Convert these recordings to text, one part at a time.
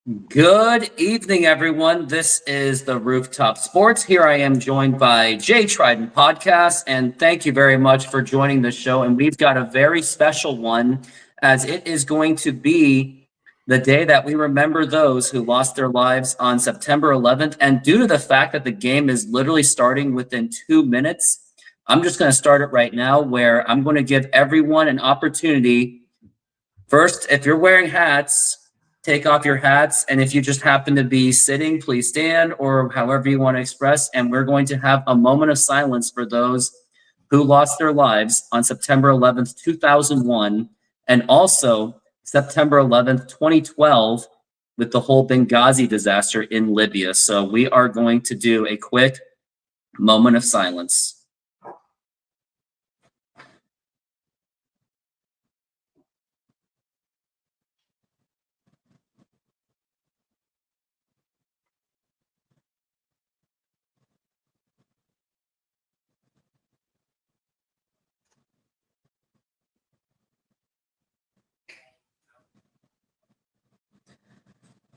Good evening, everyone. This is the Rooftop Sports. Here I am joined by Jay Trident Podcast, and thank you very much for joining the show. And we've got a very special one, as it is going to be the day that we remember those who lost their lives on September 11th. And due to the fact that the game is literally starting within 2 minutes, I'm just going to start it right now, where I'm going to give everyone an opportunity. First, if you're wearing hats, take off your hats. And if you just happen to be sitting, please stand, or however you want to express. And we're going to have a moment of silence for those who lost their lives on September 11th, 2001, and also September 11th, 2012, with the whole Benghazi disaster in Libya. So we are going to do a quick moment of silence.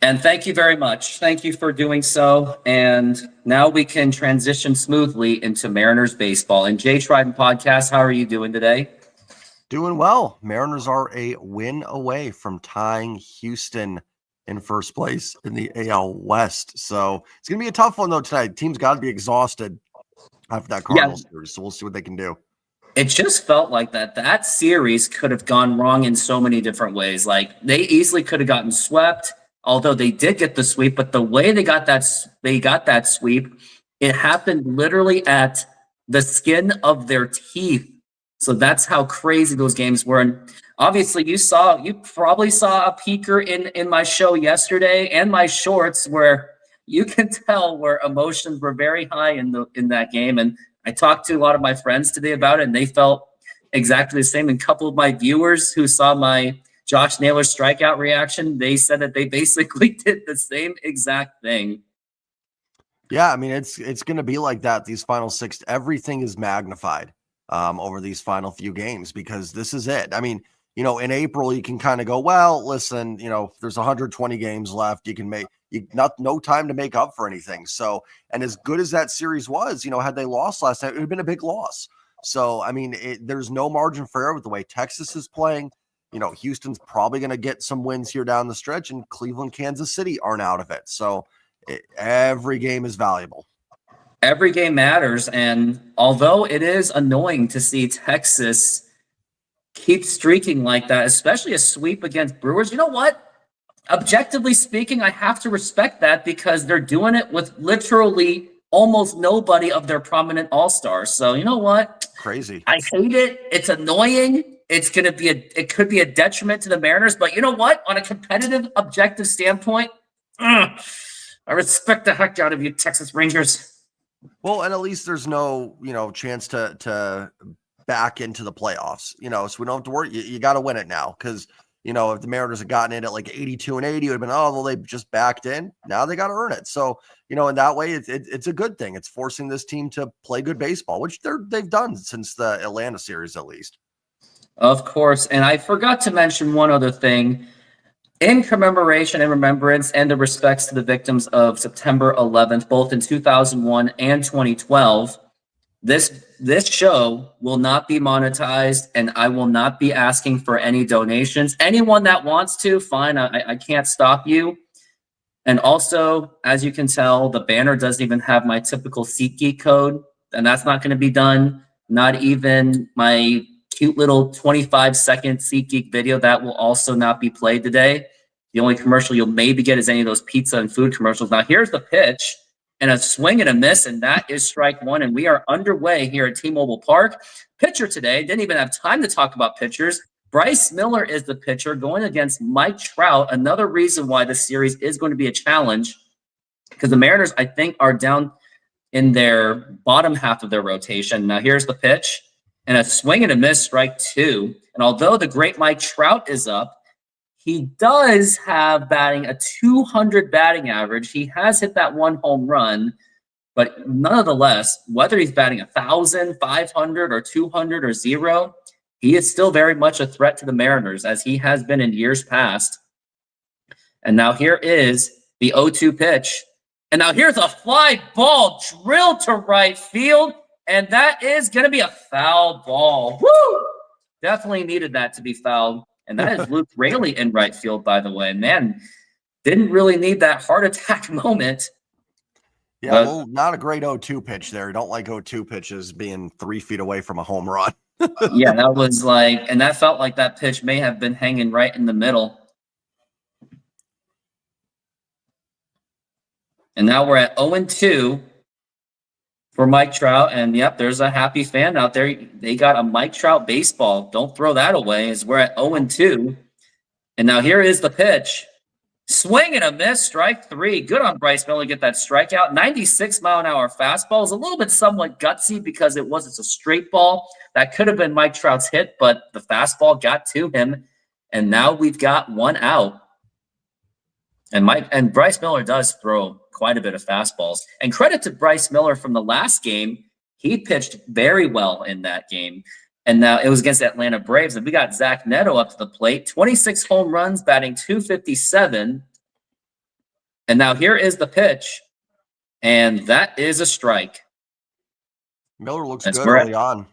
And thank you very much. Thank you for doing so. And now we can transition smoothly into Mariners baseball. And Jay Trident Podcast, how are you doing today? Doing well. Mariners are a win away from tying Houston in first place in the AL West. So it's going to be a tough one, though, tonight. Team's got to be exhausted after that Cardinals series. So we'll see what they can do. It just felt like that series could have gone wrong in so many different ways. Like, they easily could have gotten swept, although they did get the sweep. But the way they got that sweep, it happened literally at the skin of their teeth. So that's how crazy those games were. And obviously, you probably saw a peeker in my show yesterday and my shorts, where you can tell where emotions were very high in that game. And I talked to a lot of my friends today about it, and they felt exactly the same. And a couple of my viewers who saw my Josh Naylor strikeout reaction, they said that they basically did the same exact thing. Yeah, I mean, it's going to be like that. These final six, everything is magnified over these final few games, because this is it. I mean, in April, you can kind of go, well, listen, there's 120 games left. You can no time to make up for anything. So, and as good as that series was, had they lost last night, it would have been a big loss. So, I mean, there's no margin for error with the way Texas is playing. Houston's probably going to get some wins here down the stretch, and Cleveland, Kansas City aren't out of it. So every game is valuable. Every game matters. And although it is annoying to see Texas keep streaking like that, especially a sweep against Brewers, you know what? Objectively speaking, I have to respect that, because they're doing it with literally almost nobody of their prominent all-stars. So you know what? Crazy. I hate it. It's annoying. It could be a detriment to the Mariners, but you know what? On a competitive, objective standpoint, I respect the heck out of you, Texas Rangers. Well, and at least there's no, chance to back into the playoffs, so we don't have to worry. You got to win it now, because, if the Mariners had gotten in at like 82 and 80, it would have been, oh, well, they just backed in. Now they got to earn it. So, in that way, it's a good thing. It's forcing this team to play good baseball, which they've done since the Atlanta series, at least. Of course. And I forgot to mention one other thing. In commemoration and remembrance and the respects to the victims of September 11th, both in 2001 and 2012, this show will not be monetized, and I will not be asking for any donations. Anyone that wants to, fine, I can't stop you. And also, as you can tell, the banner doesn't even have my typical SeatGeek code, and that's not going to be done. Not even my cute little 25-second SeatGeek video, that will also not be played today. The only commercial you'll maybe get is any of those pizza and food commercials. Now, here's the pitch, and a swing and a miss, and that is strike one, and we are underway here at T-Mobile Park. Pitcher today, didn't even have time to talk about pitchers. Bryce Miller is the pitcher going against Mike Trout. Another reason why this series is going to be a challenge, because the Mariners, I think, are down in their bottom half of their rotation. Now, here's the pitch, and a swing and a miss, strike two. And although the great Mike Trout is up, he does have a 200 batting average. He has hit that one home run, but nonetheless, whether he's batting 1,000, 500, or 200 or zero, he is still very much a threat to the Mariners, as he has been in years past. And now here is the 0-2 pitch. And now here's a fly ball drilled to right field. And that is going to be a foul ball. Woo! Definitely needed that to be fouled. And that is Luke Raley in right field, by the way. Man, didn't really need that heart attack moment. Yeah, well, not a great 0-2 pitch there. Don't like 0-2 pitches being 3 feet away from a home run. Yeah, that was like, and that felt like that pitch may have been hanging right in the middle. And now we're at 0-2 for Mike Trout. And yep, there's a happy fan out there. They got a Mike Trout baseball. Don't throw that away, as we're at 0-2. And now here is the pitch. Swing and a miss, strike 3. Good on Bryce Miller to get that strikeout. 96-mile-an-hour fastball is a little bit somewhat gutsy because it wasn't a straight ball. That could have been Mike Trout's hit, but the fastball got to him. And now we've got 1 out. And Bryce Miller does throw quite a bit of fastballs. And credit to Bryce Miller from the last game. He pitched very well in that game. And now it was against the Atlanta Braves. And we got Zach Neto up to the plate. 26 home runs, batting .257. And now here is the pitch. And that is a strike. Miller looks good early on.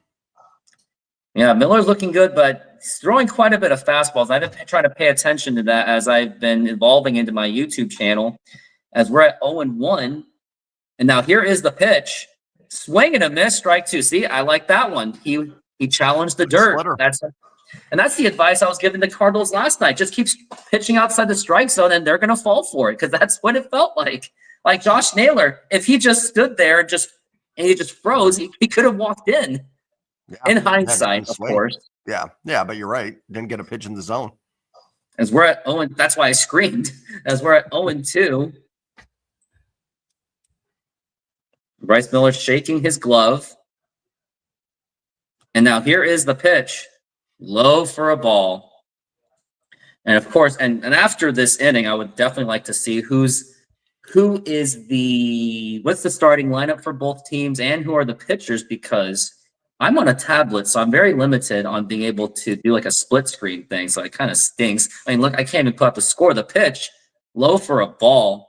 Yeah, Miller's looking good, but he's throwing quite a bit of fastballs. I've been trying to pay attention to that as I've been evolving into my YouTube channel. As we're at 0-1. And now here is the pitch. Swing and a miss, strike 2. See, I like that one. He challenged the dirt. That's the advice I was giving the Cardinals last night. Just keep pitching outside the strike zone, and they're going to fall for it because that's what it felt like. Like Josh Naylor, if he just stood there and he just froze, he could have walked in. Yeah, in hindsight, of course. Yeah, but you're right. Didn't get a pitch in the zone. As we're at 0, that's why I screamed. As we're at 0-2. Bryce Miller shaking his glove. And now here is the pitch. Low for a ball. And of course, and after this inning, I would definitely like to see what's the starting lineup for both teams and who are the pitchers, because I'm on a tablet, so I'm very limited on being able to do like a split screen thing. So it kind of stinks. I mean, look, I can't even put up the score. The pitch, low for a ball.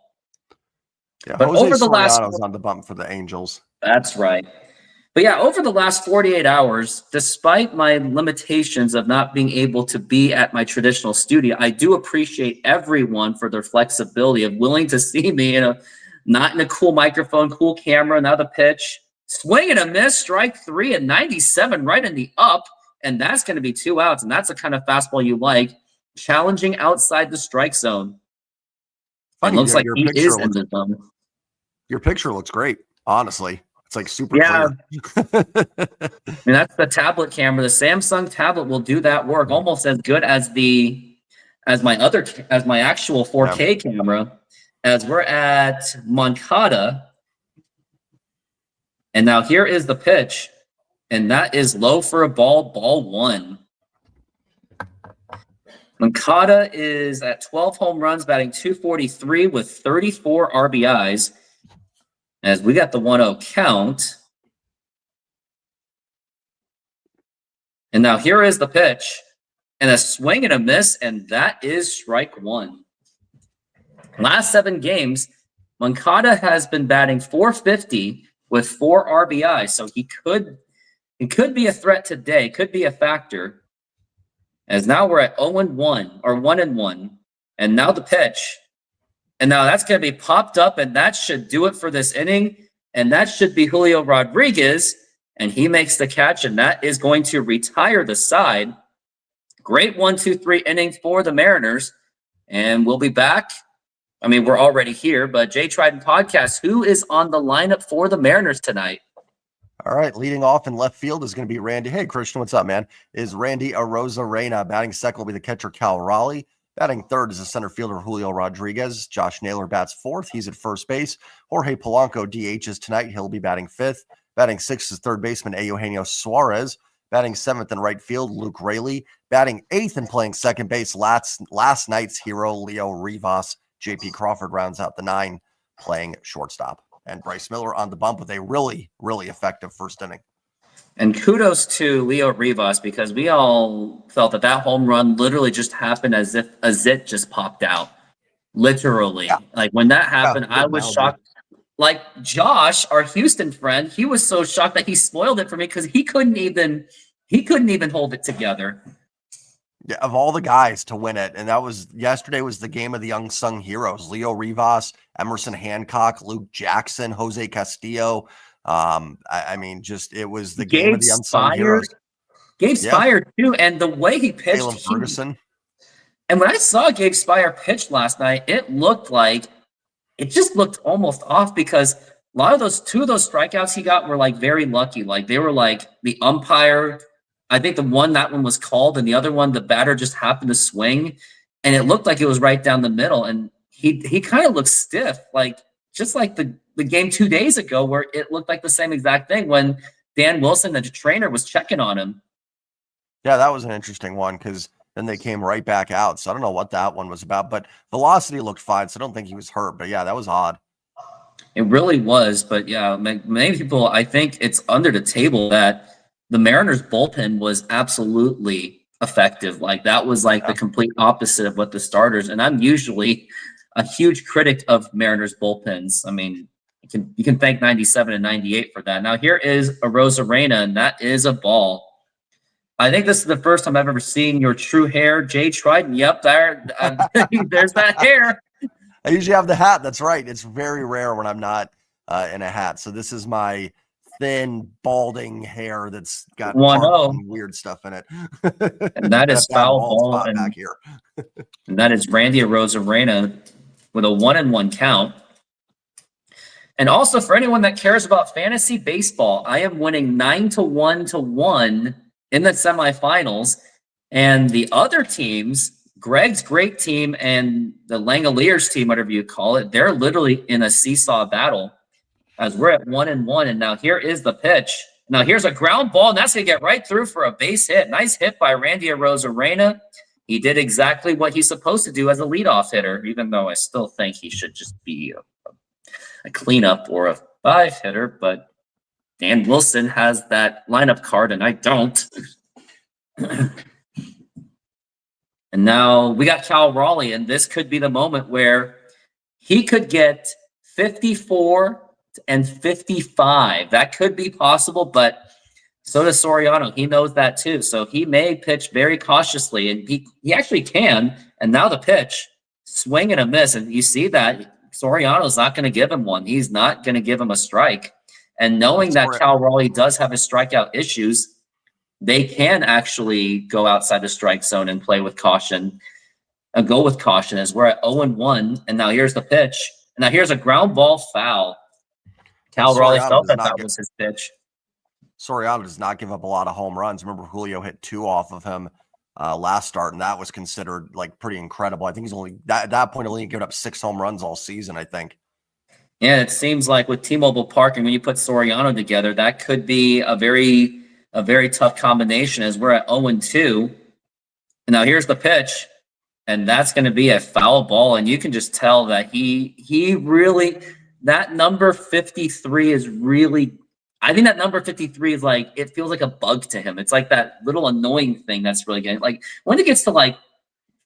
Yeah, but Jose over the Soriano's on the bump for the Angels. That's right. But yeah, over the last 48 hours, despite my limitations of not being able to be at my traditional studio, I do appreciate everyone for their flexibility of willing to see me not in a cool microphone, cool camera. Now the pitch, swing and a miss, strike 3 and 97 right in the up, and that's going to be 2 outs, and that's the kind of fastball you like, challenging outside the strike zone. It looks like he is in the zone. Your picture looks great, honestly. It's like super clear. I mean, that's the tablet camera. The Samsung tablet will do that work almost as good as my actual 4K camera. As we're at Moncada. And now here is the pitch. And that is low for a ball, ball 1. Moncada is at 12 home runs, batting .243 with 34 RBIs. As we got the 1-0 count. And now here is the pitch. And a swing and a miss, and that is strike 1. Last 7 games, Moncada has been batting .450 with 4 RBIs. So he could be a threat today, could be a factor. As now we're at 0-1 or 1-1. And now the pitch. And now that's going to be popped up, and that should do it for this inning. And that should be Julio Rodriguez, and he makes the catch, and that is going to retire the side. Great 1-2-3 inning for the Mariners, and we'll be back. I mean, we're already here, but Jay Trident Podcast, who is on the lineup for the Mariners tonight? All right, leading off in left field is going to be Randy. Hey, Christian, what's up, man? Is Randy Arozarena. Batting second will be the catcher, Cal Raleigh. Batting third is the center fielder, Julio Rodriguez. Josh Naylor bats fourth. He's at first base. Jorge Polanco DHs tonight. He'll be batting fifth. Batting sixth is third baseman, Eugenio Suarez. Batting seventh in right field, Luke Raley. Batting eighth and playing second base, last night's hero, Leo Rivas. J.P. Crawford rounds out the 9, playing shortstop. And Bryce Miller on the bump with a really, really effective first inning. And kudos to Leo Rivas, because we all felt that home run literally just happened as it just popped out. Literally. Yeah, Like when that yeah, happened, good I was analogy. shocked. Like Josh, our Houston friend, he was so shocked that he spoiled it for me because he couldn't even hold it together. Yeah, of all the guys to win it, and that was yesterday was the game of the unsung heroes: Leo Rivas, Emerson Hancock, Luke Jackson, Jose Castillo. I mean, just it was the game Gabe of the unsung Spire, heroes. Gabe Yeah, Spire too, and the way he pitched, Caleb Ferguson. and when I saw Gabe Spire pitch last night, it just looked almost off because a lot of those two of those strikeouts he got were like very lucky. Like they were like the umpire. I think that one was called, and the other one the batter just happened to swing, and it looked like it was right down the middle. And he kind of looked stiff, like just like the game 2 days ago where it looked like the same exact thing when Dan Wilson, the trainer, was checking on him. Yeah, that was an interesting one because then they came right back out. So I don't know what that one was about, but velocity looked fine. So I don't think he was hurt. But yeah, that was odd. It really was, but yeah, many people, I think it's under the table that the Mariners bullpen was absolutely effective. Like that was like the Yeah. complete opposite of what the starters. And I'm usually a huge critic of Mariners bullpens. I mean, you can thank 97 and 98 for that. Now here is a Rosarena, and that is a ball. I think this is the first time I've ever seen your true hair, Jay Trident. Yep, there's that hair. I usually have the hat. That's right. It's very rare when I'm not in a hat. So this is my thin, balding hair that's got 1-0. parts and weird stuff in it. And that And a is bad foul bald ball, spot back here. and that is Randy Rosarena with a 1-1 count. And also for anyone that cares about fantasy baseball, I am winning 9-1 in the semifinals. And the other teams, Greg's great team and the Langoliers team, whatever you call it, they're literally in a seesaw battle as we're at 1-1. And now here is the pitch. Now here's a ground ball, and that's going to get right through for a base hit. Nice hit by Randy Rosarena. He did exactly what he's supposed to do as a leadoff hitter, even though I still think he should just be a cleanup or a 5 hitter. But Dan Wilson has that lineup card, and I don't. And now we got Cal Raleigh, and this could be the moment where he could get 54 and 55. That could be possible, but so does Soriano. He knows that too. So he may pitch very cautiously, and he actually can. And now the pitch, swing and a miss. And you see that Soriano's not going to give him one. He's not going to give him a strike. And knowing that Cal Raleigh does have his strikeout issues, they can actually go outside the strike zone and play with caution. Go with caution as we're at 0-1. And now here's the pitch. Now here's a ground ball foul. Cal Raleigh felt that was his pitch. Soriano does not give up a lot of home runs. Remember, Julio hit 2 off of him last start, and that was considered like pretty incredible. I think he's only at that point only given up 6 home runs all season, I think. Yeah, it seems like with T-Mobile Park, and when you put Soriano together, that could be a very tough combination as we're at 0-2. And now here's the pitch, and that's going to be a foul ball, and you can just tell that he really, that number 53 is really, I think that number 53 is like, it feels like a bug to him. It's like that little annoying thing that's really getting, like when it gets to like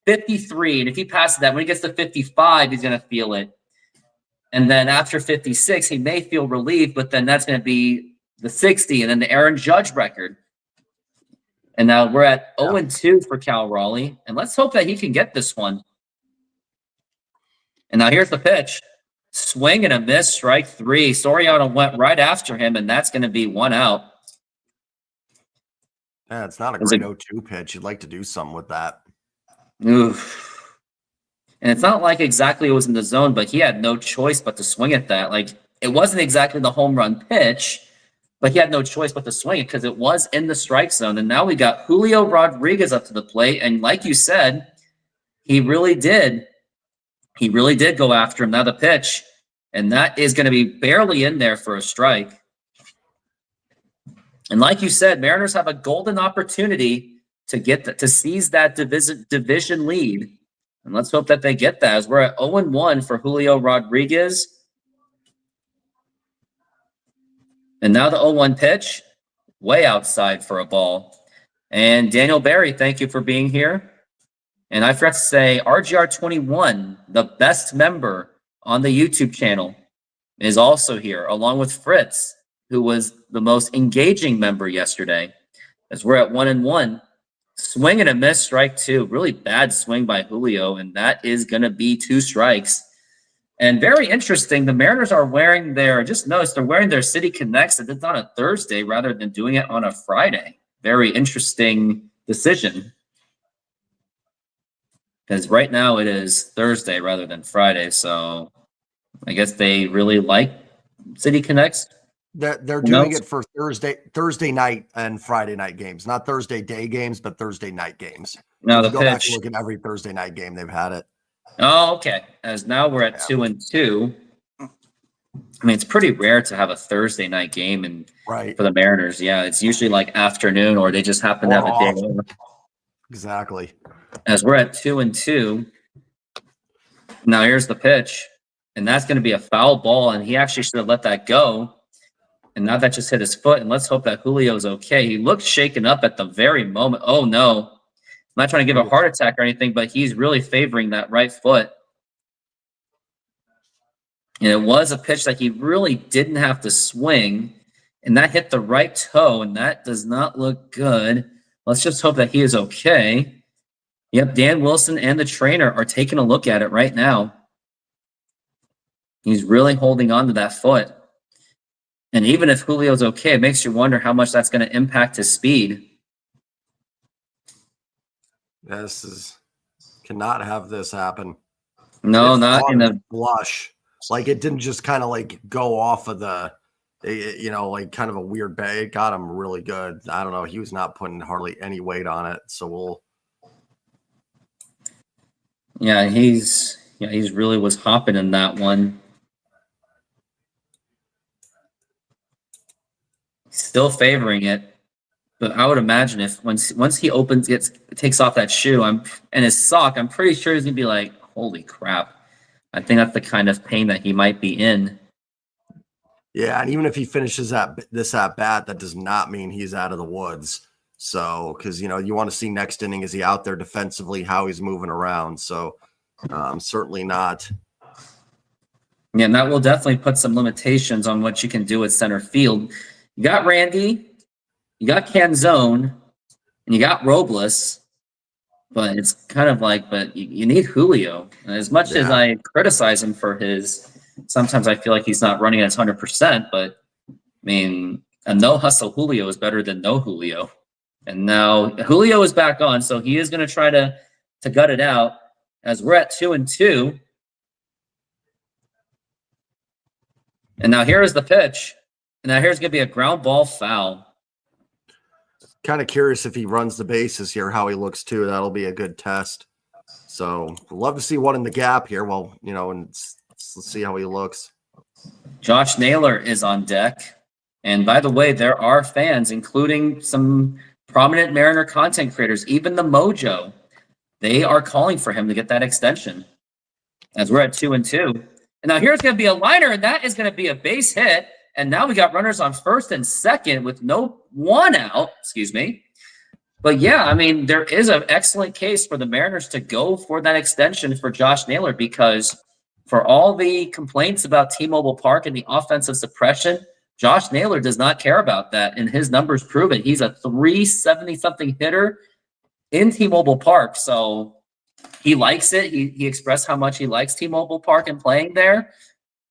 53, and if he passes that, when he gets to 55, he's going to feel it. And then after 56, he may feel relieved, but then that's going to be the 60 and then the Aaron Judge record. And now we're at 0-2 for Cal Raleigh. And let's hope that he can get this one. And now here's the pitch. Swing and a miss, strike 3. Soriano went right after him, and that's going to be 1 out. Yeah, it's not a great 0-2 pitch. You'd like to do something with that. Oof. And it's not like exactly it was in the zone, but he had no choice but to swing at that. Like, it wasn't exactly the home run pitch, but he had no choice but to swing it because it was in the strike zone. And now we got Julio Rodriguez up to the plate. And like you said, he really did. He really did go after him. Now the pitch, and that is going to be barely in there for a strike. And like you said, Mariners have a golden opportunity to seize that division lead. And let's hope that they get that as we're at 0-1 for Julio Rodriguez. And now the 0-1 pitch, way outside for a ball. And Daniel Barry, thank you for being here. And I forgot to say, RGR21, the best member on the YouTube channel, is also here, along with Fritz, who was the most engaging member yesterday, as we're at 1-1. Swing and a miss, strike two. Really bad swing by Julio, and that is going to be 2 strikes. And very interesting, the Mariners are wearing their, just noticed they're wearing their City Connects. It's on a Thursday rather than doing it on a Friday. Very interesting decision. Because right now it is Thursday rather than Friday. So I guess they really like City Connects. They're doing it for Thursday night and Friday night games, not Thursday day games, but Thursday night games. Now If the you go back pitch. and look at every Thursday night game, they've had it. Oh, okay. As now we're at 2-2. I mean, it's pretty rare to have a Thursday night game, and Right. for the Mariners, yeah, it's usually like afternoon, or they just happen to have a day over. Exactly. As we're at 2-2. Now here's the pitch, and that's going to be a foul ball, and he actually should have let that go. And now that just hit his foot, and let's hope that Julio's okay. He looked shaken up at the very moment. Oh, no. I'm not trying to give a heart attack or anything, but he's really favoring that right foot. And it was a pitch that he really didn't have to swing, and that hit the right toe, and that does not look good. Let's just hope that he is okay. Yep, Dan Wilson and the trainer are taking a look at it right now. He's really holding on to that foot. And even if Julio's okay, it makes you wonder how much that's going to impact his speed. Cannot have this happen. No, not in a blush. Like it didn't just kind of like go off of the, like kind of a weird bay. It got him really good. I don't know. He was not putting hardly any weight on it. So he's really was hopping in that one. Still favoring it, but I would imagine if once he takes off that shoe, and his sock, I'm pretty sure he's gonna be like, "Holy crap!" I think that's the kind of pain that he might be in. Yeah, and even if he finishes this at bat, that does not mean he's out of the woods. So, because you want to see next inning, is he out there defensively, how he's moving around. So, certainly not. Yeah, and that will definitely put some limitations on what you can do at center field. You got Randy, you got Canzone, and you got Robles, but it's kind of like, but you need Julio. And as much as I criticize him for sometimes I feel like he's not running at his 100%, but I mean, a no-hustle Julio is better than no Julio. And now Julio is back on, so he is going to try to gut it out as we're at 2-2. And now here is the pitch. And now here's going to be a ground ball foul. Kind of curious if he runs the bases here, how he looks too. That'll be a good test. So love to see one in the gap here. Well, and let's see how he looks. Josh Naylor is on deck. And by the way, there are fans, including some prominent Mariner content creators, even the Mojo. They are calling for him to get that extension as we're at 2-2. And now here's going to be a liner, and that is going to be a base hit. And now we got runners on first and second with no one out. Excuse me. But yeah, I mean, there is an excellent case for the Mariners to go for that extension for Josh Naylor, because for all the complaints about T-Mobile Park and the offensive suppression, Josh Naylor does not care about that, and his numbers prove it. He's a 370-something hitter in T-Mobile Park, so he likes it. He expressed how much he likes T-Mobile Park and playing there.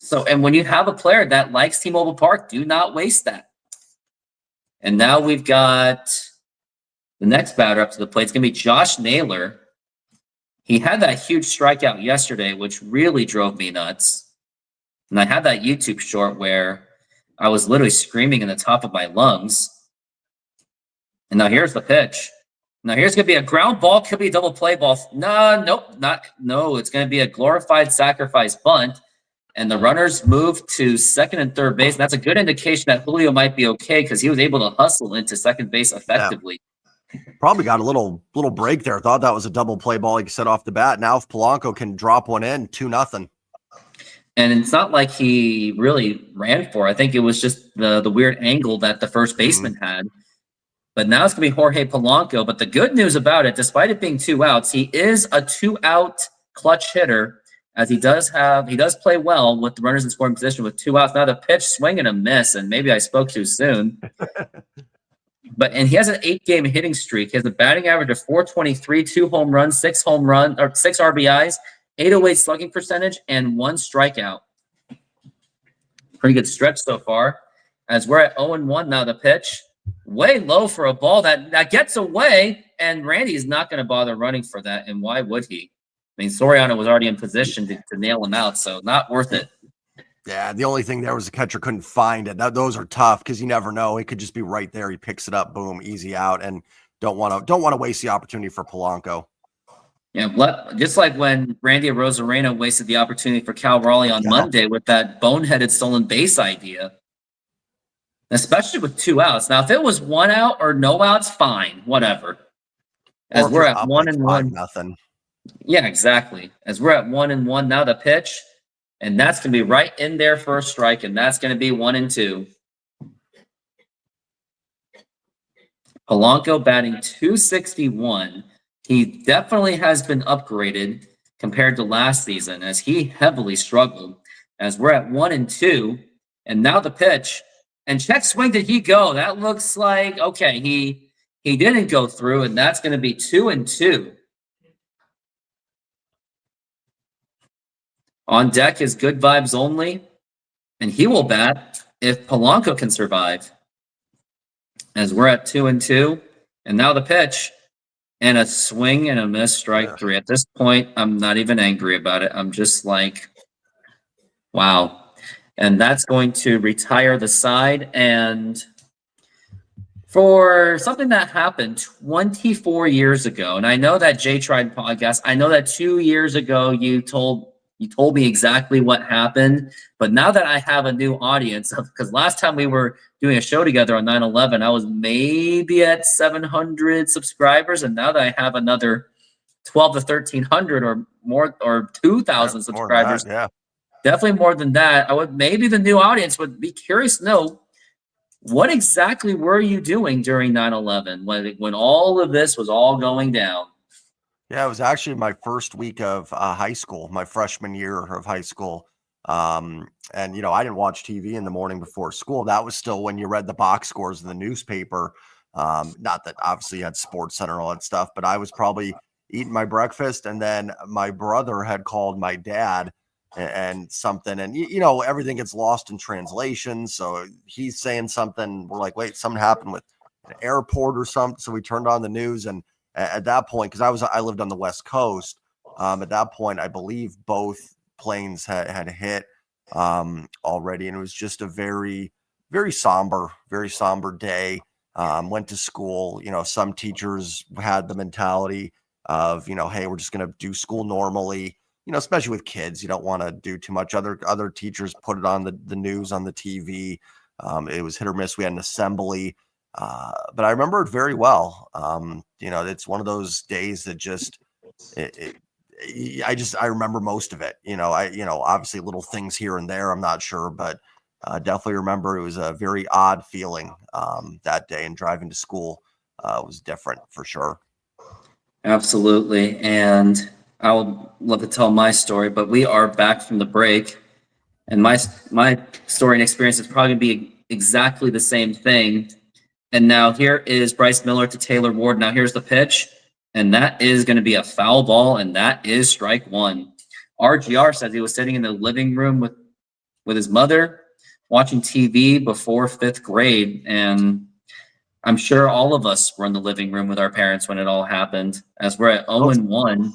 So, and when you have a player that likes T-Mobile Park, do not waste that. And now we've got the next batter up to the plate. It's going to be Josh Naylor. He had that huge strikeout yesterday, which really drove me nuts. And I had that YouTube short where I was literally screaming in the top of my lungs. And now here's the pitch. Now here's going to be a ground ball. Could be a double play ball. No, it's going to be a glorified sacrifice bunt. And the runners move to second and third base. And that's a good indication that Julio might be okay, because he was able to hustle into second base effectively. Yeah. Probably got a little break there. Thought that was a double play ball, like you said, off the bat. Now if Polanco can drop one in, 2-0. And it's not like he really ran for it. I think it was just the weird angle that the first baseman had. But now it's going to be Jorge Polanco. But the good news about it, despite it being 2 outs, he is a 2-out clutch hitter as he does play well with the runners in scoring position with 2 outs. Now the pitch, swing and a miss, and maybe I spoke too soon. And he has an 8-game hitting streak. He has a batting average of 423, 2 home runs, 6 RBIs, 808 slugging percentage, and 1 strikeout. Pretty good stretch so far. As we're at 0-1 now, the pitch way low for a ball that gets away, and Randy is not going to bother running for that. And why would he? I mean, Soriano was already in position to nail him out, so not worth it. Yeah, the only thing there was the catcher couldn't find it. Those are tough because you never know. It could just be right there. He picks it up, boom, easy out, and don't want to waste the opportunity for Polanco. Yeah, just like when Randy Arozarena wasted the opportunity for Cal Raleigh on Monday with that boneheaded stolen base idea, especially with 2 outs. Now, if it was 1 out or no outs, fine, whatever. As we're at 1-1, nothing. Yeah, exactly. As we're at 1-1 now, the pitch, and that's going to be right in there for a strike, and that's going to be 1-2. Polanco batting .261. He definitely has been upgraded compared to last season, as he heavily struggled. As we're at 1-2, and now the pitch, and check swing, did he go? That looks like okay. He didn't go through, and that's going to be 2-2. On deck is good vibes only, and he will bat if Polanco can survive. As we're at 2-2, and now the pitch, and a swing and a miss, strike 3. At this point, I'm not even angry about it. I'm just like, wow. And that's going to retire the side. And for something that happened 24 years ago, and I know that Jay Tried podcast, I know that 2 years ago you told me exactly what happened, but now that I have a new audience, because last time we were doing a show together on 9/11, I was maybe at 700 subscribers, and now that I have another 12 to 1,300 or more, or 2,000 subscribers, definitely more than that. Maybe the new audience would be curious to know, what exactly were you doing during 9/11 when all of this was all going down? Yeah, it was actually my first week of high school, my freshman year of high school. And, I didn't watch TV in the morning before school. That was still when you read the box scores in the newspaper. Not that obviously you had Sports Center and all that stuff, but I was probably eating my breakfast, and then my brother had called my dad and something, and everything gets lost in translation. So he's saying something. We're like, wait, something happened with an airport or something. So we turned on the news, and at that point, because I lived on the West Coast, at that point, I believe both planes had hit already, and it was just a very, very somber day. Went to school. Some teachers had the mentality of, hey, we're just going to do school normally. Especially with kids, you don't want to do too much. Other teachers put it on the news, on the TV. It was hit or miss. We had an assembly. But I remember it very well. It's one of those days that just, I remember most of it. Obviously little things here and there, I'm not sure, but definitely remember it was a very odd feeling that day, and driving to school was different for sure. Absolutely. And I would love to tell my story, but we are back from the break, and my story and experience is probably going to be exactly the same thing. And now here is Bryce Miller to Taylor Ward. Now here's the pitch, and that is going to be a foul ball, and that is strike 1. RGR says he was sitting in the living room with his mother watching TV before 5th grade, and I'm sure all of us were in the living room with our parents when it all happened, as we're at 0-1.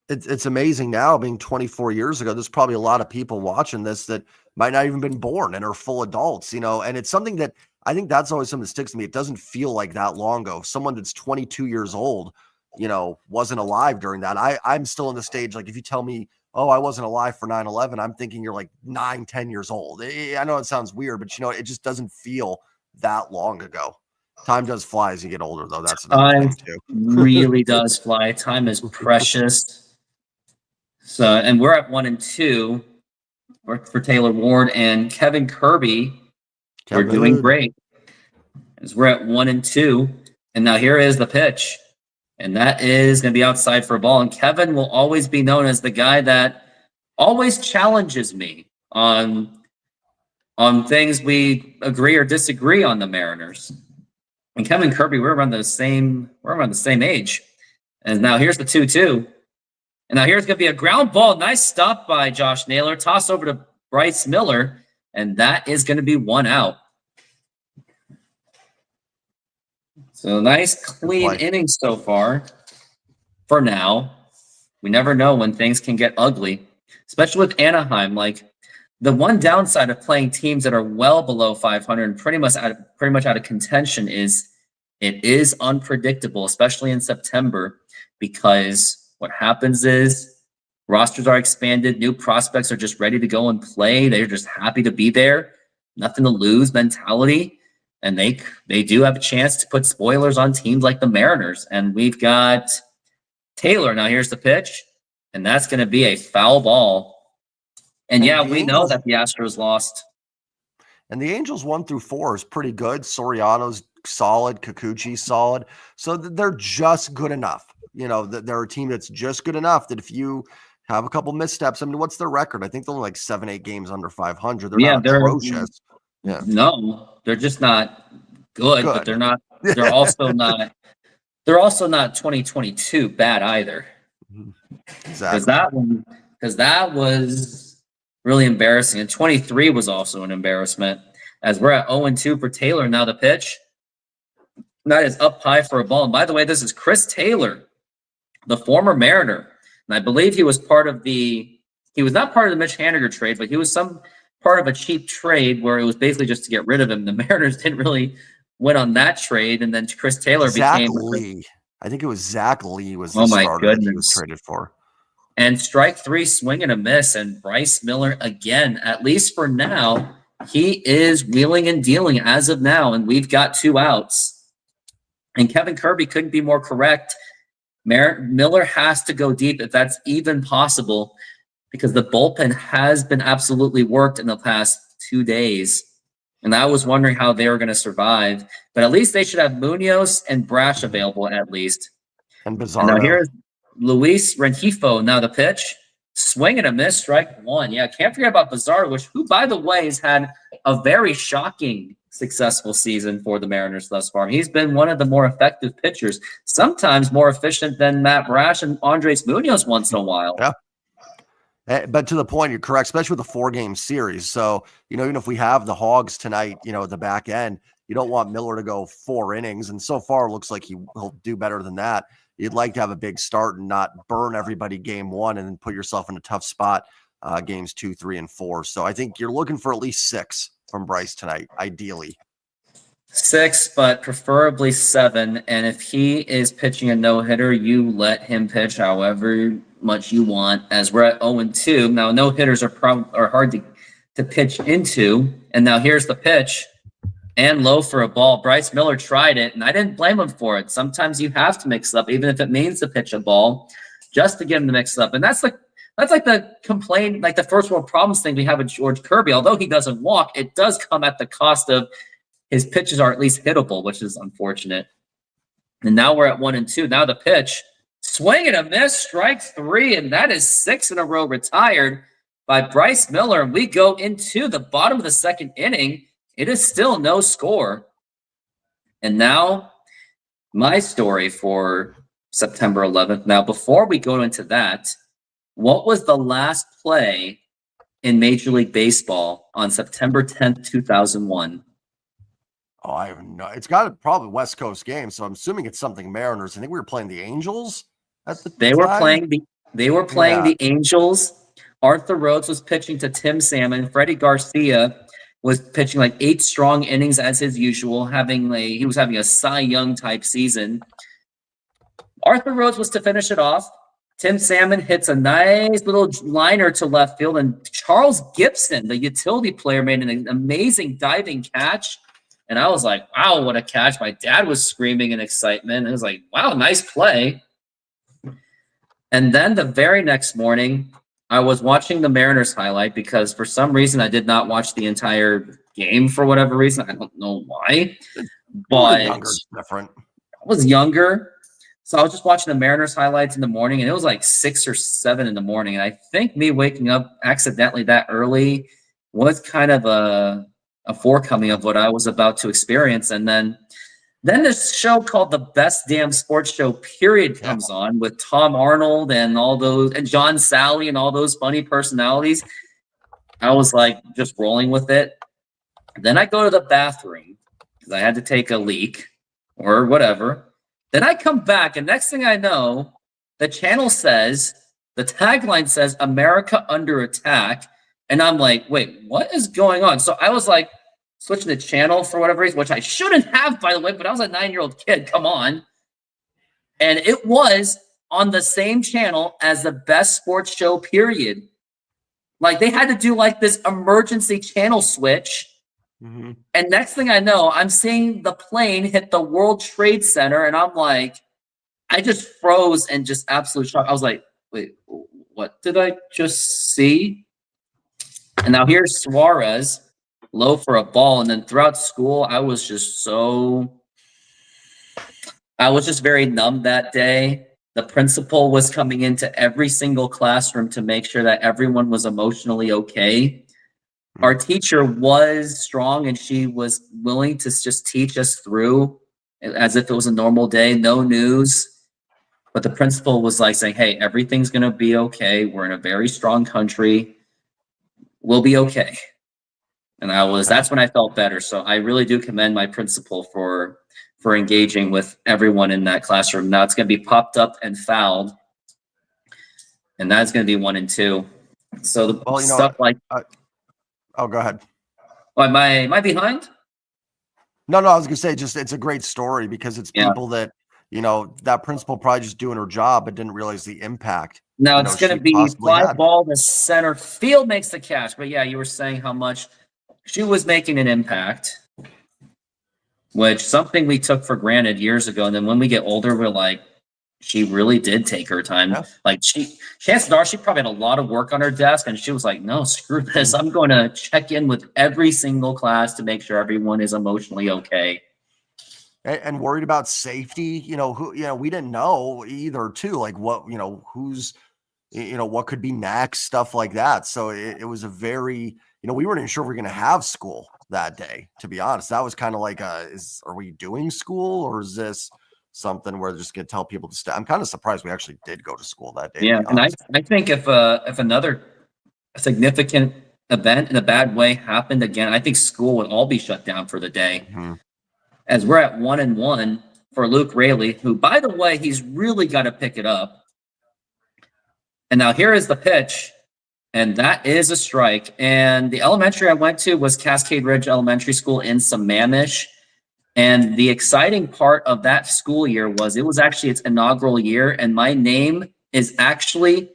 It's amazing now, being 24 years ago, there's probably a lot of people watching this that might not even been born and are full adults, and it's something that I think that's always something that sticks to me. It doesn't feel like that long ago. Someone that's 22 years old, wasn't alive during that. I'm still in the stage, like if you tell me, oh, I wasn't alive for 9/11, I'm thinking you're like 9, 10 years old. I know it sounds weird, but it just doesn't feel that long ago. Time does fly as you get older, though. That's another thing too. Really does fly. Time is precious. So, and we're at 1-2 for Taylor Ward and Kevin Kirby. We're doing great. As we're at 1-2, and now here is the pitch, and that is going to be outside for a ball. And Kevin will always be known as the guy that always challenges me on things we agree or disagree on the Mariners. And Kevin Kirby, we're around the same age. And now here's the 2-2. And now here's going to be a ground ball. Nice stop by Josh Naylor. Toss over to Bryce Miller. And that is going to be 1 out. So nice, clean inning so far. For now. We never know when things can get ugly, especially with Anaheim. Like, the one downside of playing teams that are well below 500 and pretty much out of contention is it is unpredictable, especially in September, because what happens is rosters are expanded, new prospects are just ready to go and play. They're just happy to be there, nothing to lose mentality, and they do have a chance to put spoilers on teams like the Mariners. And we've got Taylor. Now here's the pitch, and that's going to be a foul ball. And yeah, we know that the Astros lost. And the Angels 1-4 is pretty good. Soriano's solid. Kikuchi's solid. So they're just good enough. You know, they're a team that's just good enough that if you have a couple missteps, I mean, what's their record? I think they're like 7-8 games under 500. They're not atrocious. Yeah. No, they're just not good, but they're not. They're also not. They're also not 2022 bad either. Exactly. Because that was really embarrassing. And 23 was also an embarrassment, as we're at 0-2 for Taylor. Now the pitch. That is up high for a ball. And by the way, this is Chris Taylor, the former Mariner. And I believe he was not part of the Mitch Haniger trade, but he was some part of a cheap trade where it was basically just to get rid of him. The Mariners didn't really win on that trade. And then Chris Taylor became Lee. I think it was Zach Lee was the starter that he was traded for. And strike 3, swing and a miss. And Bryce Miller, again, at least for now, he is wheeling and dealing as of now. And we've got 2 outs. And Kevin Kirby couldn't be more correct. Miller has to go deep if that's even possible, because the bullpen has been absolutely worked in the past 2 days. And I was wondering how they were going to survive. But at least they should have Munoz and Brash available at least. And Bizarro. Now here's Luis Rengifo. Now the pitch. Swing and a miss, strike 1. Yeah, can't forget about Bizarro, who, by the way, has had a very shocking, successful season for the Mariners thus far. He's been one of the more effective pitchers, sometimes more efficient than Matt Brash and Andres Munoz once in a while. Yeah. But to the point, you're correct, especially with a 4-game series. So, even if we have the Hogs tonight, at the back end, you don't want Miller to go 4 innings. And so far, it looks like he'll do better than that. You'd like to have a big start and not burn everybody game 1 and then put yourself in a tough spot games 2, 3, and 4. So I think you're looking for at least 6 from Bryce tonight, ideally. 6, but preferably 7. And if he is pitching a no-hitter, you let him pitch however much you want, as we're at 0-2. Now, no-hitters are hard to pitch into. And now here's the pitch. And low for a ball. Bryce Miller tried it, and I didn't blame him for it. Sometimes you have to mix up, even if it means to pitch a ball, just to get him to mix up. And that's like the complaint, like the first world problems thing we have with George Kirby. Although he doesn't walk, it does come at the cost of his pitches are at least hittable, which is unfortunate. And now we're at 1-2. Now the pitch, swing and a miss, strike 3, and that is 6 in a row retired by Bryce Miller. And we go into the bottom of the 2nd inning. It is still no score. And now my story for September 11th. Now, before we go into that, what was the last play in Major League Baseball on September 10th, 2001? Oh, I have no. It's got probably West Coast game, so I'm assuming it's something Mariners. I think we were playing the Angels at the time. They were playing the Angels. Arthur Rhodes was pitching to Tim Salmon. Freddie Garcia was pitching like 8 strong innings as his usual, he was having a Cy Young type season. Arthur Rhodes was to finish it off. Tim Salmon hits a nice little liner to left field, and Charles Gibson, the utility player, made an amazing diving catch. And I was like, wow, what a catch. My dad was screaming in excitement. I was like, wow, nice play. And then the very next morning, I was watching the Mariners highlight because for some reason I did not watch the entire game for whatever reason. I don't know why. But younger, different. I was younger. So I was just watching the Mariners highlights in the morning, and it was like 6 or 7 in the morning. And I think me waking up accidentally that early was kind of a forecoming of what I was about to experience. And then this show called The Best Damn Sports Show Period Yeah. comes on with Tom Arnold and all those, and John Sally and all those funny personalities. I was like just rolling with it. Then I go to the bathroom because I had to take a leak or whatever. Then I come back, and next thing I know, the channel says, the tagline says, America under attack. And I'm like, wait, what is going on? So I was like, switching the channel for whatever reason, which I shouldn't have, by the way, but I was a 9-year-old kid. Come on. And it was on the same channel as the best sports show, period. Like they had to do like this emergency channel switch. Mm-hmm. And next thing I know, I'm seeing the plane hit the World Trade Center. And I'm like, I just froze and just absolute shock. I was like, wait, what did I just see? And now here's Suarez low for a ball. And then throughout school, I was just very numb that day. The principal was coming into every single classroom to make sure that everyone was emotionally okay. Our teacher was strong and she was willing to just teach us through as if it was a normal day, no news. But the principal was like saying, hey, everything's going to be okay. We're in a very strong country. We'll be okay. And that's when I felt better. So I really do commend my principal for engaging with everyone in that classroom. Now it's going to be popped up and fouled. And that's going to be 1 and 2. So the stuff like, oh, go ahead. Oh, am I behind? No, I was gonna say it's a great story because it's people that, that principal probably just doing her job but didn't realize the impact. Now it's gonna be fly ball to center field, makes the catch. But yeah, you were saying how much she was making an impact, which something we took for granted years ago. And then when we get older, we're like, she really did take her time. Yeah. Like chances are she probably had a lot of work on her desk and she was like, no, screw this. I'm going to check in with every single class to make sure everyone is emotionally okay. And worried about safety, we didn't know either too, like what, who's, what could be next, stuff like that. So it was a very, we weren't even sure we were going to have school that day, to be honest. That was kind of like, are we doing school or is this something where they're just going to tell people to stay? I'm kind of surprised we actually did go to school that day. Yeah, and I think if another significant event in a bad way happened again, I think school would all be shut down for the day. Mm-hmm. As we're at 1 and 1 for Luke Raley, who, by the way, he's really got to pick it up. And now here is the pitch, and that is a strike. And the elementary I went to was Cascade Ridge Elementary School in Sammamish. And the exciting part of that school year was it was actually its inaugural year, and my name is actually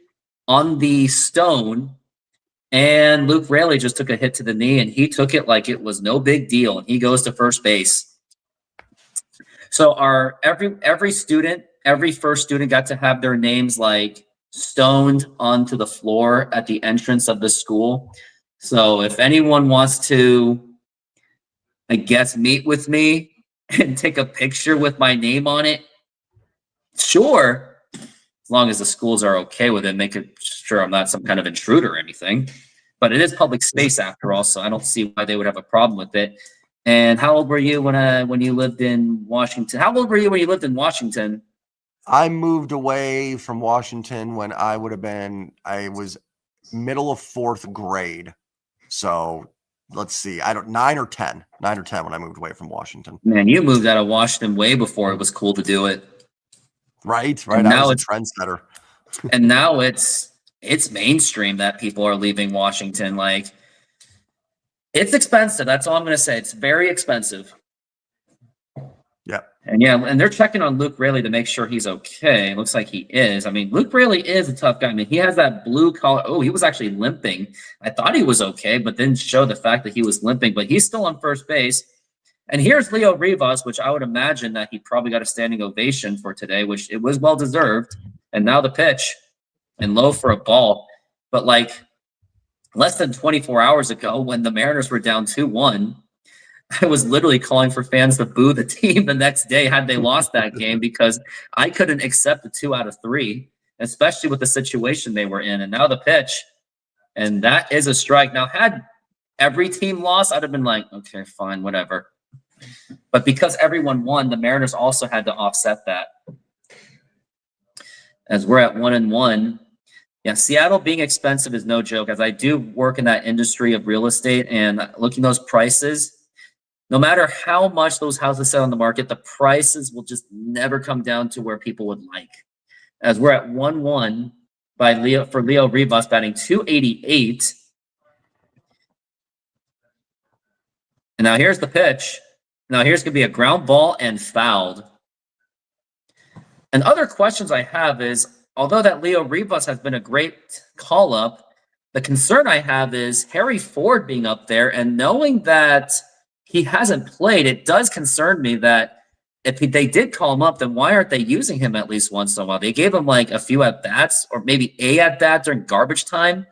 on the stone. And Luke Raley just took a hit to the knee, and he took it like it was no big deal, and he goes to first base. So every student, every first student got to have their names like stoned onto the floor at the entrance of the school. So if anyone wants to, I guess, meet with me and take a picture with my name on it, sure. As long as the schools are okay with it, make sure I'm not some kind of intruder or anything. But it is public space after all, so I don't see why they would have a problem with it. And how old were you when you lived in Washington? How old were you when you lived in Washington? I moved away from Washington when I was middle of 4th grade. So let's see, 9 or 10 when I moved away from Washington. Man, you moved out of Washington way before it was cool to do it. Right. I was a trendsetter. And now it's mainstream that people are leaving Washington. Like, it's expensive. That's all I'm going to say. It's very expensive. Yeah. And they're checking on Luke Raley to make sure he's okay. It looks like he is. I mean, Luke Raley is a tough guy. I mean, he has that blue collar. Oh, he was actually limping. I thought he was okay, but then show the fact that he was limping. But he's still on first base. And here's Leo Rivas, which I would imagine that he probably got a standing ovation for today, which it was well-deserved. And now the pitch and low for a ball. But like less than 24 hours ago when the Mariners were down 2-1, I was literally calling for fans to boo the team the next day had they lost that game because I couldn't accept the 2 out of 3, especially with the situation they were in. And now the pitch, and that is a strike. Now, had every team lost, I'd have been like, okay, fine, whatever. But because everyone won, the Mariners also had to offset that. As we're at 1-1. Yeah, Seattle being expensive is no joke, as I do work in that industry of real estate, and looking at those prices, no matter how much those houses sell on the market, the prices will just never come down to where people would like. As we're at 1-1 by Leo Rivas batting 288. And now here's the pitch. Now here's going to be a ground ball and fouled. And other questions I have is, although that Leo Rivas has been a great call-up, the concern I have is Harry Ford being up there, and knowing that he hasn't played, it does concern me that if they did call him up, then why aren't they using him at least once in a while? They gave him like a few at-bats, or maybe a at-bat during garbage time.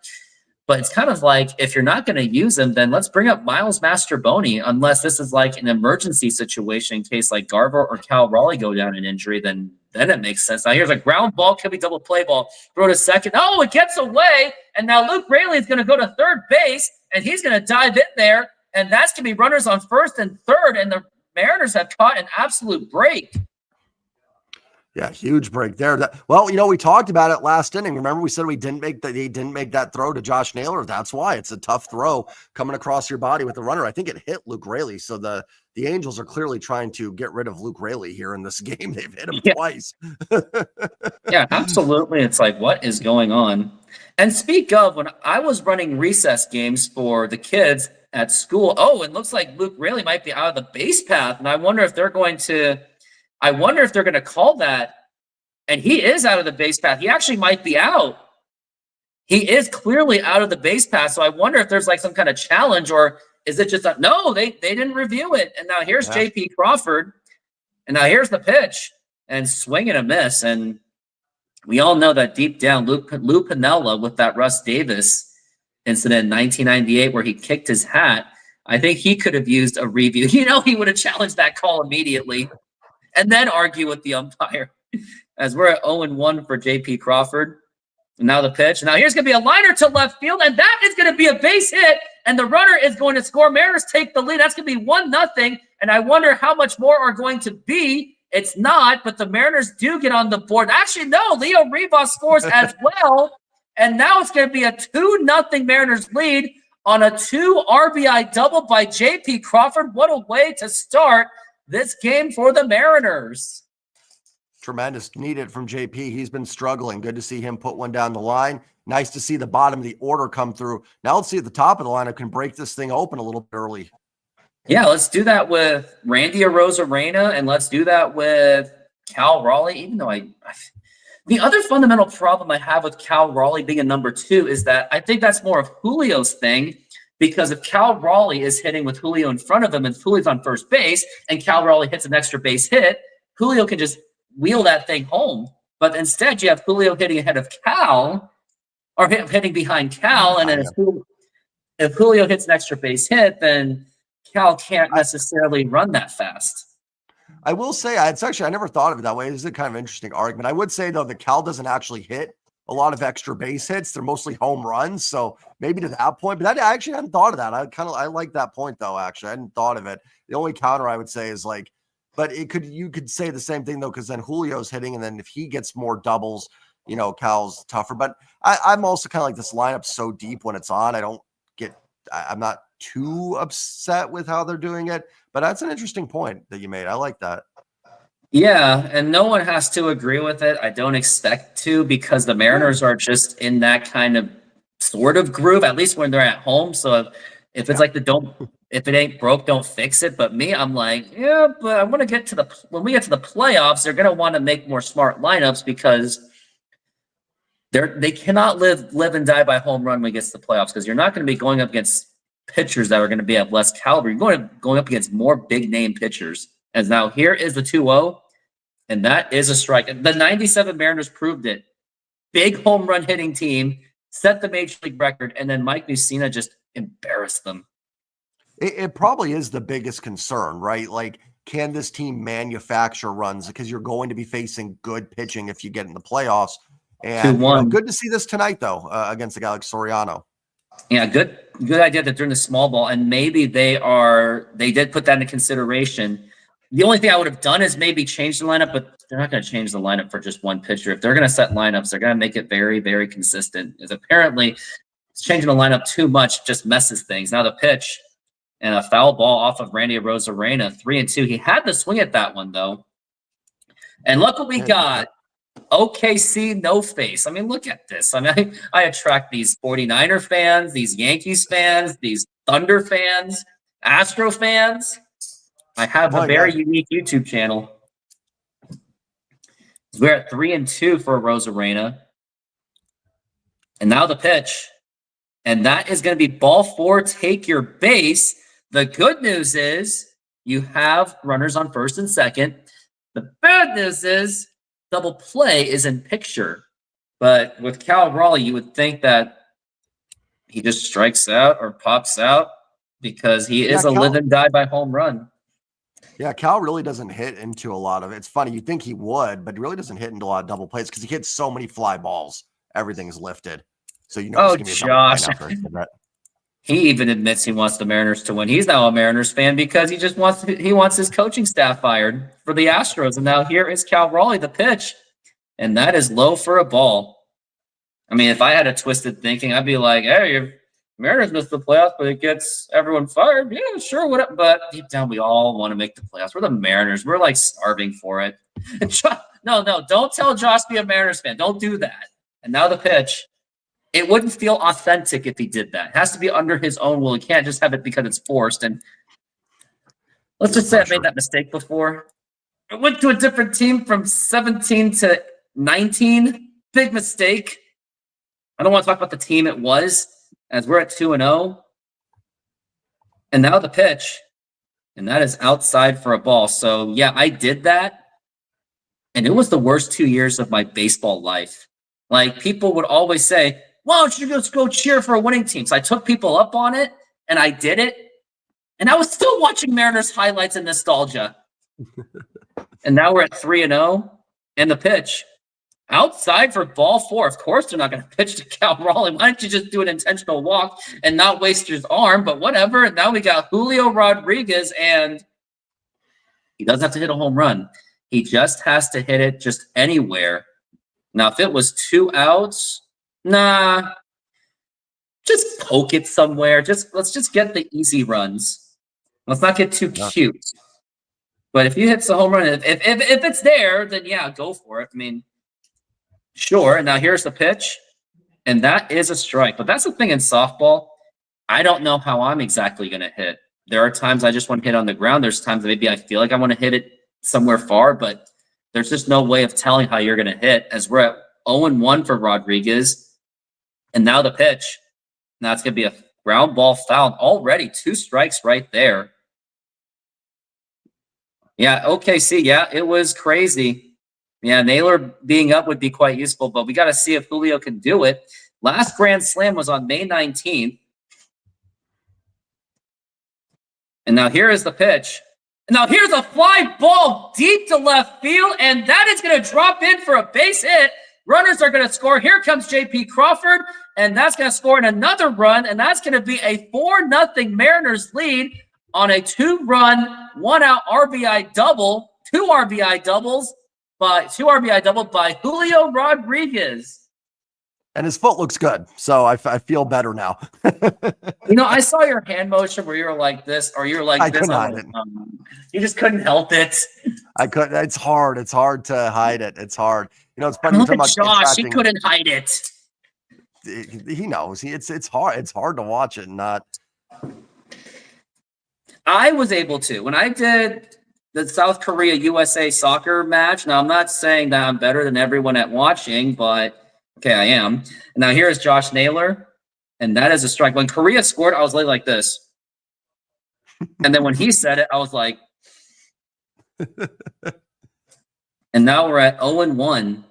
But it's kind of like, if you're not going to use him, then let's bring up Miles Mastroboni, unless this is like an emergency situation in case like Garver or Cal Raleigh go down in injury, then it makes sense. Now here's a ground ball, could be double play ball, throw to second. Oh, it gets away, and now Luke Raley is going to go to third base, and he's going to dive in there, and that's going to be runners on first and third, and the Mariners have caught an absolute break. Yeah, huge break there. Well, we talked about it last inning. Remember, we said he didn't make that throw to Josh Naylor. That's why it's a tough throw coming across your body with the runner. I think it hit Luke Raley. So the Angels are clearly trying to get rid of Luke Raley here in this game. They've hit him twice. Yeah, absolutely. It's like, what is going on? And speak of, when I was running recess games for the kids at school, it looks like Luke Raley might be out of the base path. And I wonder if they're going to call that, and he is out of the base path. He actually might be out. He is clearly out of the base path, so I wonder if there's like some kind of challenge, or is it just no, they didn't review it. And now here's J.P. Crawford, and now here's the pitch, and swing and a miss. And we all know that deep down, Lou Piniella with that Russ Davis incident in 1998 where he kicked his hat, I think he could have used a review. He would have challenged that call immediately and then argue with the umpire. As we're at 0-1 for J.P. Crawford. And now the pitch. Now here's going to be a liner to left field, and that is going to be a base hit, and the runner is going to score. Mariners take the lead. That's going to be 1-0, and I wonder how much more are going to be. It's not, but the Mariners do get on the board. Actually, no, Leo Rivas scores as well, and now it's going to be a 2-0 Mariners lead on a 2 RBI double by J.P. Crawford. What a way to start this game for the Mariners. Tremendous. Needed from JP. He's been struggling. Good to see him put one down the line. Nice to see the bottom of the order come through. Now let's see if the top of the lineup can break this thing open a little bit early. Yeah, let's do that with Randy Arozarena, and let's do that with Cal Raleigh, even though the other fundamental problem I have with Cal Raleigh being a number 2 is that I think that's more of Julio's thing. Because if Cal Raleigh is hitting with Julio in front of him and Julio's on first base and Cal Raleigh hits an extra base hit, Julio can just wheel that thing home. But instead, you have Julio hitting ahead of Cal, or hitting behind Cal. And then if Julio hits an extra base hit, then Cal can't necessarily run that fast. I will say, I never thought of it that way. This is a kind of interesting argument. I would say, though, that Cal doesn't actually hit a lot of extra base hits. They're mostly home runs. So maybe to that point, but I actually hadn't thought of that. I like that point though. Actually, I hadn't thought of it. The only counter I would say is like, but you could say the same thing though, because then Julio's hitting, and then if he gets more doubles, Cal's tougher. But I'm also kind of like, this lineup's so deep when it's on. I'm not too upset with how they're doing it, but that's an interesting point that you made. I like that. Yeah, and no one has to agree with it. I don't expect to, because the Mariners are just in that kind of sort of groove, at least when they're at home. So if it's like if it ain't broke, don't fix it. But me, I'm like, yeah, but I want to get to when we get to the playoffs, they're going to want to make more smart lineups, because they cannot live and die by home run when it gets to the playoffs, because you're not going to be going up against pitchers that are going to be of less caliber. You're going up against more big name pitchers. As now here is the 2-0. And that is a strike. The 97 Mariners proved it. Big home run hitting team, set the major league record, and then Mike Mussina just embarrassed them. It probably is the biggest concern, right? Like, can this team manufacture runs? Because you're going to be facing good pitching if you get in the playoffs. And, 2-1. good to see this tonight, though, against a guy like Soriano. Yeah, good idea that they're in the small ball, and maybe they did put that into consideration. The only thing I would have done is maybe change the lineup, but they're not going to change the lineup for just one pitcher. If they're going to set lineups, they're going to make it very, very consistent. As apparently changing the lineup too much just messes things. Now the pitch and a foul ball off of Randy Arozarena, 3-2. He had to swing at that one though, and look what we got. OKC no face. I mean, look at this. I mean, I attract these 49er fans, these Yankees fans, these Thunder fans, Astro fans. I have a very unique YouTube channel. We're at 3-2 for Rosarena. And now the pitch. And that is going to be ball 4, take your base. The good news is you have runners on first and second. The bad news is double play is in picture. But with Cal Raleigh, you would think that he just strikes out or pops out because he is a live and die by home run. Yeah, Cal really doesn't hit into a lot of it. It's funny. You think he would, but he really doesn't hit into a lot of double plays because he hits so many fly balls. Everything's lifted. So it's going to be a Josh. double play now. He even admits he wants the Mariners to win. He's now a Mariners fan because he just wants his coaching staff fired for the Astros. And now here is Cal Raleigh, the pitch. And that is low for a ball. I mean, if I had a twisted thinking, I'd be like, hey, Mariners missed the playoffs, but it gets everyone fired. Yeah, sure. Whatever. But deep down, we all want to make the playoffs. We're the Mariners. We're like starving for it. No, don't tell Josh to be a Mariners fan. Don't do that. And now the pitch. It wouldn't feel authentic if he did that. It has to be under his own will. He can't just have it because it's forced. And let's just say I made that mistake before. I went to a different team from 17 to 19. Big mistake. I don't want to talk about the team it was, as we're at 2-0. And now the pitch. And that is outside for a ball. So, yeah, I did that. And it was the worst 2 years of my baseball life. Like, people would always say, why don't you just go cheer for a winning team? So I took people up on it, and I did it. And I was still watching Mariners highlights and nostalgia. And now we're at 3-0. And the pitch. Outside for ball 4. Of course they're not going to pitch to Cal Raleigh. Why don't you just do an intentional walk and not waste his arm? But whatever. And now we got Julio Rodriguez, and he doesn't have to hit a home run. He just has to hit it just anywhere. Now, if it was 2 outs, nah, just poke it somewhere. Let's just get the easy runs. Let's not get too cute. But if you hit the home run, if it's there, then yeah, go for it. I mean, sure. Now here's the pitch, and that is a strike. But that's the thing in softball. I don't know how I'm exactly going to hit. There are times I just want to hit on the ground. There's times that maybe I feel like I want to hit it somewhere far, but there's just no way of telling how you're going to hit, as we're at 0-1 for Rodriguez. And now the pitch. Now it's going to be a ground ball foul. Already 2 strikes right there. Yeah, OKC. Yeah, it was crazy. Yeah, Naylor being up would be quite useful, but we got to see if Julio can do it. Last Grand Slam was on May 19th. And now here is the pitch. Now here's a fly ball deep to left field, and that is going to drop in for a base hit. Runners are going to score. Here comes J.P. Crawford, and that's going to score in another run, and that's going to be a 4-0 Mariners lead on a 2-run, 1-out RBI double, 2 RBI doubles by Julio Rodriguez. And his foot looks good, so I feel better now. I saw your hand motion where you were like this, or you were like this. Couldn't hide it. You just couldn't help it. I couldn't. It's hard. It's hard to hide it. It's hard. It's funny. Look at Josh. He couldn't hide it. He knows. It's hard. It's hard to watch it and not. I was able to when I did the South Korea USA soccer match. Now I'm not saying that I'm better than everyone at watching, but. Okay, I am. Now here's Josh Naylor, and that is a strike. When Korea scored, I was like this. And then when he said it, I was like. And now we're at 0-1.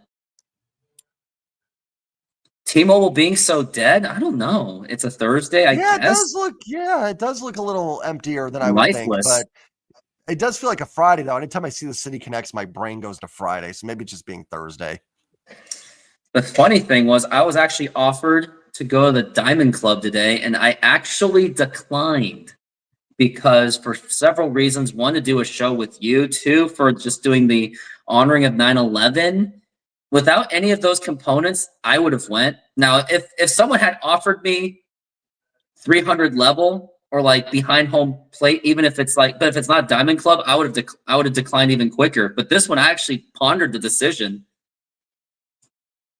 T-Mobile being so dead, I don't know. It's a Thursday, I Yeah, guess. it does look a little emptier than I would think, Lifeless. but it does feel like a Friday though. Anytime I see the City Connects, my brain goes to Friday. So maybe it's just being Thursday. The funny thing was, I was actually offered to go to the Diamond Club today, and I actually declined because for several reasons. One, to do a show with you. Two, for just doing the honoring of 9/11. Without any of those components, I would have went. Now, if someone had offered me 300 level or like behind home plate, even if it's like, but if it's not Diamond Club, I would have declined even quicker. But this one, I actually pondered the decision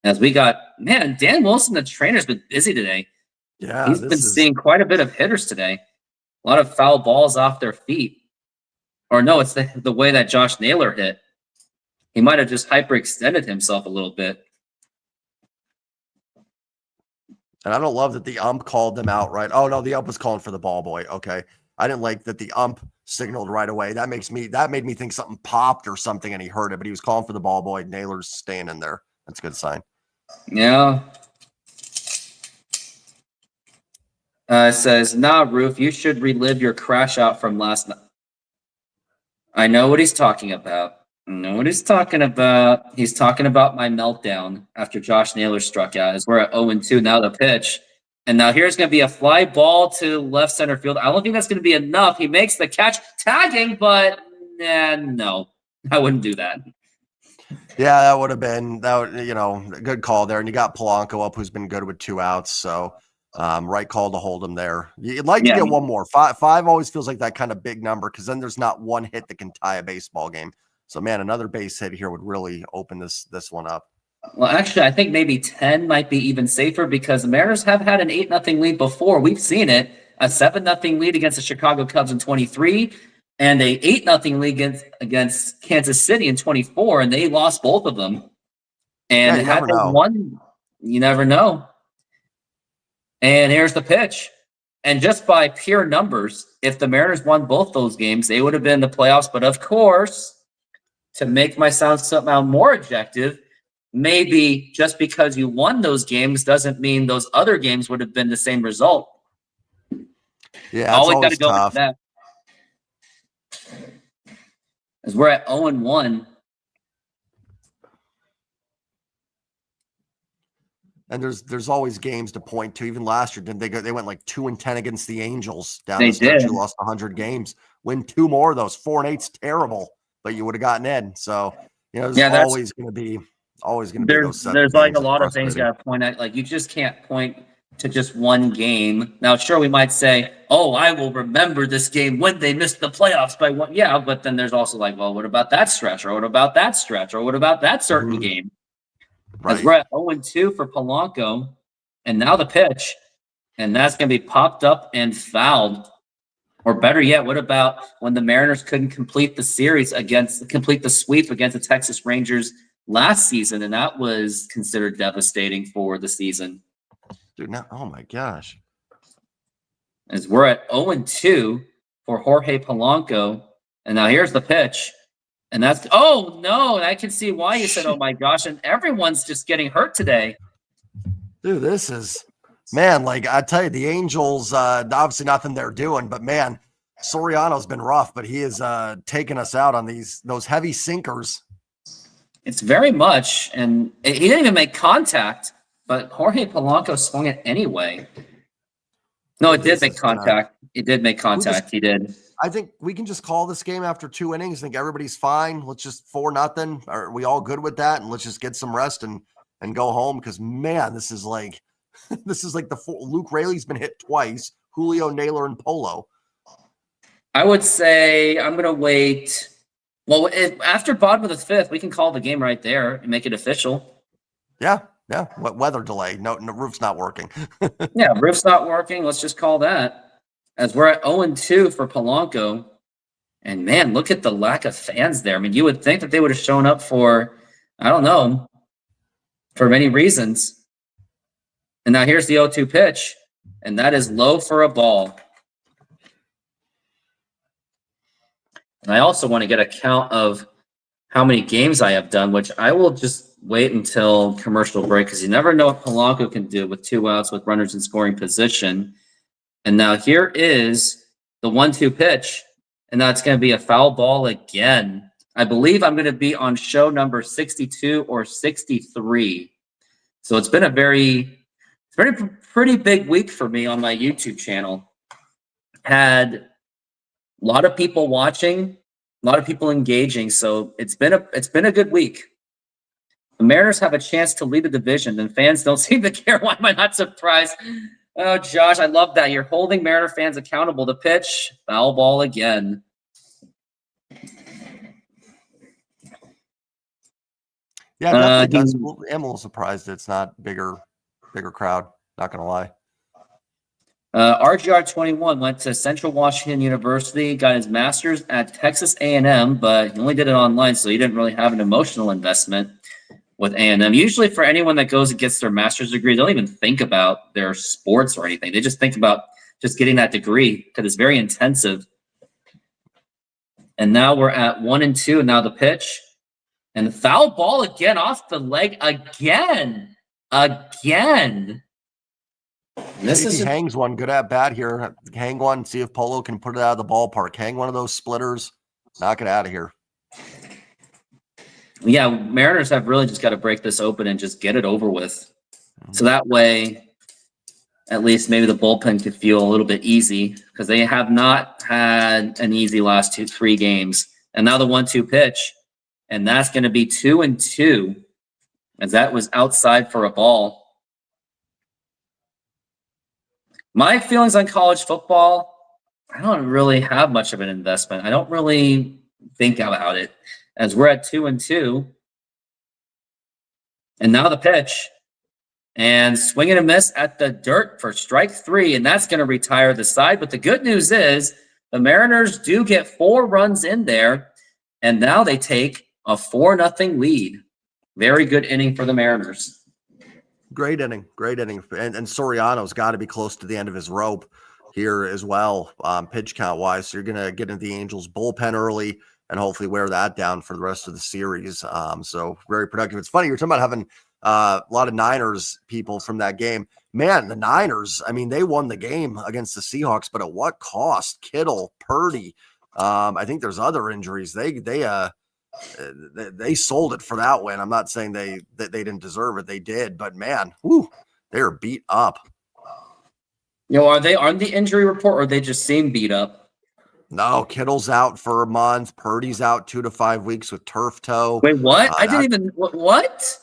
as we got, man, Dan Wilson, the trainer's been busy today. Yeah, He's been this is seeing quite a bit of hitters today. A lot of foul balls off their feet. Or no, it's the way that Josh Naylor hit. He might have just hyperextended himself a little bit. and I don't love that the ump called them out right. Oh no, the ump was calling for the ball boy. Okay. I didn't like that the ump signaled right away. That made me think something popped or something and he heard it, but he was calling for the ball boy. Naylor's staying in there. That's a good sign. Yeah. It says, nah, Roof, you should relive your crash out from last night. I know what he's talking about. I know what he's talking about. He's talking about my meltdown after Josh Naylor struck out. As we're at 0-2 now, the pitch. And now here's going to be a fly ball to left center field. I don't think that's going to be enough. He makes the catch, tagging, but no, I wouldn't do that. Yeah, that would have been a good call there. And you got Polanco up, who's been good with 2 outs. So right call to hold him there. You'd like to get one more. Five always feels like that kind of big number because then there's not one hit that can tie a baseball game. So man, another base hit here would really open this one up. Well, actually, I think maybe 10 might be even safer because the Mariners have had an 8-0 lead before. We've seen it. A 7-0 lead against the Chicago Cubs in 23 and a 8-0 lead against Kansas City in 24, and they lost both of them. And you never know. Won, you never know. And here's the pitch. And just by pure numbers, if the Mariners won both those games, they would have been in the playoffs. But of course, to make my sound somehow more objective, maybe just because you won those games doesn't mean those other games would have been the same result. Yeah, always got to go with that. As we're at 0-1. And there's always games to point to. Even last year, didn't they go? They went like 2-10 against the Angels down the stretch. You lost 100 games. Win 2 more of those. 4-8's terrible, but you would have gotten in. So there's always going to be those sets. There's like a lot of things you got to point at. Like you just can't point to just one game. Now, sure, we might say, "Oh, I will remember this game when they missed the playoffs by one." Yeah, but then there's also like, well, what about that stretch, or what about that stretch, or what about that certain game? Right. As we're at 0-2 for Polanco, and now the pitch, and that's going to be popped up and fouled. Or better yet, what about when the Mariners couldn't complete the sweep against the Texas Rangers last season, and that was considered devastating for the season. Dude, now, oh my gosh. As we're at 0-2 for Jorge Polanco, and now here's the pitch. And that's, oh no, and I can see why you said, oh my gosh, and everyone's just getting hurt today. Dude, this is, man, like I tell you, the Angels, obviously nothing they're doing, but man, Soriano's been rough, but he is taking us out on those heavy sinkers. It's very much, and he didn't even make contact, but Jorge Polanco swung it anyway. No, it did make contact. It did make contact. He did. I think we can just call this game after 2 innings. I think everybody's fine. Let's just 4-0. Are we all good with that? And let's just get some rest and go home. Because man, this is like Luke Raley's been hit twice. Julio, Naylor, and Polo. I would say I'm gonna wait. Well, after bottom of the 5th, we can call the game right there and make it official. Yeah. Weather delay. No, roof's not working. Yeah, roof's not working. Let's just call that. As we're at 0-2 for Polanco. And man, look at the lack of fans there. I mean, you would think that they would have shown up for, I don't know, for many reasons. And now here's the 0-2 pitch. And that is low for a ball. And I also want to get a count of how many games I have done, which I will just wait until commercial break because you never know what Polanco can do with 2 outs with runners in scoring position. And now here is the 1-2 pitch, and that's going to be a foul ball again. I believe I'm going to be on show number 62 or 63. So it's been a pretty big week for me on my YouTube channel. Had a lot of people watching, a lot of people engaging. So it's been a good week. The Mariners have a chance to lead the division, and fans don't seem to care. Why am I not surprised? Oh, Josh, I love that. You're holding Mariner fans accountable. The pitch, foul ball again. Yeah, definitely does. I'm a little surprised it's not bigger crowd. Not gonna lie. RGR 21 went to Central Washington University, got his master's at Texas A&M, but he only did it online, so he didn't really have an emotional investment with A&M. Usually for anyone that goes and gets their master's degree, they don't even think about their sports or anything. They just think about just getting that degree because it's very intensive. And now we're at 1-2, and now the pitch. And the foul ball again off the leg again. This is hangs one good at bat here. Hang one, see if Polo can put it out of the ballpark. Hang one of those splitters, knock it out of here. Yeah, Mariners have really just got to break this open and just get it over with. So that way, at least maybe the bullpen could feel a little bit easy because they have not had an easy last 3 games. And now the 1-2 pitch, and that's going to be 2-2 as that was outside for a ball. My feelings on college football, I don't really have much of an investment. I don't really think about it as we're at 2-2. And now the pitch. And swing and a miss at the dirt for strike 3, and that's going to retire the side. But the good news is the Mariners do get 4 runs in there, and now they take a 4-0 lead. Very good inning for the Mariners. Great inning. And Soriano's got to be close to the end of his rope here as well, pitch count-wise. So you're going to get into the Angels' bullpen early and hopefully wear that down for the rest of the series. So very productive. It's funny, you're talking about having a lot of Niners people from that game. Man, the Niners, I mean, they won the game against the Seahawks, but at what cost? Kittle, Purdy. I think there's other injuries. They sold it for that win. I'm not saying they didn't deserve it. They did, but man, they are beat up. Are they on the injury report or they just seem beat up? No, Kittle's out for a month. Purdy's out 2 to 5 weeks with turf toe. Wait, what? I didn't even what?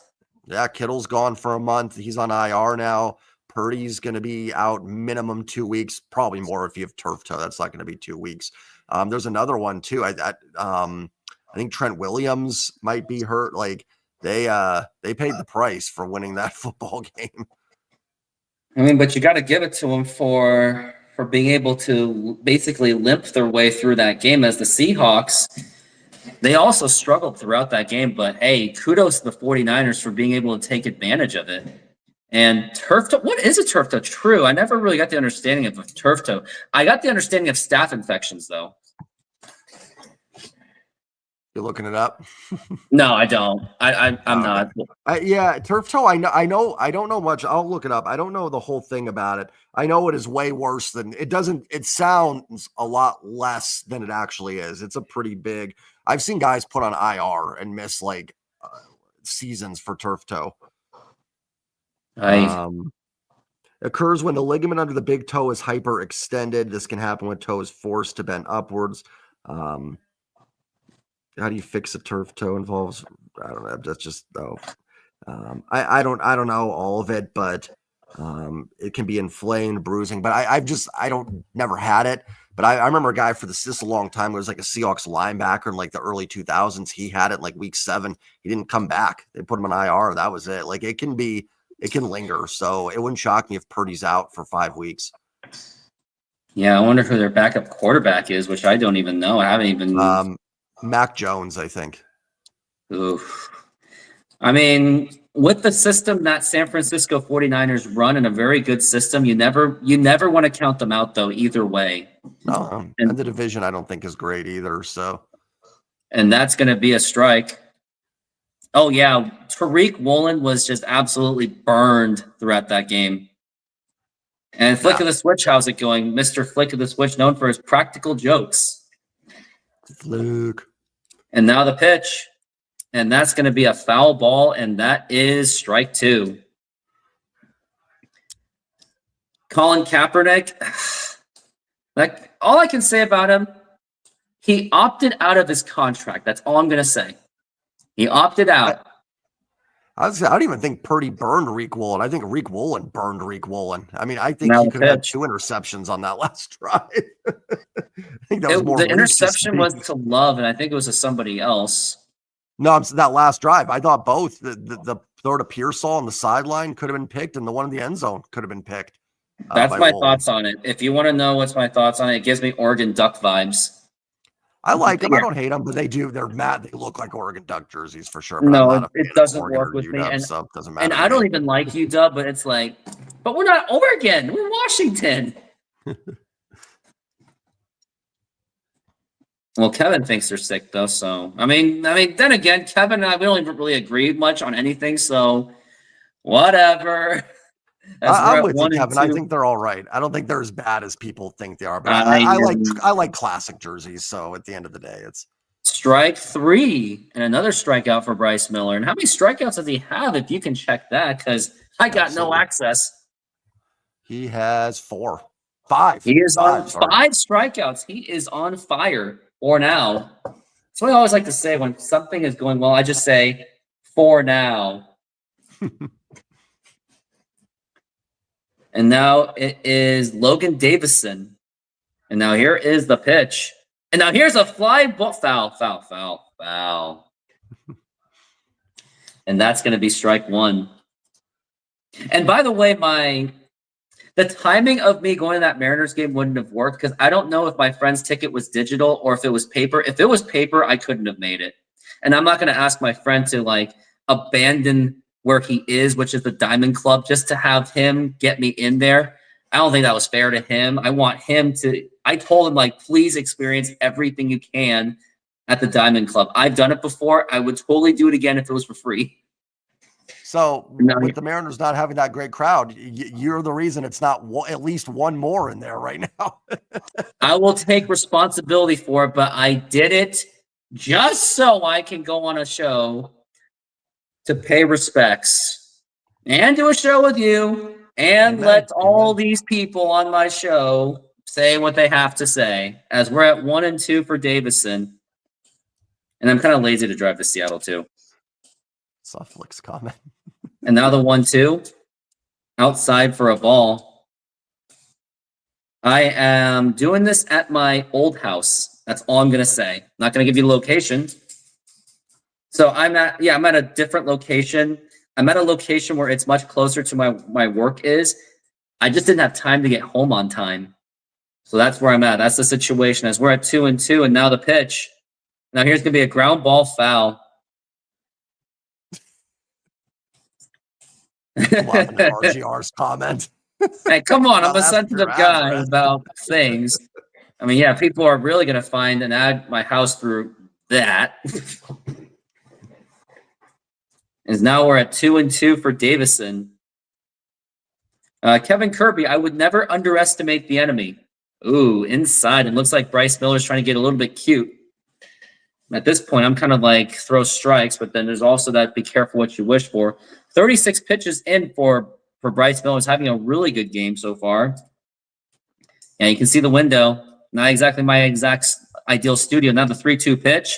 Yeah, Kittle's gone for a month. He's on IR now. Purdy's going to be out minimum 2 weeks, probably more if you have turf toe. That's not going to be 2 weeks. There's another one too. I think Trent Williams might be hurt. Like they paid the price for winning that football game. I mean, but you got to give it to them for being able to basically limp their way through that game. As the Seahawks, they also struggled throughout that game, but hey, kudos to the 49ers for being able to take advantage of it. And turf toe, what is a turf toe? True, I never really got the understanding of a turf toe. I got the understanding of staph infections, though. You're looking it up? No, I don't. I'm not. Yeah, turf toe. I know. I don't know much. I'll look it up. I don't know the whole thing about it. I know it is way worse than it doesn't. It sounds a lot less than it actually is. It's a pretty big. I've seen guys put on IR and miss like seasons for turf toe. Occurs when the ligament under the big toe is hyperextended. This can happen when toe is forced to bend upwards. How do you fix a turf toe? Involves, I don't know. That's just I don't know all of it, but it can be inflamed, bruising. But I don't never had it. But I remember a guy for this a long time. It was like a Seahawks linebacker in like the early 2000s. He had it in like week 7. He didn't come back. They put him on IR. That was it. Like it can linger. So it wouldn't shock me if Purdy's out for 5 weeks. Yeah, I wonder who their backup quarterback is, which I don't even know. I haven't even. Mac Jones, I think. Oof. I mean, with the system that San Francisco 49ers run in a very good system, you never want to count them out, though, either way. No, and the division I don't think is great either. So, and that's going to be a strike. Oh yeah, Tariq Woolen was just absolutely burned throughout that game. And Flick Yeah. of the Switch, how's it going? Mr. Flick of the Switch, known for his practical jokes. Fluke. And now the pitch. And that's going to be a foul ball, and that is strike 2. Colin Kaepernick, like, all I can say about him, he opted out of his contract. That's all I'm going to say. He opted out. I don't even think Purdy burned Reek Woolen. I think Reek Woolen burned Reek Woolen. I mean, I think Now he the could have had pitch. 2 interceptions on that last drive. I think that was more The Reek just interception was to Love, and I think it was to somebody else. No, that last drive. I thought both the throw to Pearsall on the sideline could have been picked, and the one in the end zone could have been picked. That's By my Woolen. thoughts on it. If you want to know what's my thoughts on it, it gives me Oregon Duck vibes. I like them. Yeah. I don't hate them, but they do. They're mad. They look like Oregon Duck jerseys for sure. But No, I'm not it a doesn't Oregon work or with me. UW, And so it doesn't matter. And I don't even like UW, but it's like, but we're not Oregon. We're Washington. Well, Kevin thinks they're sick though. So I mean, then again, Kevin and I, we don't even really agree much on anything. So whatever. I'm with you, Kevin. I think they're all right. I don't think they're as bad as people think they are. But I like classic jerseys. So at the end of the day, it's strike 3 and another strikeout for Bryce Miller. And how many strikeouts does he have? If you can check that, because I got no access. He has 5. He is on 5 strikeouts. He is on fire for now. That's what I always like to say when something is going well. I just say, for now. And now it is Logan Davison. And now here is the pitch. And now here's a fly ball. Foul. And that's going to be strike 1. And by the way, the timing of me going to that Mariners game wouldn't have worked because I don't know if my friend's ticket was digital or if it was paper. If it was paper, I couldn't have made it. And I'm not going to ask my friend to like abandon where he is, which is the Diamond Club, just to have him get me in there. I don't think that was fair to him. I want him to, I told him, like, please experience everything you can at the Diamond Club. I've done it before. I would totally do it again if it was for free. So with the Mariners not having that great crowd, you're the reason it's not at least one more in there right now. I will take responsibility for it, but I did it just so I can go on a show to pay respects and do a show with you and let all these people on my show say what they have to say, as we're at 1 and 2 for Davison. And I'm kind of lazy to drive to Seattle too. Saw Flick's comment. And now the 1-2 outside for a ball. I am doing this at my old house. That's all I'm going to say. I'm not going to give you the location. So I'm at a different location. I'm at a location where it's much closer to my work is. I just didn't have time to get home on time. So that's where I'm at. That's the situation. As we're at 2 and 2, and now the pitch. Now here's going to be a ground ball foul. Loving RGR's comment. Hey, come on. I'm a sensitive guy about things. I mean, yeah, people are really going to find and add my house through that. And now we're at 2 and 2 for Davison. Kevin Kirby, I would never underestimate the enemy. Ooh, inside. It looks like Bryce Miller's trying to get a little bit cute. At this point, I'm kind of like throw strikes, but then there's also that be careful what you wish for. 36 pitches in for Bryce Miller. Is having a really good game so far. Yeah, you can see the window. Not exactly my exact ideal studio. Now the 3-2 pitch.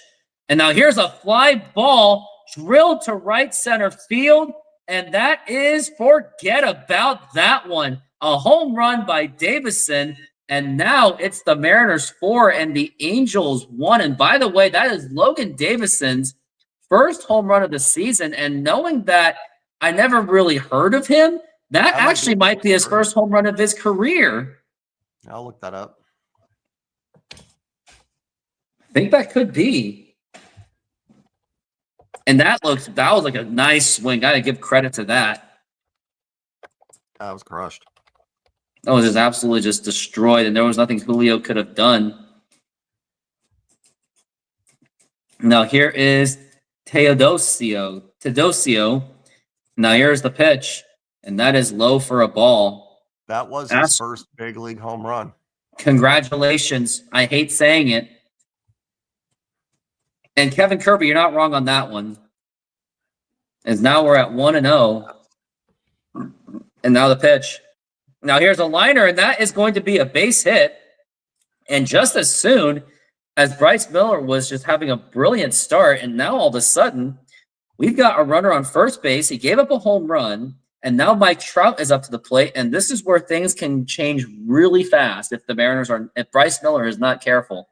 And now here's a fly ball drilled to right center field. And that is, forget about that one. A home run by Davison. And now it's the Mariners 4 and the Angels 1. And by the way, that is Logan Davison's first home run of the season. And knowing that I never really heard of him, that actually might be his first home run of his career. I'll look that up. I think that could be. And that was like a nice swing. Gotta give credit to that. That was crushed. That was just absolutely just destroyed, and there was nothing Julio could have done. Now here is Teodosio. Now here's the pitch, and that is low for a ball. That was his first big league home run. Congratulations. I hate saying it. And Kevin Kirby, you're not wrong on that one. As now we're at 1-0. And now the pitch. Now here's a liner, and that is going to be a base hit. And just as soon as Bryce Miller was just having a brilliant start, and now all of a sudden, we've got a runner on first base. He gave up a home run, and now Mike Trout is up to the plate, and this is where things can change really fast if Bryce Miller is not careful.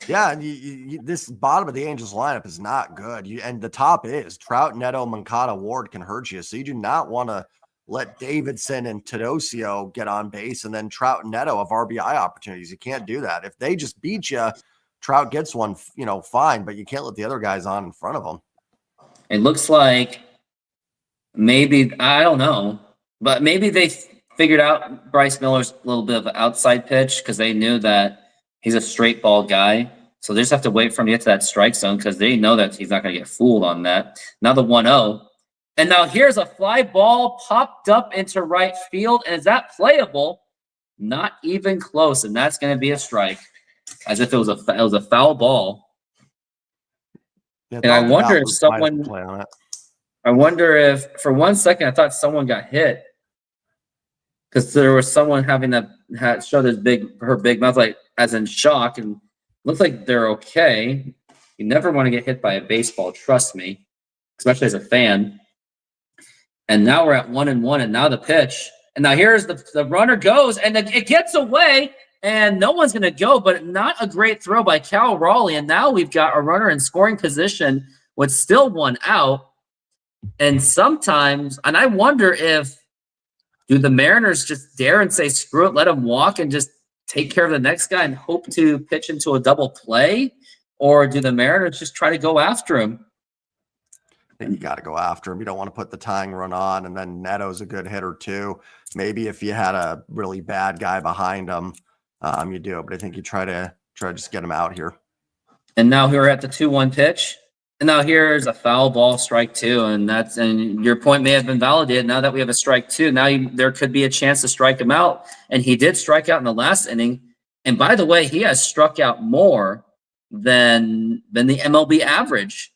Yeah, and this bottom of the Angels lineup is not good. And the top is Trout, Neto, Moncada, Ward can hurt you. So you do not want to let Davidson and Teodosio get on base, and then Trout and Neto have RBI opportunities. You can't do that. If they just beat you, Trout gets one, fine, but you can't let the other guys on in front of them. It looks like maybe, I don't know, but maybe they figured out Bryce Miller's a little bit of an outside pitch because they knew that he's a straight ball guy. So they just have to wait for him to get to that strike zone because they know that he's not going to get fooled on that. Now the 1-0. And now here's a fly ball popped up into right field. And is that playable? Not even close. And that's going to be a strike, as if it was a foul ball. Yeah, and I wonder if someone, I wonder if for 1 second I thought someone got hit because there was someone having that showed her big mouth, like as in shock, and looks like they're okay. You never want to get hit by a baseball, trust me, especially as a fan. And now we're at 1-1, and now the pitch. And now here's the runner goes, and it gets away, and no one's going to go, but not a great throw by Cal Raleigh. And now we've got a runner in scoring position with still one out. And sometimes, and I wonder do the Mariners just dare and say, screw it, let him walk and just take care of the next guy and hope to pitch into a double play? Or do the Mariners just try to go after him? I think you got to go after him. You don't want to put the tying run on, and then Neto's a good hitter too. Maybe if you had a really bad guy behind him, you do. But I think you try to just get him out here. And now we're at the 2-1 pitch. And now here's a foul ball, strike two. And your point may have been validated. Now that we have a strike two, now there could be a chance to strike him out. And he did strike out in the last inning. And by the way, he has struck out more than the MLB average.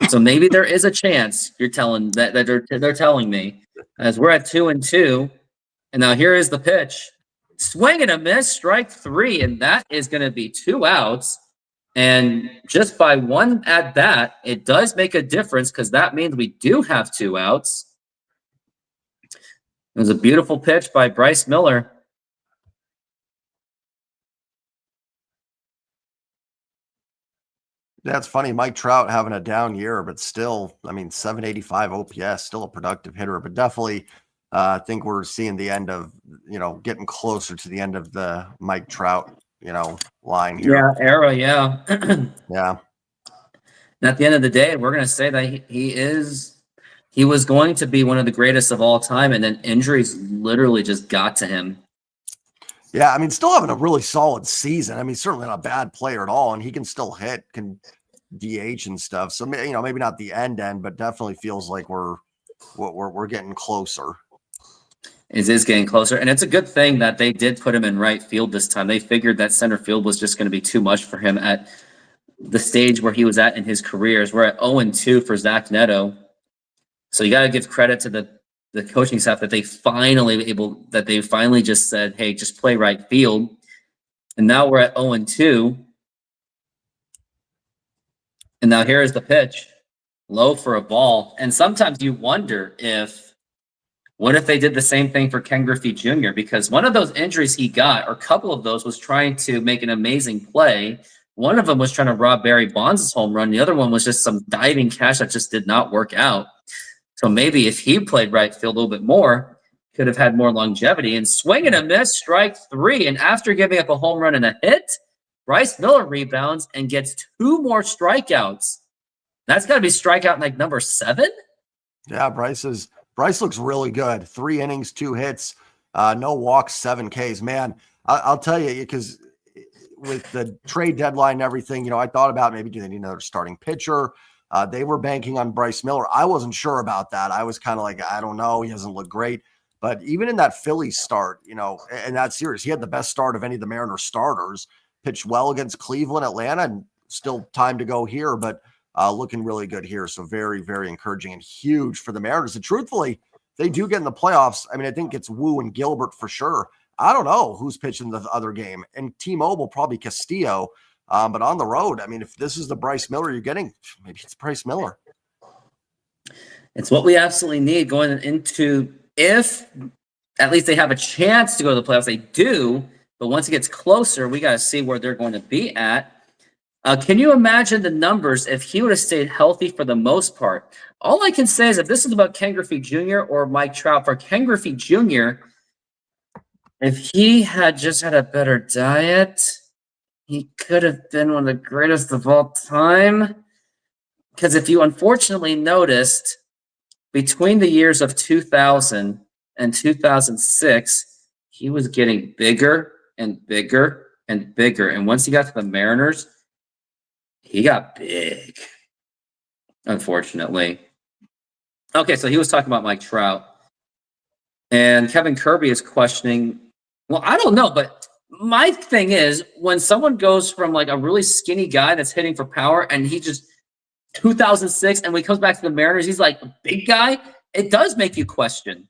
So maybe there is a chance. You're telling that they're telling me, as we're at 2-2, and now here is the pitch, swing and a miss, strike three, and that is going to be 2 outs. And just by one at bat, it does make a difference because that means we do have 2 outs. It was a beautiful pitch by Bryce Miller. That's funny. Mike Trout having a down year, but still, 785 OPS, still a productive hitter. But definitely, I think we're seeing the end of, getting closer to the end of the Mike Trout, line here. Yeah, era, yeah. Yeah. And at the end of the day, we're going to say that he was going to be one of the greatest of all time, and then injuries literally just got to him. Yeah, still having a really solid season. Certainly not a bad player at all, and he can still hit, can DH and stuff. So, maybe not the end, but definitely feels like we're getting closer. It is getting closer, and it's a good thing that they did put him in right field this time. They figured that center field was just going to be too much for him at the stage where he was at in his career. We're at 0-2 for Zach Neto. So you got to give credit to the coaching staff that they finally just said, hey, just play right field. And now we're at 0-2. And now here is the pitch. Low for a ball. And sometimes you wonder what if they did the same thing for Ken Griffey Jr.? Because one of those injuries he got, or a couple of those, was trying to make an amazing play. One of them was trying to rob Barry Bonds' home run. The other one was just some diving catch that just did not work out. So maybe if he played right field a little bit more, could have had more longevity. And swing and a miss, strike three. And after giving up a home run and a hit, Bryce Miller rebounds and gets 2 more strikeouts. That's got to be strikeout like number 7. Yeah, Bryce looks really good. 3 innings, 2 hits, no walks, 7 Ks. Man, I'll tell you, because with the trade deadline and everything, I thought about maybe do they need another starting pitcher? They were banking on Bryce Miller. I wasn't sure about that. I was kind of like, I don't know. He doesn't look great. But even in that Phillies start, in that series, he had the best start of any of the Mariners starters. Pitched well against Cleveland, Atlanta, and still time to go here, but looking really good here. So very, very encouraging and huge for the Mariners. And truthfully, they do get in the playoffs. I mean, I think it's Wu and Gilbert for sure. I don't know who's pitching the other game. And T-Mobile, probably Castillo. But on the road, I mean, if this is the Bryce Miller you're getting, maybe it's Bryce Miller. It's what we absolutely need going into, if at least they have a chance to go to the playoffs. They do, but once it gets closer, we got to see where they're going to be at. Can you imagine the numbers if he would have stayed healthy for the most part? All I can say is if this is about Ken Griffey Jr. or Mike Trout, for Ken Griffey Jr., if he had just had a better diet, he could have been one of the greatest of all time. Because if you unfortunately noticed, between the years of 2000 and 2006, he was getting bigger and bigger and bigger. And once he got to the Mariners, he got big, unfortunately. Okay, so he was talking about Mike Trout. And Kevin Kirby is questioning, well, I don't know, but my thing is when someone goes from like a really skinny guy that's hitting for power and he just 2006 and when he comes back to the Mariners, he's like a big guy, it does make you question.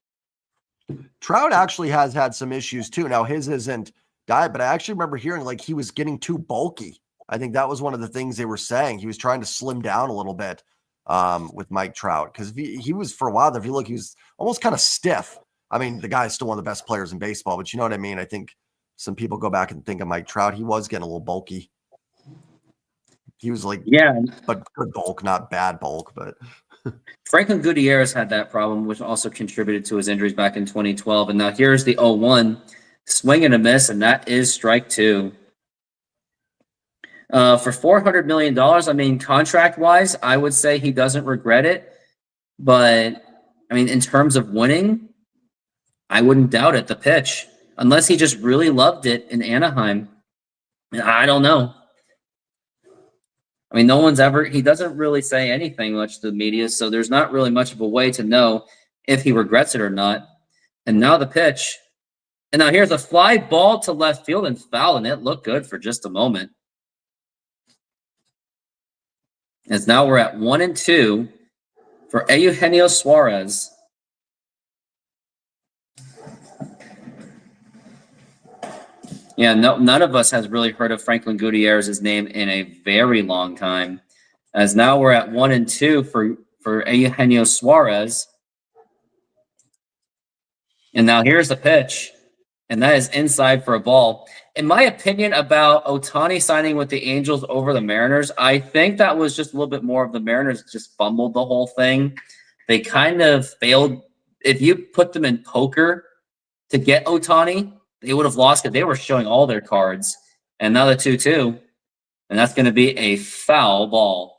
Trout actually has had some issues too. Now his isn't diet, but I actually remember hearing like he was getting too bulky. I think that was one of the things they were saying. He was trying to slim down a little bit with Mike Trout because he was for a while. If you look, he was almost kind of stiff. I mean, the guy's still one of the best players in baseball, but you know what I mean? I think some people go back and think of Mike Trout. He was getting a little bulky. He was like, yeah, but good bulk, not bad bulk. But Franklin Gutierrez had that problem, which also contributed to his injuries back in 2012. And now here's the 0-1 swing and a miss, and that is strike two. For $400 million, I mean, contract-wise, I would say he doesn't regret it. But, I mean, in terms of winning, I wouldn't doubt it, the pitch. Unless he just really loved it in Anaheim. I don't know. I mean, he doesn't really say anything much to the media, so there's not really much of a way to know if he regrets it or not. And now the pitch. And now here's a fly ball to left field and foul, and it looked good for just a moment. As now we're at 1-2 for Eugenio Suarez. Yeah, none of us has really heard of Franklin Gutierrez's name in a very long time. As now we're at 1-2 for Eugenio Suarez. And now here's the pitch. And that is inside for a ball. In my opinion about Ohtani signing with the Angels over the Mariners, I think that was just a little bit more of the Mariners just fumbled the whole thing. They kind of failed. If you put them in poker to get Ohtani, they would have lost it. They were showing all their cards. And now the 2-2. And that's going to be a foul ball.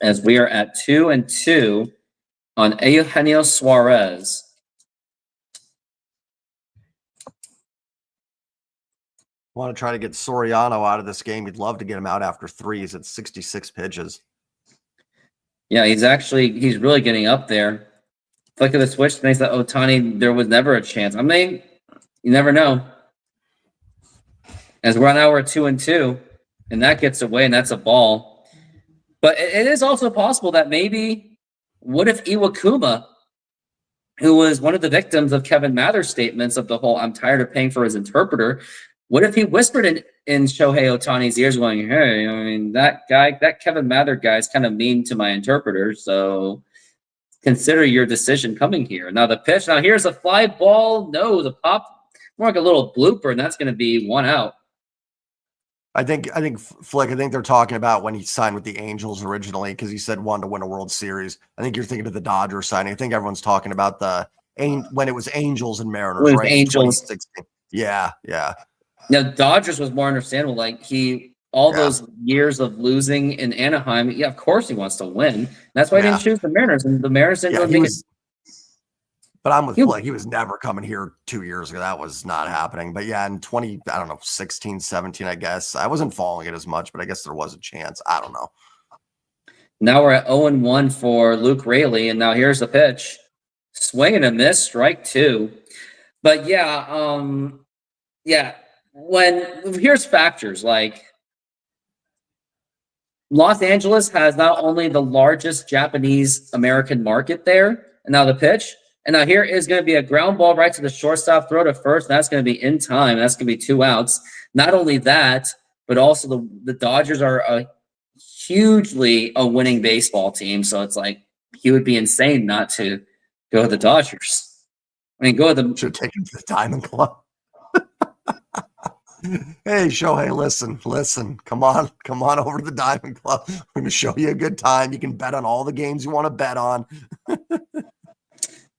As we are at 2-2 on Eugenio Suarez. Want to try to get Soriano out of this game. You'd love to get him out after 3. He's at 66 pitches. Yeah, he's really getting up there. Flick of the switch makes that Ohtani, there was never a chance. I mean, you never know. As we're now we're 2-2, and that gets away, and that's a ball. But it is also possible that maybe, what if Iwakuma, who was one of the victims of Kevin Mather's statements of the whole "I'm tired of paying for his interpreter," what if he whispered in Shohei Ohtani's ears going, "Hey, I mean, that Kevin Mather guy is kind of mean to my interpreter, so consider your decision coming here." Now the pitch. Now here's a fly ball. No, the pop, more like a little blooper, and that's going to be 1 out. I think Flick, I think they're talking about when he signed with the Angels originally, because he said wanted to win a World Series. I think you're thinking of the Dodgers signing. I think everyone's talking about when it was Angels and Mariners, right? Angels. 2016. Yeah. Now Dodgers was more understandable. Like those years of losing in Anaheim, of course he wants to win. That's why he didn't choose the Mariners, and the Mariners didn't really make it. But I'm with Blake. He was never coming here 2 years ago. That was not happening. But yeah, in 16, 17, I guess. I wasn't following it as much, but I guess there was a chance. I don't know. Now we're at 0-1 for Luke Raley, and now here's the pitch. Swing and a miss, strike 2. But yeah, here's factors like Los Angeles has not only the largest Japanese American market there, and now the pitch, and now here is going to be a ground ball right to the shortstop, throw to first, and that's going to be in time. That's going to be 2 outs. Not only that, but also the Dodgers are hugely a winning baseball team, so it's like he would be insane not to go to the Dodgers. I mean, go to the should take him to the Diamond Club. Hey, Shohei, listen. Come on over to the Diamond Club. We're going to show you a good time. You can bet on all the games you want to bet on.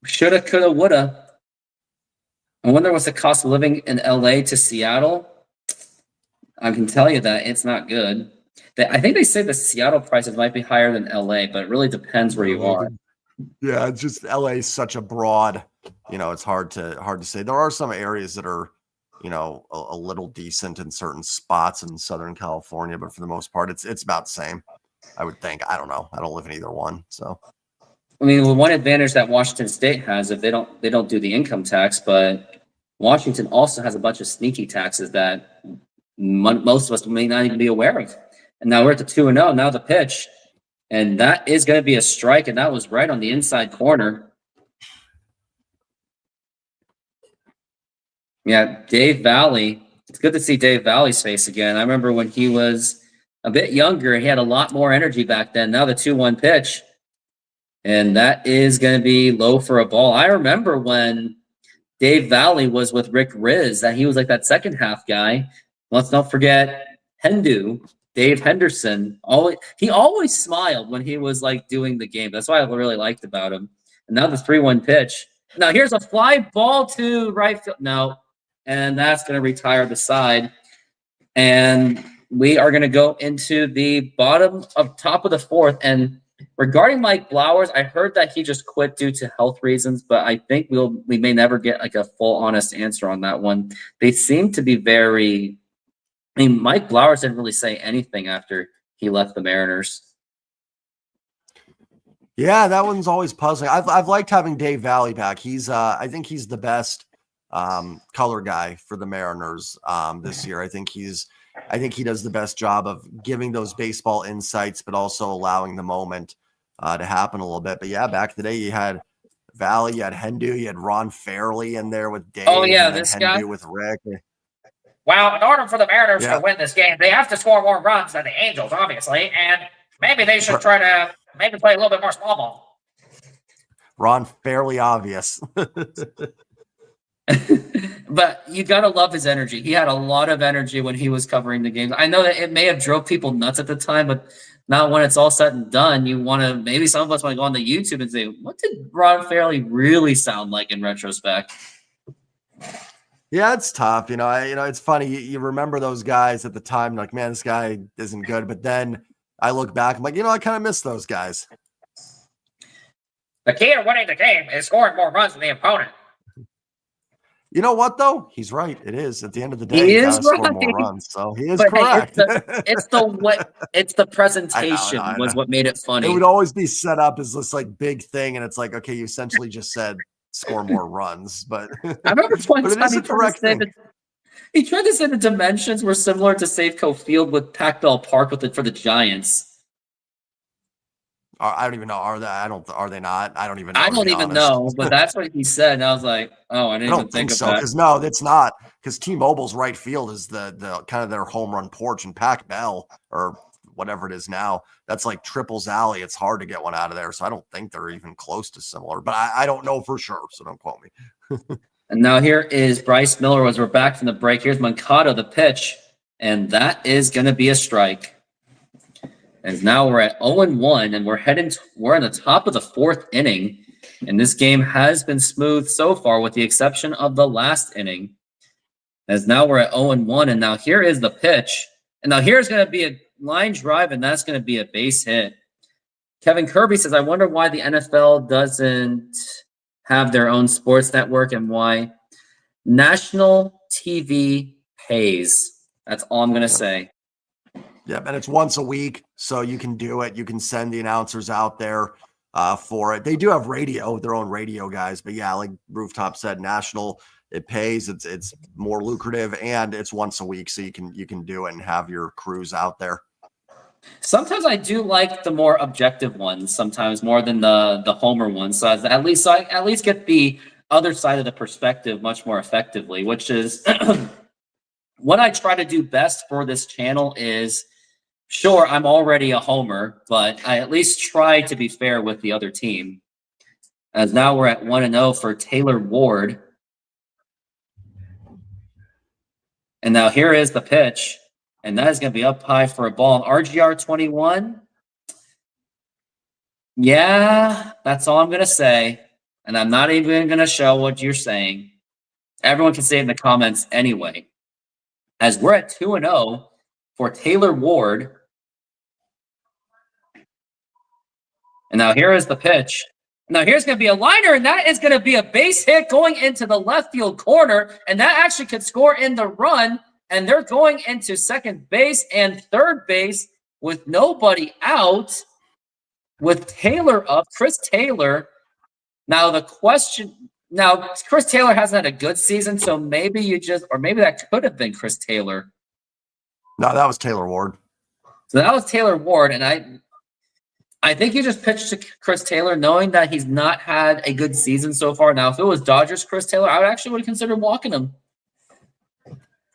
Shoulda, coulda, woulda. I wonder what's the cost of living in LA to Seattle. I can tell you that it's not good. I think they say the Seattle prices might be higher than LA, but it really depends where you are. Yeah, it's just LA is such a broad, it's hard to say. There are some areas that are, a little decent in certain spots in Southern California, but for the most part, it's about the same. I would think. I don't know. I don't live in either one, so. I mean, the one advantage that Washington State has, if they don't do the income tax, but Washington also has a bunch of sneaky taxes that most of us may not even be aware of. And now we're at the 2-0. Now the pitch, and that is going to be a strike, and that was right on the inside corner. Yeah, Dave Valley. It's good to see Dave Valley's face again. I remember when he was a bit younger, he had a lot more energy back then. Now the 2-1 pitch. And that is going to be low for a ball. I remember when Dave Valley was with Rick Riz, that he was like that second half guy. Let's not forget Hendu, Dave Henderson. He always smiled when he was like doing the game. That's what I really liked about him. And now the 3-1 pitch. Now here's a fly ball to right field. No. And that's going to retire the side. And we are going to go into the top of the 4th. And regarding Mike Blowers, I heard that he just quit due to health reasons, but I think we may never get like a full honest answer on that one. They seem to be Mike Blowers didn't really say anything after he left the Mariners. Yeah, that one's always puzzling. I've liked having Dave Valley back. I think he's the best color guy for the Mariners this year. I think he does the best job of giving those baseball insights, but also allowing the moment to happen a little bit. But yeah, back today you had Valley, you had Hendu, you had Ron Fairley in there with Dave. Oh yeah, this Hendu guy with Rick. Well, in order for the Mariners to win this game, they have to score more runs than the Angels, obviously, and maybe they should try to play a little bit more small ball. Ron Fairly obvious. But you gotta love his energy. He had a lot of energy when he was covering the games. I know that it may have drove people nuts at the time, but now when it's all said and done, maybe some of us want to go on the YouTube and say, what did Ron Fairley really sound like in retrospect? Yeah, it's tough. It's funny. You remember those guys at the time, like, man, this guy isn't good. But then I look back, I'm like, I kind of miss those guys. The key to winning the game is scoring more runs than the opponent. You know what, though? He's right. It is. At the end of the day, you gotta score more runs. So he is correct. Hey, it's the presentation I know. Was what made it funny. It would always be set up as this like big thing, and it's like, okay, you essentially just said score more runs. But I remember one but time it is a correct thing. He tried to say the dimensions were similar to Safeco Field with Pac-Bell Park for the Giants. I don't even know. Are they? Are they not? I don't even know. I don't even know, but that's what he said. And I was like, oh, I didn't even think of so. that. Because no, that's not. Because T-Mobile's right field is the kind of their home run porch, and Pac-Bell or whatever it is now, that's like Triples Alley. It's hard to get one out of there. So I don't think they're even close to similar. But I don't know for sure. So don't quote me. And now here is Bryce Miller as we're back from the break. Here's Moncada, the pitch, and that is going to be a strike. And now we're at 0-1, and we're in the top of the 4th inning. And this game has been smooth so far, with the exception of the last inning. As now we're at 0-1, and now here is the pitch. And now here's going to be a line drive, and that's going to be a base hit. Kevin Kirby says, I wonder why the NFL doesn't have their own sports network and why national TV pays. That's all I'm going to say. Yeah, and it's once a week, so you can do it. You can send the announcers out there for it. They do have radio, their own radio guys, but yeah, like Rooftop said, national, it pays. It's more lucrative, and it's once a week, so you can do it and have your crews out there. Sometimes I do like the more objective ones, sometimes more than the homer ones. So at least get the other side of the perspective much more effectively, which is what I try to do best for this channel is, sure, I'm already a homer, but I at least try to be fair with the other team. As now we're at 1-0 for Taylor Ward. And now here is the pitch. And that is going to be up high for a ball. RGR 21. Yeah, that's all I'm going to say. And I'm not even going to show what you're saying. Everyone can say it in the comments anyway. As we're at 2-0 for Taylor Ward. And now here is the pitch. Now here's going to be a liner, and that is going to be a base hit going into the left field corner. And that actually could score in the run. And they're going into second base and third base with nobody out, with Taylor up, Chris Taylor. Now Chris Taylor hasn't had a good season, so maybe maybe that could have been Chris Taylor. No, that was Taylor Ward. So that was Taylor Ward, and I think you just pitched to Chris Taylor knowing that he's not had a good season so far. Now, if it was Dodgers Chris Taylor, I would consider walking him.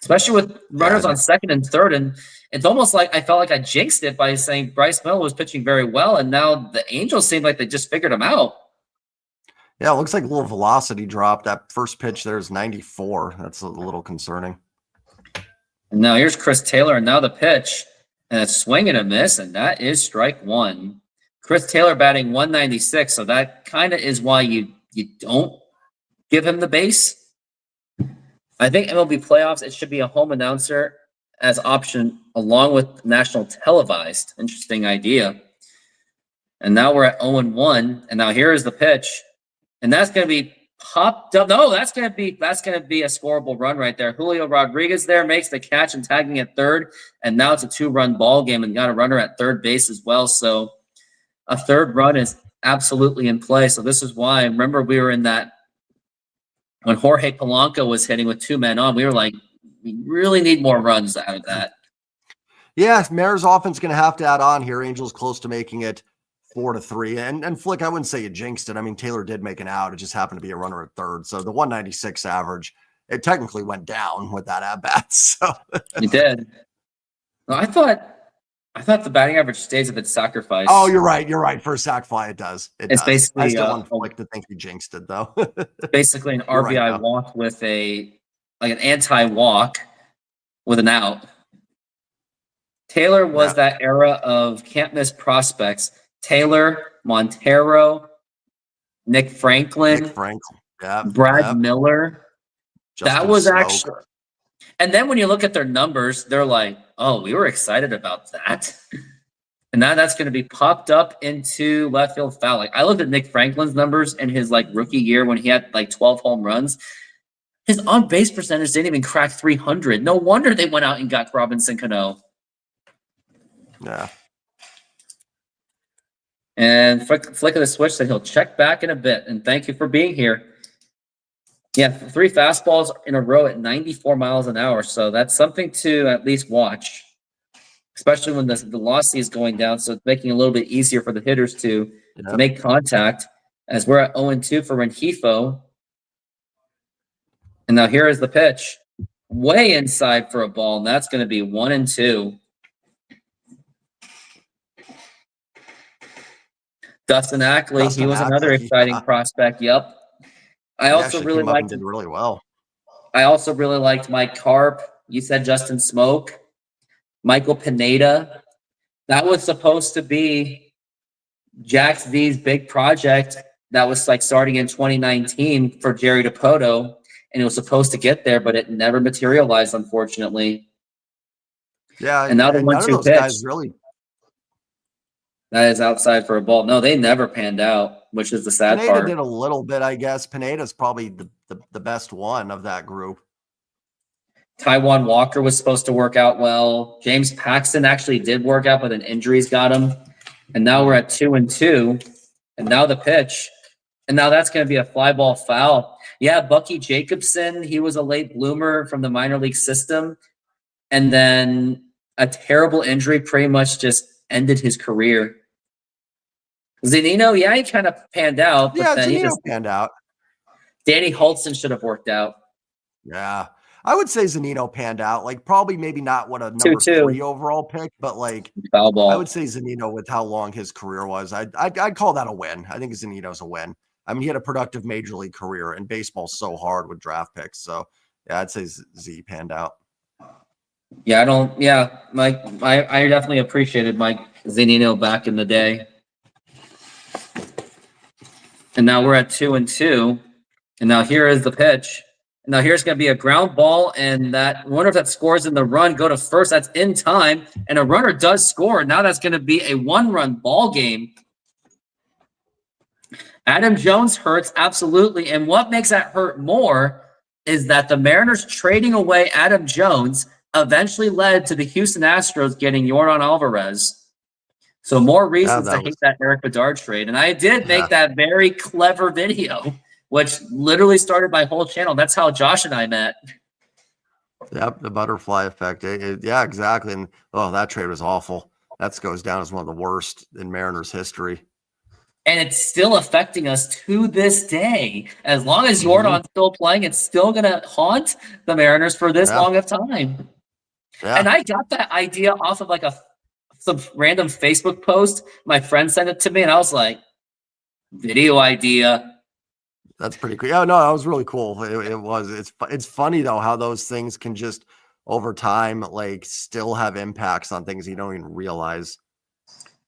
Especially with runners on second and third. And it's almost like I felt like I jinxed it by saying Bryce Miller was pitching very well. And now the Angels seem like they just figured him out. Yeah, it looks like a little velocity drop. That first pitch there is 94. That's a little concerning. And now here's Chris Taylor. And now the pitch. And a swing and a miss. And that is strike one. Chris Taylor batting 196. So that kind of is why you don't give him the base. I think MLB playoffs, it should be a home announcer as option along with national televised. Interesting idea. And now we're at 0-1. And now here is the pitch. And that's going to be popped up. No, that's going to be a scoreable run right there. Julio Rodriguez there makes the catch and tagging at third. And now it's a 2-run ball game and got a runner at third base as well. So a third run is absolutely in play. So this is why, remember we were in that when Jorge Polanco was hitting with two men on, we were like, we really need more runs out of that. Yeah, Mayor's offense going to have to add on here. Angels close to making it 4-3. And Flick, I wouldn't say you jinxed it. I mean, Taylor did make an out. It just happened to be a runner at third. So the 196 average, it technically went down with that at-bat. So it did. No, I thought the batting average stays if it's sacrificed. Oh, you're right. You're right. For a sac fly, it does. It's basically I still want Flick to think he jinxed it, though. Basically an RBI walk with an anti-walk with an out. Taylor was that era of can't miss prospects. Taylor, Montero, Nick Franklin, Brad Miller. Justin that was Smoke. Actually. And then when you look at their numbers, they're like, oh, we were excited about that. And now that's going to be popped up into left field foul. Like I looked at Nick Franklin's numbers in his rookie year when he had 12 home runs. His on base percentage didn't even crack 300. No wonder they went out and got Robinson Cano. Yeah. And flick of the switch said he'll check back in a bit. And thank you for being here. Yeah, 3 fastballs in a row at 94 miles an hour. So that's something to at least watch, especially when the velocity is going down. So it's making it a little bit easier for the hitters to make contact as we're at 0-2 for Rengifo. And now here is the pitch. Way inside for a ball, and that's going to be 1-2. Dustin Ackley, he was another exciting prospect. Yep. I also really liked did really well. I also really liked Mike Carp. You said Justin Smoke, Michael Pineda. That was supposed to be Jax V's big project that was starting in 2019 for Jerry Dipoto, and it was supposed to get there, but it never materialized, unfortunately. Yeah, and now the 1-2 pitch guys really. That is outside for a ball. No, they never panned out. which is the sad Pineda part. did a little bit, I guess. Pineda's probably the best one of that group. Taiwan Walker was supposed to work out well. James Paxton actually did work out, but then injuries got him. And now we're at 2-2. And now the pitch. And now that's going to be a fly ball foul. Yeah, Bucky Jacobson, he was a late bloomer from the minor league system. And then a terrible injury pretty much just ended his career. Zunino, yeah, he kind of panned out. But Yeah, then Zunino panned out. Danny Hultzen should have worked out. Yeah. I would say Zunino panned out. Like, probably maybe not what a number 2-2. 3 overall pick, but like Foul ball. I would say Zunino with how long his career was. I'd call that a win. I think Zunino's a win. I mean, he had a productive major league career, and baseball's so hard with draft picks. So yeah, I'd say Z panned out. Yeah, Mike, I definitely appreciated Mike Zunino back in the day. And now we're at 2-2. And now here is the pitch. And now here's going to be a ground ball. And that, I wonder if that scores in the run, go to first. That's in time. And a runner does score. Now that's going to be a 1-run ball game. Adam Jones hurts, absolutely. And what makes that hurt more is that the Mariners trading away Adam Jones eventually led to the Houston Astros getting Yordan Alvarez. So more reasons to hate that Eric Bedard trade. And I did make that very clever video, which literally started my whole channel. That's how Josh and I met. Yep, the butterfly effect. Yeah, exactly. And that trade was awful. That goes down as one of the worst in Mariners history. And it's still affecting us to this day. As long as Yordan's still playing, it's still going to haunt the Mariners for this long of time. Yeah. And I got that idea off of like some random Facebook post. My friend sent it to me, and I was like, video idea. That's pretty cool. Yeah, no, that was really cool. It was. It's funny though how those things can just over time like still have impacts on things you don't even realize.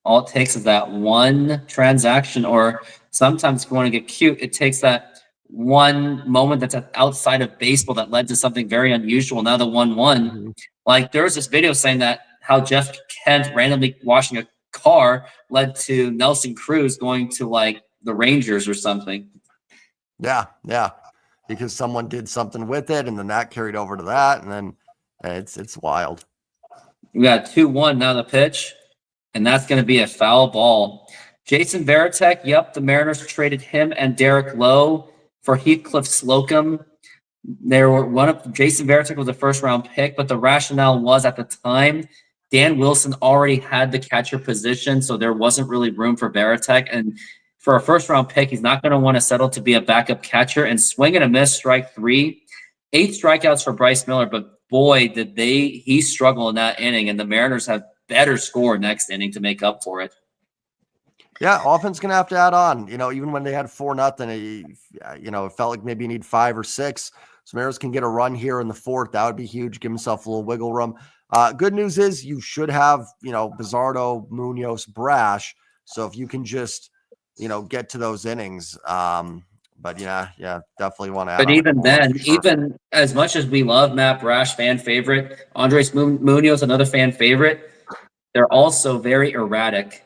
All it takes is that one transaction, or sometimes if you want to get cute, it takes that one moment that's outside of baseball that led to something very unusual. Now the 1-1, like there was this video saying that how Jeff Kent randomly washing a car led to Nelson Cruz going to like the Rangers or something. Yeah, because someone did something with it, and then that carried over to that, and then it's wild. We got 2-1 now the pitch, and that's going to be a foul ball. Jason Varitek, yep, the Mariners traded him and Derek Lowe for Heathcliff Slocum. Jason Varitek was a first-round pick, but the rationale was at the time Dan Wilson already had the catcher position, so there wasn't really room for Varitek. And for a first-round pick, he's not going to want to settle to be a backup catcher. And swing and a miss, strike 3. 8 strikeouts for Bryce Miller, but boy, he struggled in that inning, and the Mariners have better score next inning to make up for it. Yeah, offense going to have to add on. Even when they had 4-0, it felt like maybe you need 5 or 6. So Mariners can get a run here in the 4th. That would be huge. Give himself a little wiggle room. Good news is you should have, Bizzardo, Munoz, Brash. So if you can just, get to those innings. But yeah, definitely want to add. But even then, even as much as we love Matt Brash, fan favorite, Andres Munoz, another fan favorite, they're also very erratic.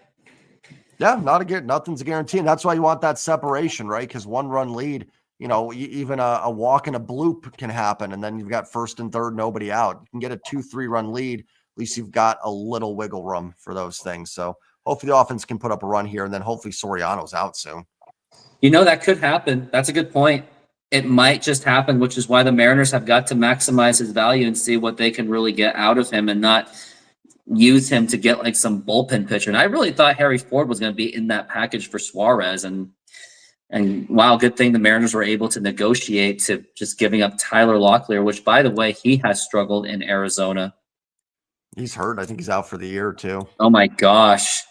Yeah, nothing's a guarantee. And that's why you want that separation, right? Because 1-run lead, even a walk and a bloop can happen. And then you've got first and third, nobody out. You can get a 2-3 run lead. At least you've got a little wiggle room for those things. So hopefully the offense can put up a run here, and then hopefully Soriano's out soon. That could happen. That's a good point. It might just happen, which is why the Mariners have got to maximize his value and see what they can really get out of him and not use him to get like some bullpen pitcher. And I really thought Harry Ford was going to be in that package for Suarez. And wow, good thing the Mariners were able to negotiate to just giving up Tyler Locklear, which, by the way, he has struggled in Arizona. He's hurt. I think he's out for the year too. Oh my gosh.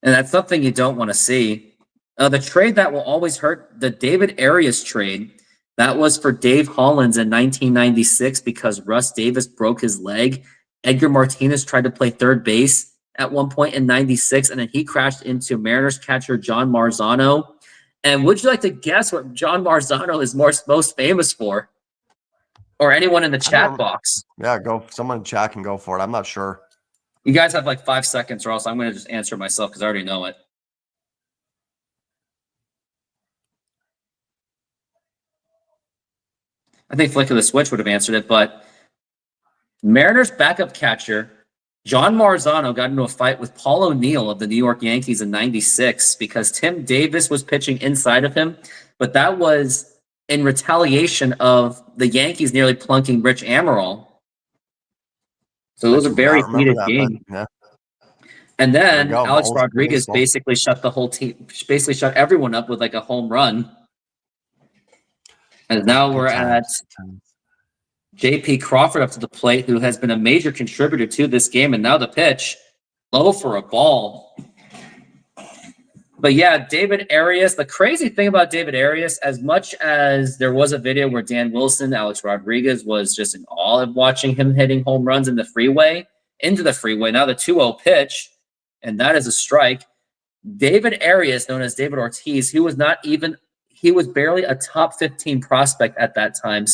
And that's something you don't want to see. The trade that will always hurt, the David Arias trade, that was for Dave Hollins in 1996 because Russ Davis broke his leg. Edgar Martinez tried to play third base at one point in 96, and then he crashed into Mariners catcher John Marzano. And would you like to guess what John Marzano is most famous for? Or anyone in the chat box? Yeah, someone in chat can go for it. I'm not sure. You guys have like 5 seconds, or else I'm going to just answer it myself because I already know it. I think flick of the switch would have answered it, but Mariners backup catcher John Marzano got into a fight with Paul O'Neill of the New York Yankees in '96 because Tim Davis was pitching inside of him, but that was in retaliation of the Yankees nearly plunking Rich Amaral. So it was a very heated game. Yeah. And then There we go. Alex Balls Rodriguez baseball. basically shut the whole team, basically shut everyone up with like a home run. And now we're at J.P. Crawford up to the plate, who has been a major contributor to this game. And now the pitch, low for a ball. But yeah, David Arias, the crazy thing about David Arias, as much as there was a video where Dan Wilson, Alex Rodriguez was just in awe of watching him hitting home runs in the freeway, into the freeway. Now the 2-0 pitch, and that is a strike. David Arias, known as David Ortiz, he was barely a top 15 prospect at that time.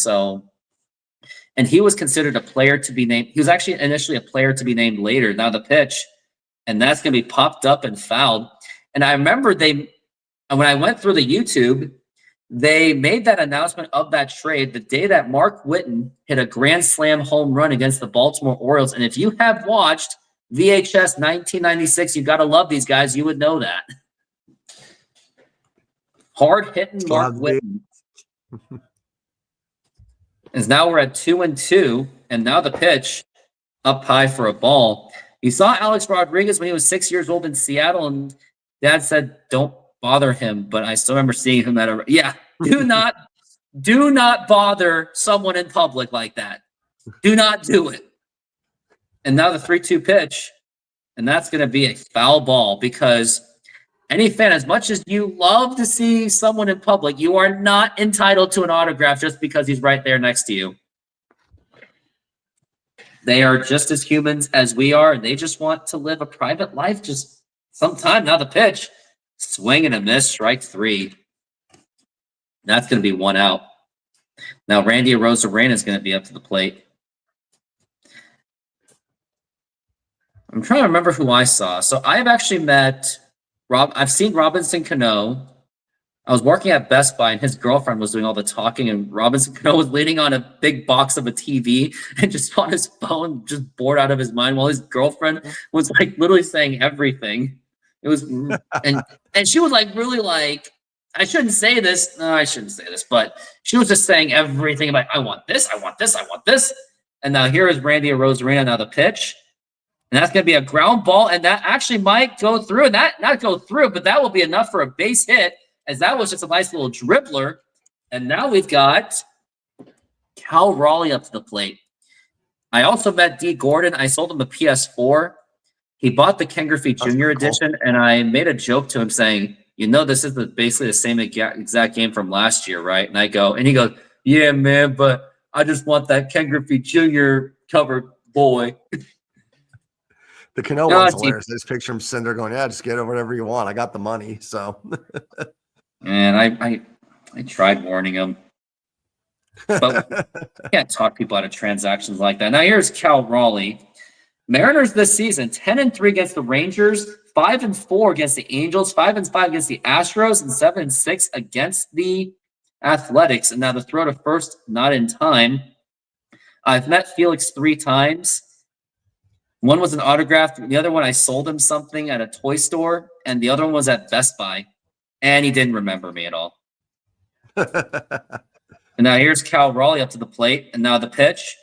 And he was considered a player to be named. He was actually initially a player to be named later. Now the pitch, and that's going to be popped up and fouled. And I remember when I went through the YouTube, they made that announcement of that trade the day that Mark Whitten hit a grand slam home run against the Baltimore Orioles. And if you have watched VHS 1996, you got to love these guys. You would know that. Hard hitting Mark Whitten. As now we're at 2-2, and now the pitch up high for a ball. You saw Alex Rodriguez when he was 6 years old in Seattle, and Dad said, "Don't bother him." But I still remember seeing him at do not bother someone in public like that. Do not do it. And now the 3-2 pitch, and that's going to be a foul ball because any fan, as much as you love to see someone in public, you are not entitled to an autograph just because he's right there next to you. They are just as humans as we are, and they just want to live a private life just sometime. Now the pitch, swing and a miss, strike 3. That's going to be 1 out. Now Randy Arozarena is going to be up to the plate. I'm trying to remember who I saw. So I've actually met I've seen Robinson Cano. I was working at Best Buy, and his girlfriend was doing all the talking, and Robinson Cano was leaning on a big box of a TV and just on his phone, just bored out of his mind, while his girlfriend was like literally saying everything. It was, and she was like really like, I shouldn't say this. No, I shouldn't say this, but she was just saying everything about, I want this, I want this, I want this. And now here is Randy Arozarena, now the pitch. And that's going to be a ground ball, and that actually might go through. And that not go through, but that will be enough for a base hit, as that was just a nice little dribbler. And now we've got Cal Raleigh up to the plate. I also met D. Gordon. I sold him a PS4. He bought the Ken Griffey Jr. edition, and I made a joke to him saying, this is basically the same exact game from last year, right? And he goes, yeah, man, but I just want that Ken Griffey Jr. cover, boy. The Cano one's hilarious. I just picture him sitting there going, yeah, just get whatever you want. I got the money. So, and I tried warning him, but you can't talk people out of transactions like that. Now here's Cal Raleigh. Mariners this season, 10-3 against the Rangers, 5-4 against the Angels, 5-5 against the Astros, and 7-6 against the Athletics. And now the throw to first, not in time. I've met Felix 3 times. One was an autograph. The other one, I sold him something at a toy store. And the other one was at Best Buy. And he didn't remember me at all. And now here's Cal Raleigh up to the plate. And now the pitch,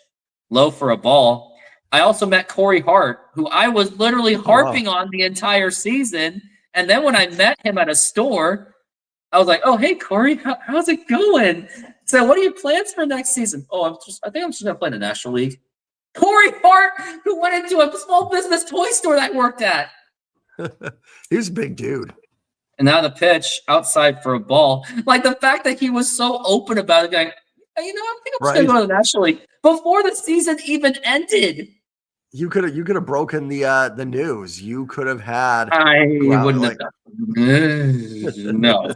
low for a ball. I also met Corey Hart, who I was literally harping on the entire season. And then when I met him at a store, I was like, oh, hey, Corey, how's it going? So what are your plans for next season? Oh, I think I'm just going to play in the National League. Corey Hart, who went into a small business toy store that I worked at. He was a big dude. And now the pitch outside for a ball. Like the fact that he was so open about it, going, I think I'm just going to go to the National League before the season even ended. You could have broken the news. You could have had. I wouldn't have done. No.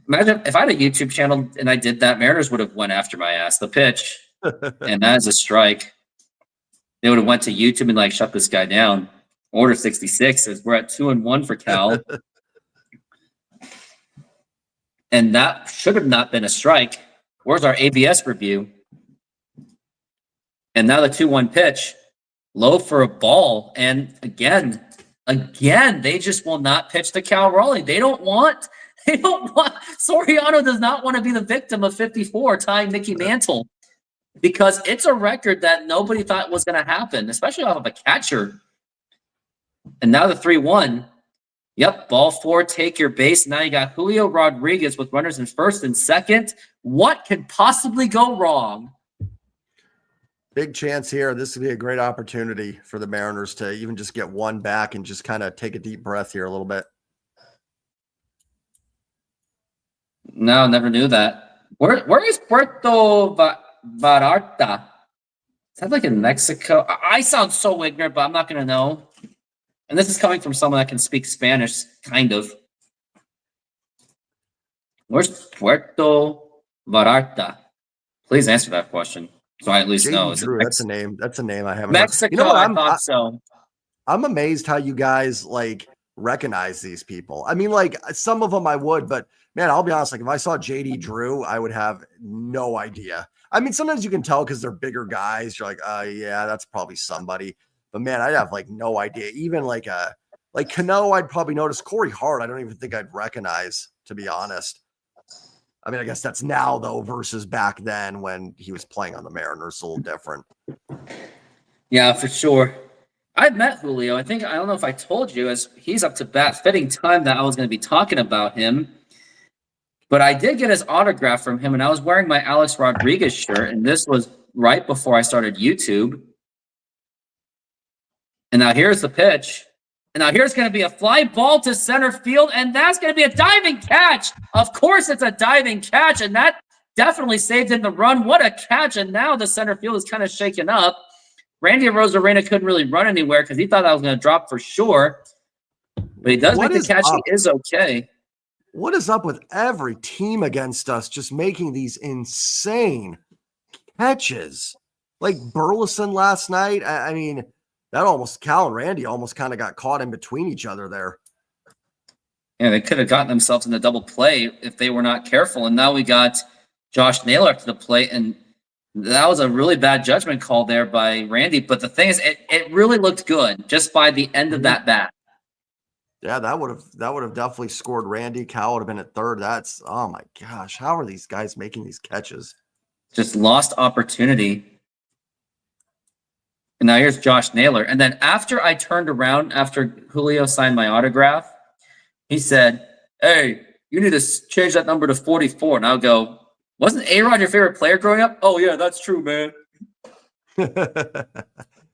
Imagine if I had a YouTube channel and I did that. Mariners would have went after my ass. The pitch, and that is a strike. They would have went to YouTube and shut this guy down. Order 66 says we're at 2-1 for Cal. And that should have not been a strike. Where's our ABS review? And now the 2-1 pitch, low for a ball. And again, they just will not pitch to Cal Raleigh. They don't want, Soriano does not want to be the victim of 54 tying Mickey Mantle because it's a record that nobody thought was going to happen, especially off of a catcher. And now the 3-1. Yep, ball 4, take your base. Now you got Julio Rodriguez with runners in first and second. What could possibly go wrong? Big chance here. This would be a great opportunity for the Mariners to even just get one back and just kind of take a deep breath here a little bit. No, never knew that. Where is Puerto Vallarta? Is that like in Mexico? I sound so ignorant, but I'm not going to know. And this is coming from someone that can speak Spanish, kind of. Where's Puerto Vallarta? Please answer that question, so I at least know. Drew, that's a name. That's a name I haven't Mexico, heard. You know what? I thought so. I'm amazed how you guys like recognize these people. I mean, like some of them I would, but man, I'll be honest. Like if I saw JD Drew, I would have no idea. I mean, sometimes you can tell because they're bigger guys. You're like, yeah, that's probably somebody. But man, I'd have like no idea. Even like Cano, I'd probably notice. Corey Hart, I don't even think I'd recognize, to be honest. I mean, I guess that's now though versus back then when he was playing on the Mariners, a little different. Yeah, for sure. I've met Julio. I don't know if I told you, as he's up to bat. Fitting time that I was going to be talking about him. But I did get his autograph from him, and I was wearing my Alex Rodriguez shirt, and this was right before I started YouTube. And now here's the pitch. And now here's going to be a fly ball to center field, and that's going to be a diving catch. Of course it's a diving catch, and that definitely saved in the run. What a catch, and now the center field is kind of shaken up. Randy Rosarena couldn't really run anywhere because he thought that was going to drop for sure. But he does make the catch. He is okay. What is up with every team against us just making these insane catches? Like Burleson last night, I mean – that almost, Cal and Randy almost kind of got caught in between each other there. Yeah, they could have gotten themselves in a double play if they were not careful. And now we got Josh Naylor to the plate, and that was a really bad judgment call there by Randy. But the thing is, it really looked good just by the end of that bat. Yeah, that would have definitely scored Randy. Cal would have been at third. That's, oh my gosh, how are these guys making these catches? Just lost opportunity. And now here's Josh Naylor. And then after I turned around, after Julio signed my autograph, he said, "Hey, you need to change that number to 44. And I'll go, "Wasn't A-Rod your favorite player growing up?" "Oh, yeah, that's true, man."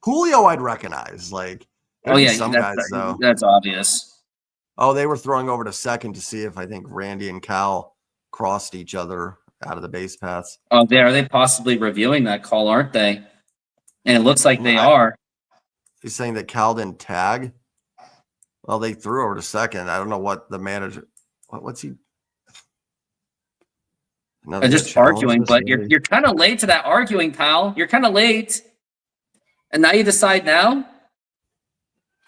Julio I'd recognize. Like, oh, yeah, some guys, though. That's obvious. Oh, they were throwing over to second to see if I think Randy and Cal crossed each other out of the base paths. Oh, are they possibly reviewing that call, aren't they? And it looks like they are. He's saying that Cal didn't tag. Well, they threw over to second. I don't know what the manager. What's he? They're just arguing, but you're kind of late to that arguing, pal. You're kind of late, and now you decide now.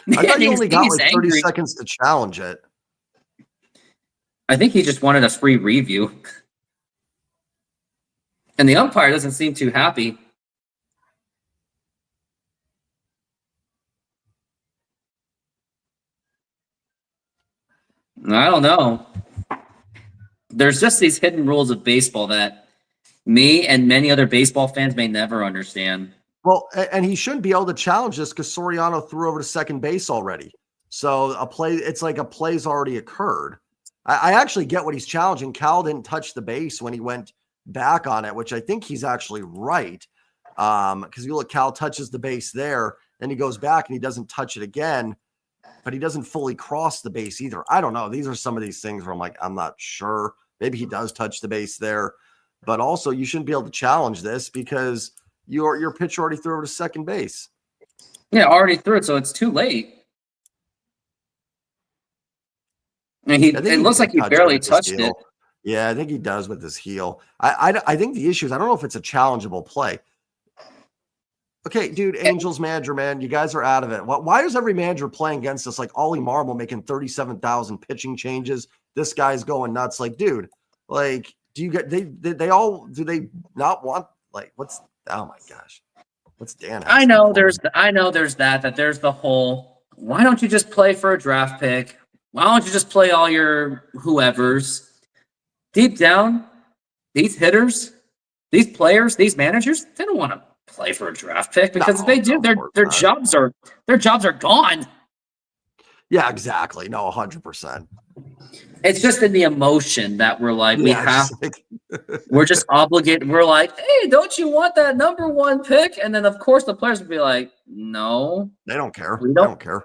I thought you only got like 30 seconds to challenge it. I think he just wanted a free review, and the umpire doesn't seem too happy. I don't know. There's just these hidden rules of baseball that me and many other baseball fans may never understand. Well, and he shouldn't be able to challenge this because Soriano threw over to second base already. So it's like a play's already occurred. I actually get what he's challenging. Cal didn't touch the base when he went back on it, which I think he's actually right. Because you look, Cal touches the base there, then he goes back and he doesn't touch it again. But he doesn't fully cross the base either. I don't know. These are some of these things where I'm like, I'm not sure. Maybe he does touch the base there. But also, you shouldn't be able to challenge this because your pitcher already threw over to second base. Yeah, already threw it, so it's too late. And it looks like he barely touched it. Yeah, I think he does with his heel. I think the issue is I don't know if it's a challengeable play. Okay, dude, Angels manager, man, you guys are out of it. Why is every manager playing against us like Ollie Marble making 37,000 pitching changes? This guy's going nuts. Like, dude, do you get they all do they not want like what's oh my gosh. What's Dan? I know there's that there's the whole why don't you just play for a draft pick? Why don't you just play all your whoever's? Deep down, these hitters, these players, these managers, they don't want to play for a draft pick because if they do, their jobs are gone. Yeah, exactly. No, 100%. It's just in the emotion that we're like, we're just obligated. We're like, hey, don't you want that number one pick? And then, of course, the players would be like, no. They don't care. They don't care.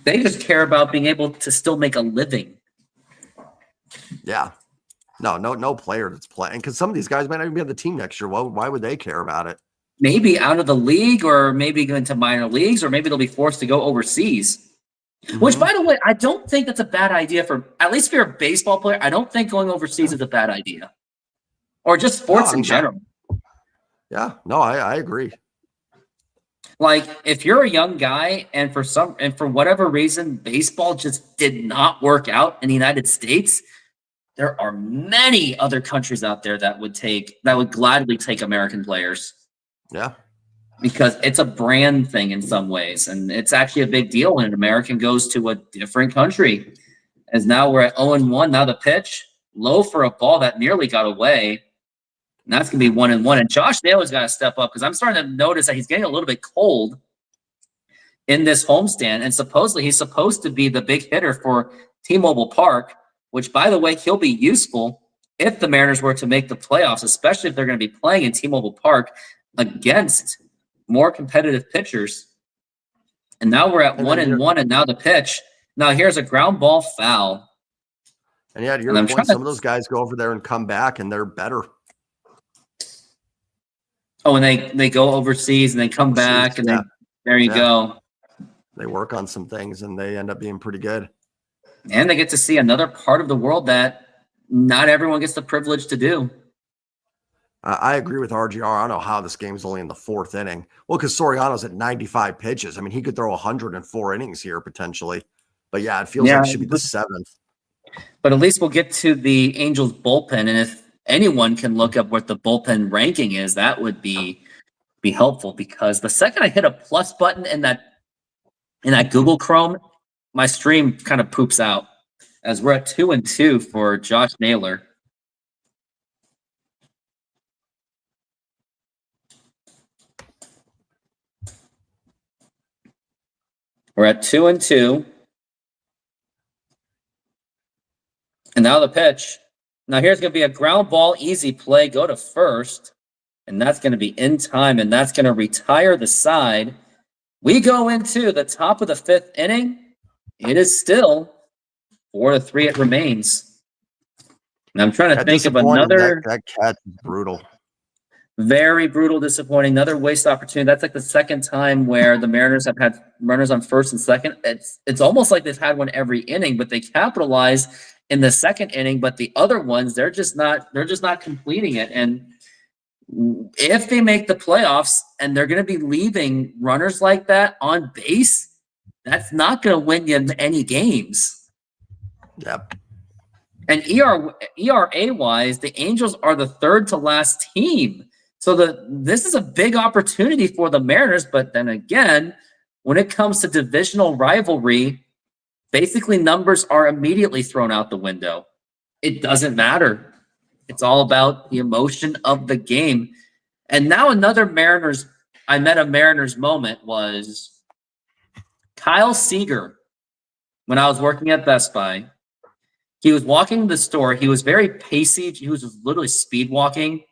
They just care about being able to still make a living. Yeah. No player that's playing because some of these guys might not even be on the team next year. Why would they care about it? Maybe out of the league or maybe go into minor leagues or maybe they'll be forced to go overseas. Mm-hmm. Which, by the way, I don't think that's a bad idea at least if you're a baseball player. I don't think going overseas is a bad idea. Or just sports in general. Yeah, no, I agree. Like if you're a young guy and for whatever reason, baseball just did not work out in the United States, there are many other countries out there that would gladly take American players. Yeah. Because it's a brand thing in some ways. And it's actually a big deal when an American goes to a different country. As now we're at 0-1. Now the pitch, low for a ball that nearly got away. And that's going to be 1-1. And Josh Naylor's got to step up because I'm starting to notice that he's getting a little bit cold in this homestand. And supposedly he's supposed to be the big hitter for T-Mobile Park, which, by the way, he'll be useful if the Mariners were to make the playoffs, especially if they're going to be playing in T-Mobile Park against more competitive pitchers. And now we're at 1-1, and now the pitch. Now here's a ground ball foul. And yeah, to your point, some of those guys go over there and come back, and they're better. Oh, and they go overseas, and they come back, and there you go. They work on some things, and they end up being pretty good. And they get to see another part of the world that not everyone gets the privilege to do. I agree with RGR. I don't know how this game's only in the fourth inning. Well, because Soriano's at 95 pitches. I mean, he could throw 104 innings here potentially. But yeah, it feels like it should be the seventh. But at least we'll get to the Angels bullpen. And if anyone can look up what the bullpen ranking is, that would be helpful because the second I hit a plus button in that Google Chrome, my stream kind of poops out as we're at 2-2 for Josh Naylor. We're at 2-2. And now the pitch. Now here's going to be a ground ball, easy play, go to first. And that's going to be in time, and that's going to retire the side. We go into the top of the fifth inning. It is still 4-3 it remains. And I'm trying to think of another. That catch is brutal. Very brutal, disappointing. Another waste opportunity. That's like the second time where the Mariners have had runners on first and second. It's almost like they've had one every inning, but they capitalize in the second inning. But the other ones, they're just not completing it. And if they make the playoffs and they're going to be leaving runners like that on base, that's not going to win you any games. Yep. And ERA wise, the Angels are the third to last team. So this is a big opportunity for the Mariners. But then again, when it comes to divisional rivalry, basically numbers are immediately thrown out the window. It doesn't matter. It's all about the emotion of the game. And now another Mariners moment was Kyle Seager. When I was working at Best Buy, he was walking the store. He was very pacey. He was just literally speed walking.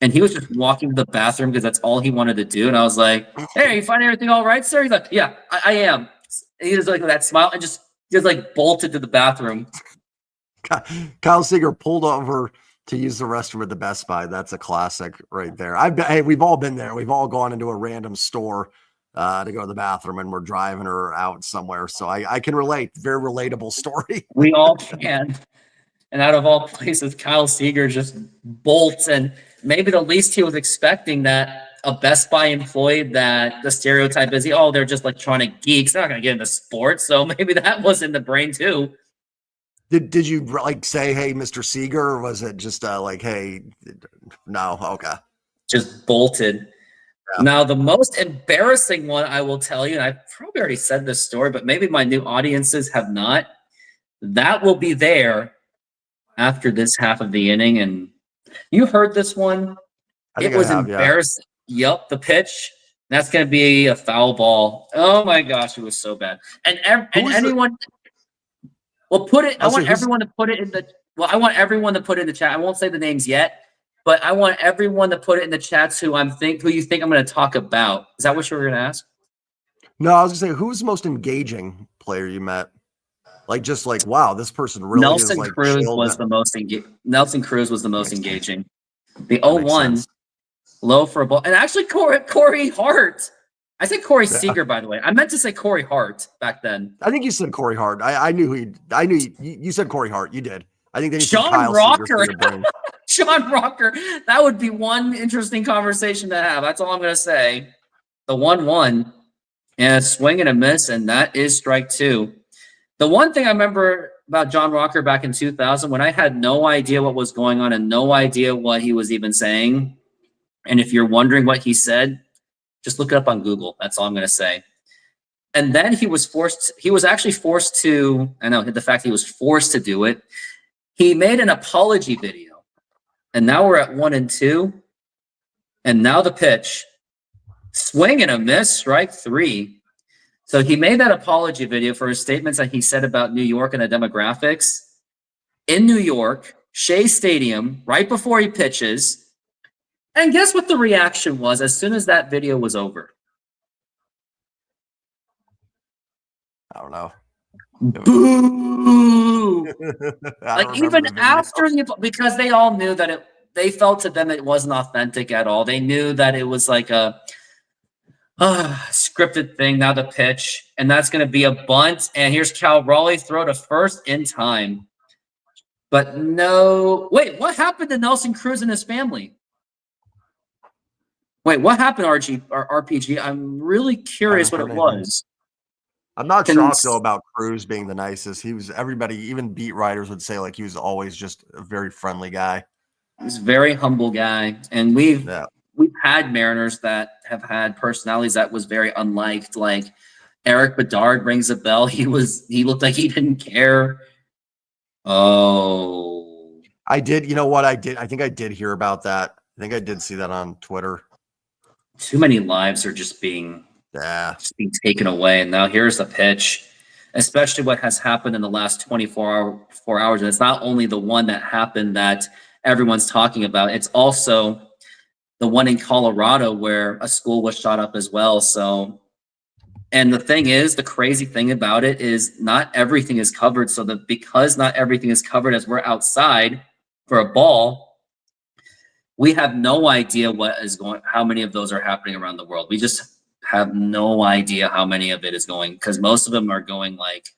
And he was just walking to the bathroom because that's all he wanted to do. And I was like, hey, you find everything all right, sir? He's like, yeah, I am. And he was like that smile and just like bolted to the bathroom. Kyle Seager pulled over to use the restroom at the Best Buy. That's a classic right there. Hey, we've all been there. We've all gone into a random store to go to the bathroom and we're driving her out somewhere. So I can relate. Very relatable story. We all can. And out of all places, Kyle Seager just bolts. And maybe the least he was expecting that a Best Buy employee that the stereotype is, they're just electronic geeks. They're not going to get into sports. So maybe that was in the brain too. Did you like say, hey, Mr. Seeger, or was it just like, hey, no, okay. Just bolted. Yeah. Now, the most embarrassing one I will tell you, and I've probably already said this story, but maybe my new audiences have not. That will be there after this half of the inning. And you heard this one. I It think I was have, yeah. embarrassing. Yup, the pitch. That's going to be a foul ball. Oh my gosh, it was so bad. And anyone, well, put it. I want everyone to put it in the. Well, I want everyone to put it in the chat. I won't say the names yet, but I want everyone to put it in the chats who you think I'm going to talk about. Is that what you were going to ask? No, I was going to say, who's the most engaging player you met? Like, just like, wow, this person really Nelson is like Cruz chilled. was the most engaging. Nelson Cruz was the most engaging. The That makes 0-1 sense. low for a ball, and actually Corey Hart. I said Corey Yeah. Seager, by the way. I meant to say Corey Hart back then. I think you said Corey Hart. I knew you said Corey Hart. You did. I think then you Sean said Kyle Rocker. Seager for your brain. Sean Rocker. That would be one interesting conversation to have. That's all I'm going to say. The 1-1 and a swing and a miss, and that is strike two. The one thing I remember about John Rocker back in 2000, when I had no idea what was going on and no idea what he was even saying, and if you're wondering what he said, just look it up on Google. That's all I'm going to say. And then he was actually forced to, I know the fact he was forced to do it. He made an apology video. And now we're at 1-2. And now the pitch. Swing and a miss, strike three. So he made that apology video for his statements that he said about New York and the demographics. In New York, Shea Stadium, right before he pitches. And guess what the reaction was as soon as that video was over? I don't know. Boo! Like even the after because they all knew that they felt to them it wasn't authentic at all. They knew that it was like a scripted thing. Now the pitch, and that's going to be a bunt. And here's Cal Raleigh throw to first in time. But no, wait, what happened to Nelson Cruz and his family? Wait, what happened, RPG? I'm really curious what it was. I'm not shocked though about Cruz being the nicest. He was everybody, even beat writers would say like he was always just a very friendly guy. He's a very humble guy, and we've had Mariners that have had personalities that was very unliked. Like Eric Bedard rings a bell. He looked like he didn't care. Oh, I did. You know what I did? I think I did hear about that. I think I did see that on Twitter. Too many lives are just being taken away. And now here's the pitch, especially what has happened in the last 24 hours. And it's not only the one that happened that everyone's talking about, it's also the one in Colorado where a school was shot up as well. So, and the thing is, the crazy thing about it is not everything is covered. So that because not everything is covered as we're outside for a ball, we have no idea how many of those are happening around the world. We just have no idea how many of it is going, because most of them are going like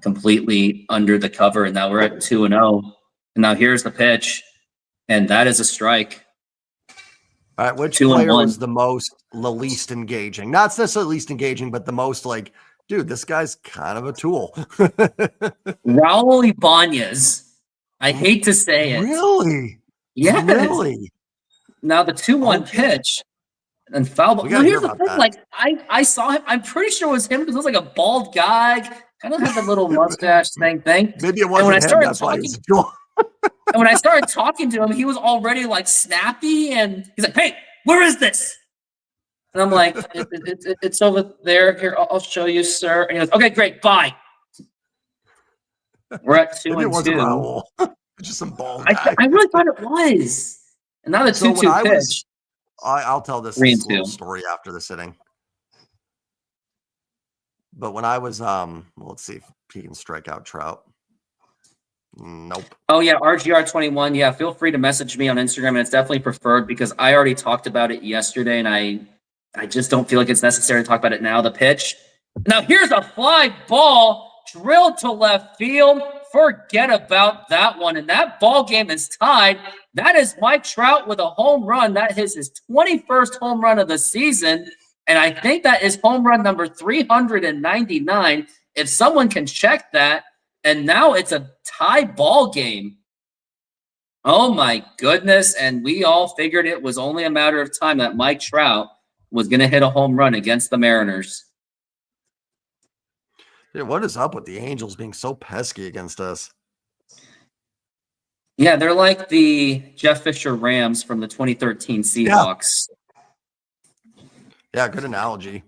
completely under the cover. And now we're at 2-0. And now here's the pitch. And that is a strike. All right, which player was the least engaging? Not necessarily least engaging, but the most like, dude, this guy's kind of a tool. Raul Ibanez. I hate to say it. Really? Yes. Really? Now the 2-1 pitch and foul ball. Now here's the thing, like I saw him. I'm pretty sure it was him because it was like a bald guy, kind of had the little mustache thing. Maybe it wasn't him. That's why he was a tool. And when I started talking to him, he was already like snappy, and he's like, "Hey, where is this?" And I'm like, "It's over there. Here, I'll show you, sir." And he goes, "Okay, great, bye." We're at 2-2. It wasn't Raul. Just some bald guy. I really thought it was. And now the 2-2 pitch. I'll tell this little story after the sitting. But when I was, let's see if he can strike out Trout. Nope. Oh yeah, RGR21. Yeah, feel free to message me on Instagram, and it's definitely preferred because I already talked about it yesterday, and I just don't feel like it's necessary to talk about it now. The pitch. Now here's a fly ball drilled to left field. Forget about that one, and that ball game is tied. That is Mike Trout with a home run. That is his 21st home run of the season, and I think that is home run number 399. If someone can check that. and now it's a tie ball game. Oh my goodness. And we all figured it was only a matter of time that Mike Trout was going to hit a home run against the Mariners. Dude, what is up with the Angels being so pesky against us? Yeah, they're like the Jeff Fisher Rams from the 2013 Seahawks. Yeah, good analogy.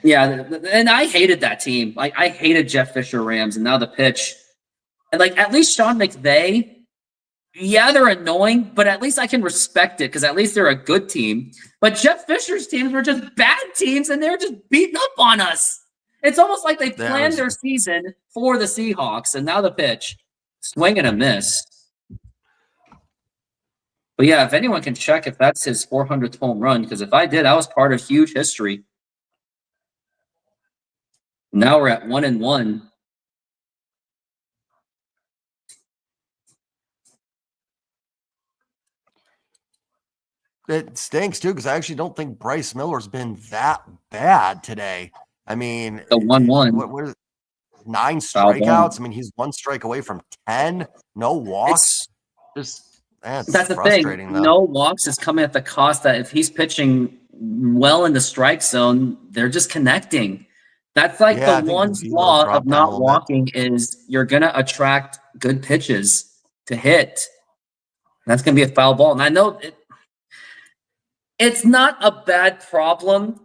Yeah, and I hated that team. Like, I hated Jeff Fisher Rams, and now the pitch. And, like, at least Sean McVay, yeah, they're annoying, but at least I can respect it because at least they're a good team. But Jeff Fisher's teams were just bad teams, and they're just beating up on us. It's almost like they planned their season for the Seahawks, and now the pitch. Swing and a miss. But, yeah, if anyone can check if that's his 400th home run, because if I did, I was part of huge history. Now we're at 1-1. It stinks too because I actually don't think Bryce Miller's been that bad today. I mean, the 1-1. What is it? 9 strikeouts. I mean, he's 1 strike away from 10. No walks. That's the thing. Though. No walks is coming at the cost that if he's pitching well in the strike zone, they're just connecting. That's like the one flaw of not walking is you're going to attract good pitches to hit. That's going to be a foul ball. And I know it's not a bad problem,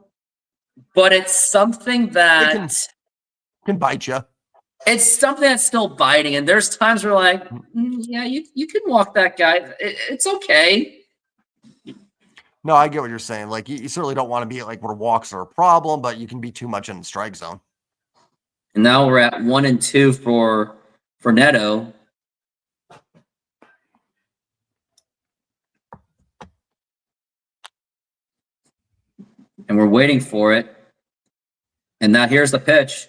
but it's something that can bite you. It's something that's still biting. And there's times where like, yeah, you can walk that guy. It's okay. No, I get what you're saying. Like, you certainly don't want to be like where walks are a problem, but you can be too much in the strike zone. And now we're at 1-2 for Neto. And we're waiting for it. And now here's the pitch.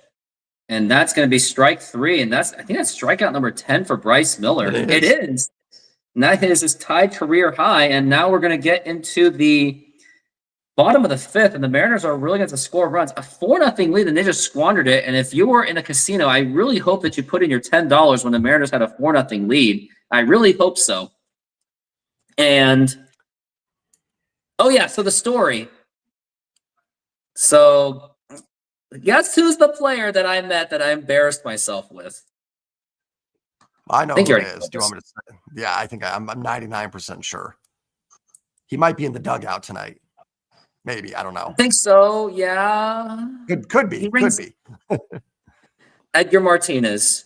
And that's going to be strike 3. And I think that's strikeout number 10 for Bryce Miller. It is. And that is his tied career high. And now we're going to get into the bottom of the 5th. And the Mariners are really going to score runs. A 4-0 lead, and they just squandered it. And if you were in a casino, I really hope that you put in your $10 when the Mariners had a 4-0 lead. I really hope so. And, oh, yeah, so the story. So, guess who's the player that I met that I embarrassed myself with? I know who it is. Do you want me to say? Yeah, I think I'm 99% sure. He might be in the dugout tonight. Maybe. I don't know. I think so, yeah. Could be. Could be. Edgar Martinez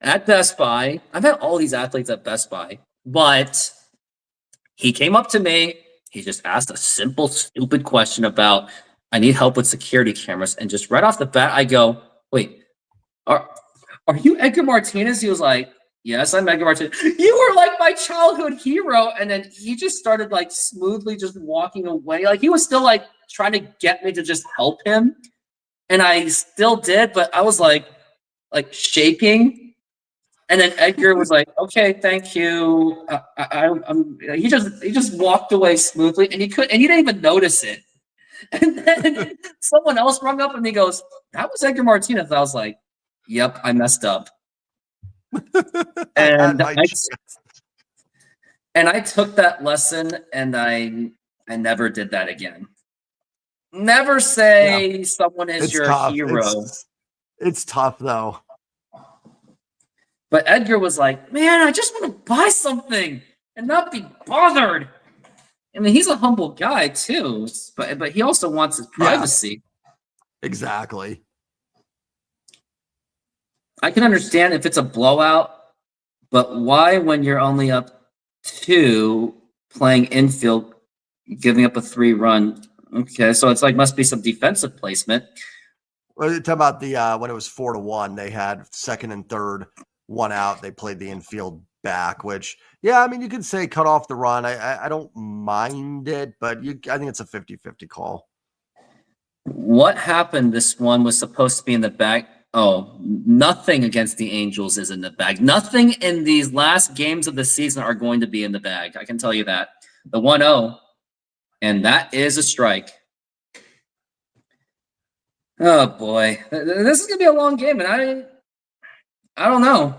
at Best Buy. I've had all these athletes at Best Buy, but he came up to me. He just asked a simple, stupid question about, I need help with security cameras. And just right off the bat, I go, wait, are you Edgar Martinez? He was like, yes, I'm Edgar Martinez. You were like my childhood hero. And then he just started like smoothly just walking away. Like he was still like trying to get me to just help him. And I still did, but I was like shaking. And then Edgar was like, okay, thank you. He just walked away smoothly and he didn't even notice it. And then someone else rung up and he goes, that was Edgar Martinez. I was like, yep, I messed up. And I took that lesson and I never did that again. Never say someone is your hero. It's tough though. But Edgar was like, man, I just want to buy something and not be bothered. I mean, he's a humble guy too, but he also wants his privacy. Yeah, exactly. I can understand if it's a blowout, but why, when you're only up 2 playing infield, giving up a 3-run? Okay, so it's like must be some defensive placement. Well, talk about the when it was 4-1, they had second and third, 1 out. They played the infield back, which, yeah, I mean, you could say cut off the run. I don't mind it, but I think it's a 50-50 call. What happened? This one was supposed to be in the bag. Oh, nothing against the Angels is in the bag. Nothing in these last games of the season are going to be in the bag. I can tell you that. The 1-0, and that is a strike. Oh, boy. This is going to be a long game, and I don't know.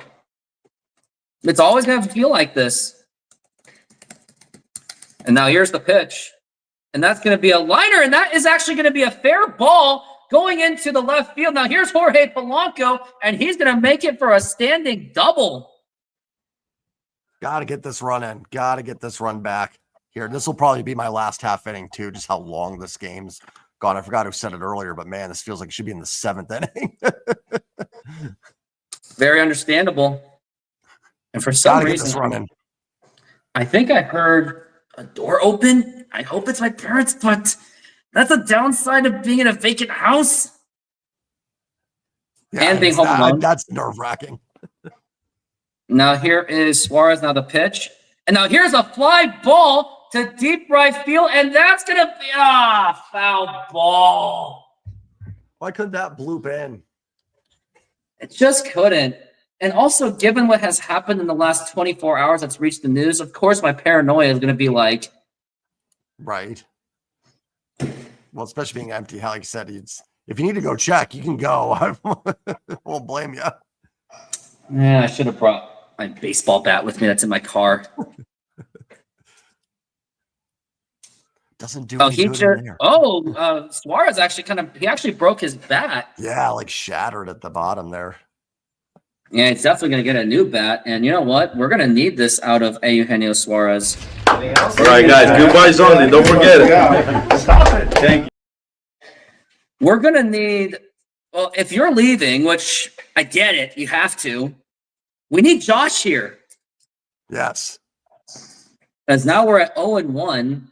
It's always going to feel like this. And now here's the pitch. And that's going to be a liner, and that is actually going to be a fair ball going into the left field. Now here's Jorge Polanco, and he's going to make it for a standing double. Got to get this run in. Got to get this run back. Here, this will probably be my last half inning, too, just how long this game's gone. I forgot who said it earlier, but, man, this feels like it should be in the 7th inning. Very understandable. And for some reason, I think I heard a door open. I hope it's my parents, but that's a downside of being in a vacant house. Yeah, and being home alone. That's nerve-wracking. Now here is Suarez, now the pitch. And now here's a fly ball to deep right field, and that's going to be foul ball. Why couldn't that bloop in? It just couldn't. And also, given what has happened in the last 24 hours that's reached the news, of course my paranoia is going to be like... Right. Well, especially being empty, how like you said, if you need to go check, you can go. I won't blame you. Yeah, I should have brought my baseball bat with me that's in my car. Doesn't do any good in there. Suarez actually broke his bat. Yeah, like shattered at the bottom there. Yeah, he's definitely going to get a new bat. And you know what? We're going to need this out of Eugenio Suarez. All right, guys. Goodbyes only. Don't forget it. Stop it. Thank you. We're going to need... Well, if you're leaving, which I get it, you have to. We need Josh here. Yes. As now we're at 0-1.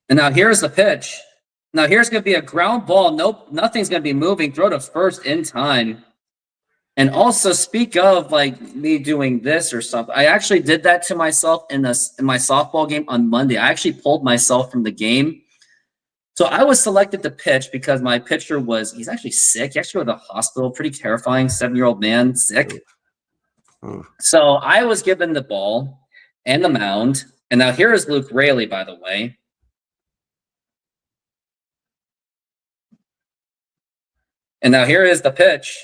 And now here's the pitch. Now here's going to be a ground ball. Nope, nothing's going to be moving. Throw to first in time. And also, speak of like me doing this or something. I actually did that to myself in my softball game on Monday. I actually pulled myself from the game. So I was selected to pitch because my pitcher he's actually sick. He actually went to the hospital. Pretty terrifying. 7-year-old man, sick. Ooh. So I was given the ball and the mound. And now here is Luke Raley, by the way. And now here is the pitch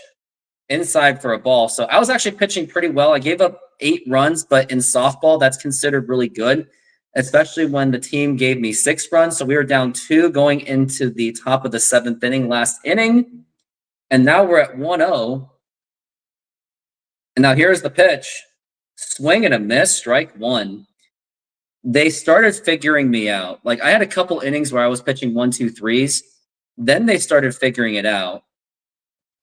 inside for a ball. So I was actually pitching pretty well. I gave up 8 runs, but in softball, that's considered really good, especially when the team gave me 6 runs. So we were down 2 going into the top of the 7th inning, last inning. And now we're at 1-0. And now here's the pitch. Swing and a miss, strike 1. They started figuring me out. Like I had a couple innings where I was pitching 1, 2, 3s. Then they started figuring it out.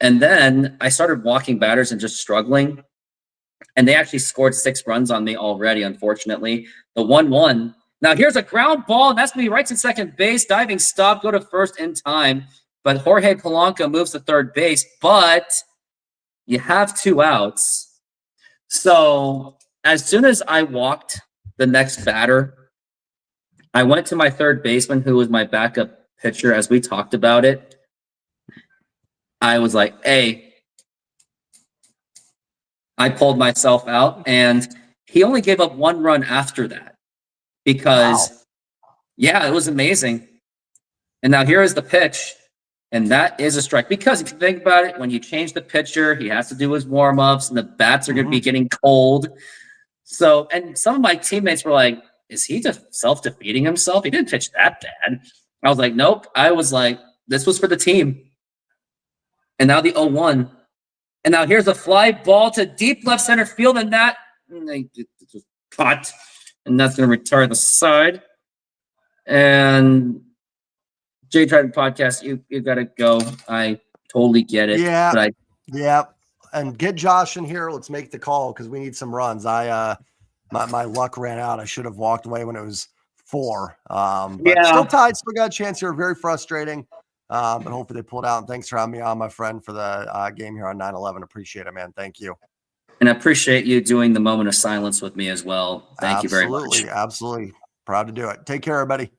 And then I started walking batters and just struggling. And they actually scored 6 runs on me already, unfortunately. The 1-1. Now here's a ground ball. And that's going to be right to second base. Diving stop. Go to first in time. But Jorge Polanco moves to third base. But you have 2 outs. So as soon as I walked the next batter, I went to my third baseman, who was my backup pitcher, as we talked about it. I was like, hey, I pulled myself out, and he only gave up 1 run after that because, yeah, it was amazing. And now here is the pitch, and that is a strike. Because if you think about it, when you change the pitcher, he has to do his warm-ups, and the bats are going to be getting cold. So, and some of my teammates were like, is he just self-defeating himself? He didn't pitch that bad. I was like, nope. I was like, this was for the team. And now the 0-1. And now here's a fly ball to deep left center field, and that just caught. And that's going to return the side. And Jay Trident Podcast, you got to go. I totally get it. Yeah. Yeah. And get Josh in here. Let's make the call because we need some runs. My luck ran out. I should have walked away when it was 4. But still tied. Still got a chance here. Very frustrating. But hopefully they pulled out. And thanks for having me on, my friend, for the game here on 9/11. Appreciate it, man. Thank you. And I appreciate you doing the moment of silence with me as well. Thank you very much. Absolutely. Proud to do it. Take care, everybody.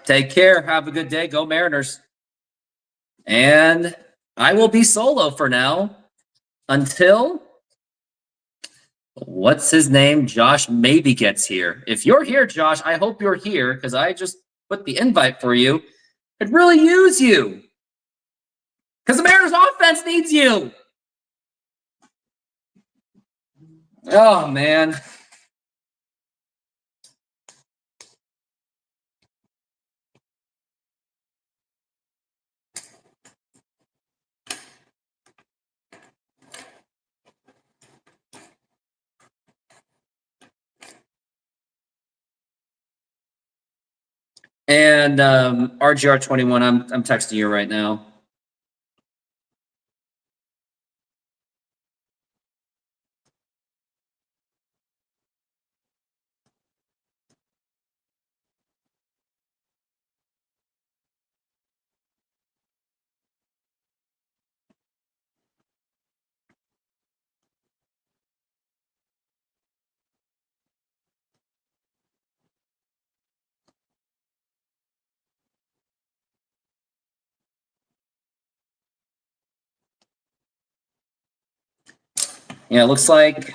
Take care. Have a good day. Go Mariners. And I will be solo for now until, what's his name? Josh maybe gets here. If you're here, Josh, I hope you're here because I just put the invite for you. Could really use you. Because the Mariners offense needs you. Oh, man. And RGR21, I'm texting you right now. Yeah, looks like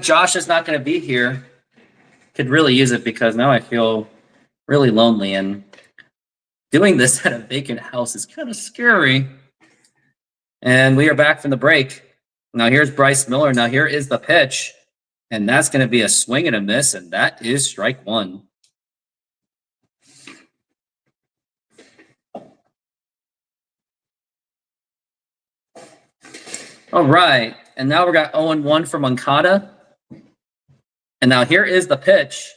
Josh is not going to be here. Could really use it because now I feel really lonely, and doing this at a vacant house is kind of scary. And we are back from the break. Now here's Bryce Miller. Now here is the pitch, and that's going to be a swing and a miss, and that is strike one. All right, and now we got 0-1 for Moncada. And now here is the pitch,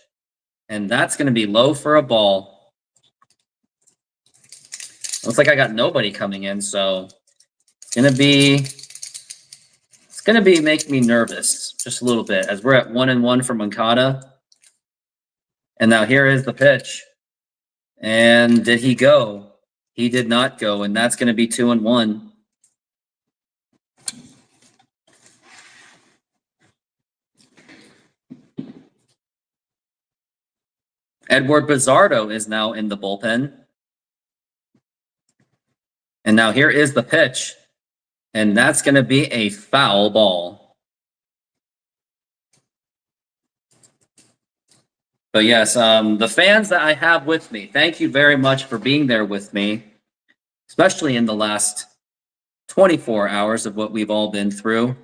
and that's going to be low for a ball. Looks like I got nobody coming in, so it's going to be making me nervous just a little bit as we're at 1-1 for Moncada. And now here is the pitch. And did he go? He did not go, and that's going to be 2-1. Edward Bizzardo is now in the bullpen. And now here is the pitch. And that's going to be a foul ball. But yes, the fans that I have with me, thank you very much for being there with me, especially in the last 24 hours of what we've all been through.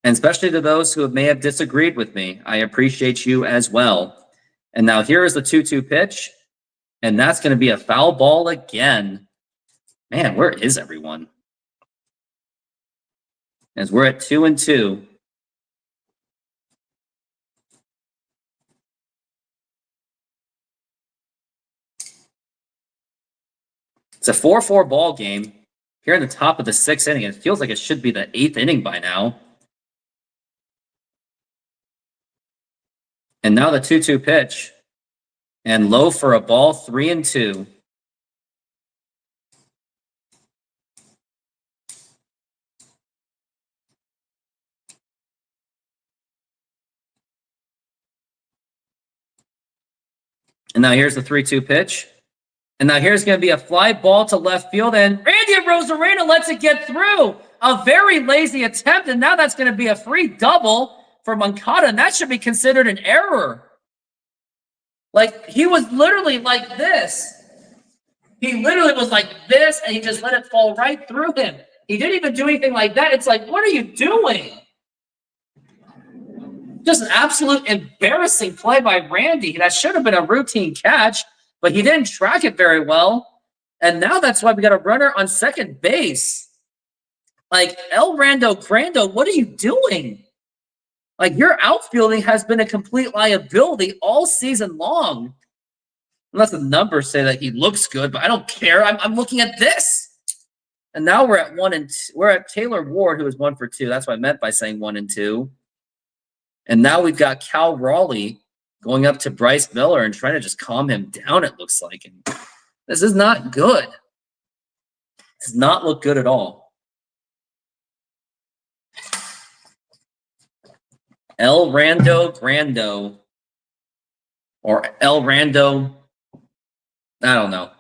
And especially to those who may have disagreed with me. I appreciate you as well. And now here is the 2-2 pitch. And that's going to be a foul ball again. Man, where is everyone? As we're at 2-2. It's a 4-4 ball game. Here in the top of the 6th inning. It feels like it should be the 8th inning by now. And now the 2-2 pitch. And low for a ball, 3-2. And now here's the 3-2 pitch. And now here's going to be a fly ball to left field. And Randy Rosarena lets it get through. A very lazy attempt. And now that's going to be a free double for Moncada. And that should be considered an error. Like, he was literally like this. He literally was like this, and he just let it fall right through him. He didn't even do anything like that. It's like, what are you doing? Just an absolute embarrassing play by Randy. That should have been a routine catch, but he didn't track it very well. And now that's why we got a runner on second base. Like, El Rando Crando, what are you doing? Like, your outfielding has been a complete liability all season long. Unless the numbers say that he looks good, but I don't care. I'm looking at this. And now we're at 1-2. We're at Taylor Ward, who is 1 for 2. That's what I meant by saying 1-2. And now we've got Cal Raleigh going up to Bryce Miller and trying to just calm him down, it looks like. And this is not good. It does not look good at all. El Rando Grando. Or El Rando. I don't know.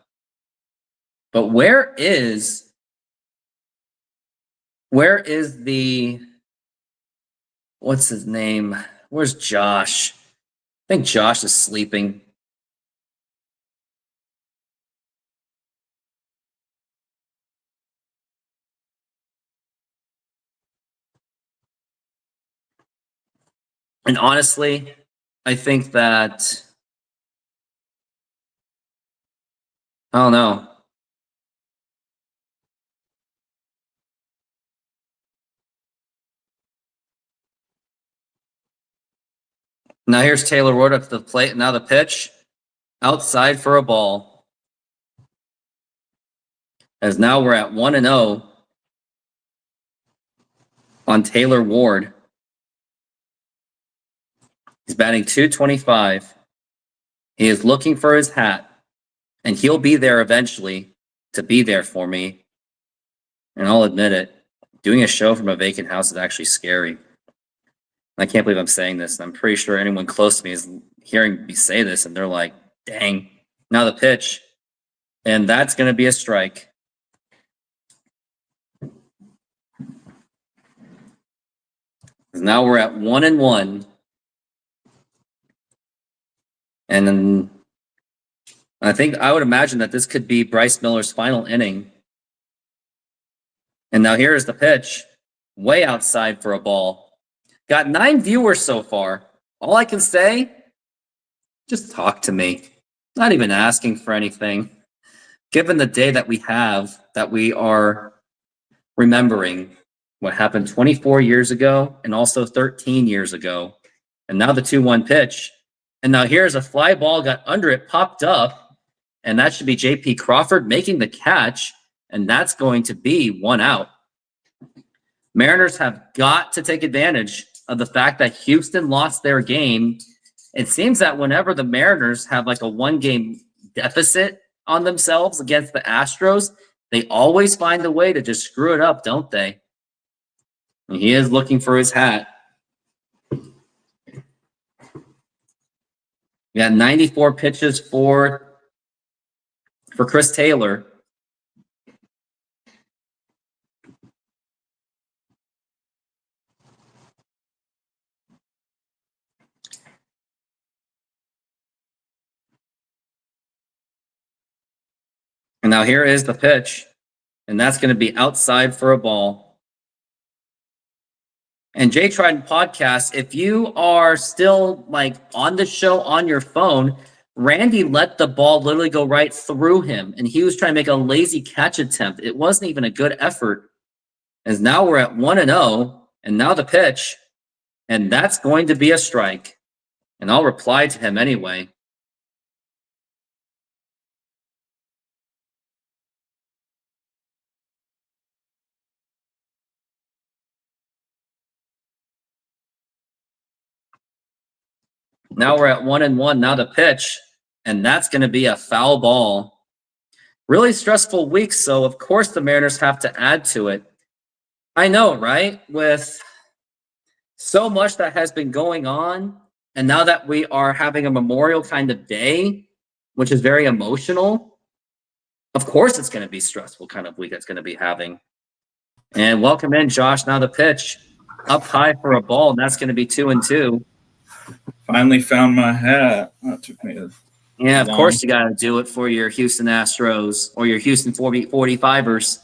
But where is the, what's his name? Where's Josh? I think Josh is sleeping. And honestly, I think that, I don't know. Now here's Taylor Ward up to the plate. Now the pitch outside for a ball. As now we're at 1-0 on Taylor Ward. He's batting .225. He is looking for his hat, and he'll be there eventually to be there for me. And I'll admit it, doing a show from a vacant house is actually scary. I can't believe I'm saying this. I'm pretty sure anyone close to me is hearing me say this, and they're like, dang. Now the pitch, and that's going to be a strike. Now we're at 1-1. And then I would imagine that this could be Bryce Miller's final inning. And now here is the pitch, way outside for a ball. Got 9 viewers so far. All I can say, just talk to me. Not even asking for anything. Given the day that we have, that we are remembering what happened 24 years ago and also 13 years ago. And now the 2-1 pitch. And now here's a fly ball, got under it, popped up, and that should be J.P. Crawford making the catch, and that's going to be 1 out. Mariners have got to take advantage of the fact that Houston lost their game. It seems that whenever the Mariners have like a 1-game deficit on themselves against the Astros, they always find a way to just screw it up, don't they? And he is looking for his hat. We got 94 pitches for Chris Taylor. And now here is the pitch, and that's going to be outside for a ball. And Jay Trident Podcast, if you are still like on the show on your phone, Randy let the ball literally go right through him, and he was trying to make a lazy catch attempt. It wasn't even a good effort. As now we're at 1-0, and now the pitch, and that's going to be a strike. And I'll reply to him anyway. Now we're at 1-1. Now the pitch, and that's going to be a foul ball. Really stressful week, so of course the Mariners have to add to it. I know, right? With so much that has been going on, and now that we are having a memorial kind of day, which is very emotional, of course it's going to be stressful kind of week that's going to be having. And welcome in, Josh. Now the pitch, up high for a ball, and that's going to be 2-2. Finally found my hat. That took me Yeah, of course you got to do it for your Houston Astros or your Houston 45ers.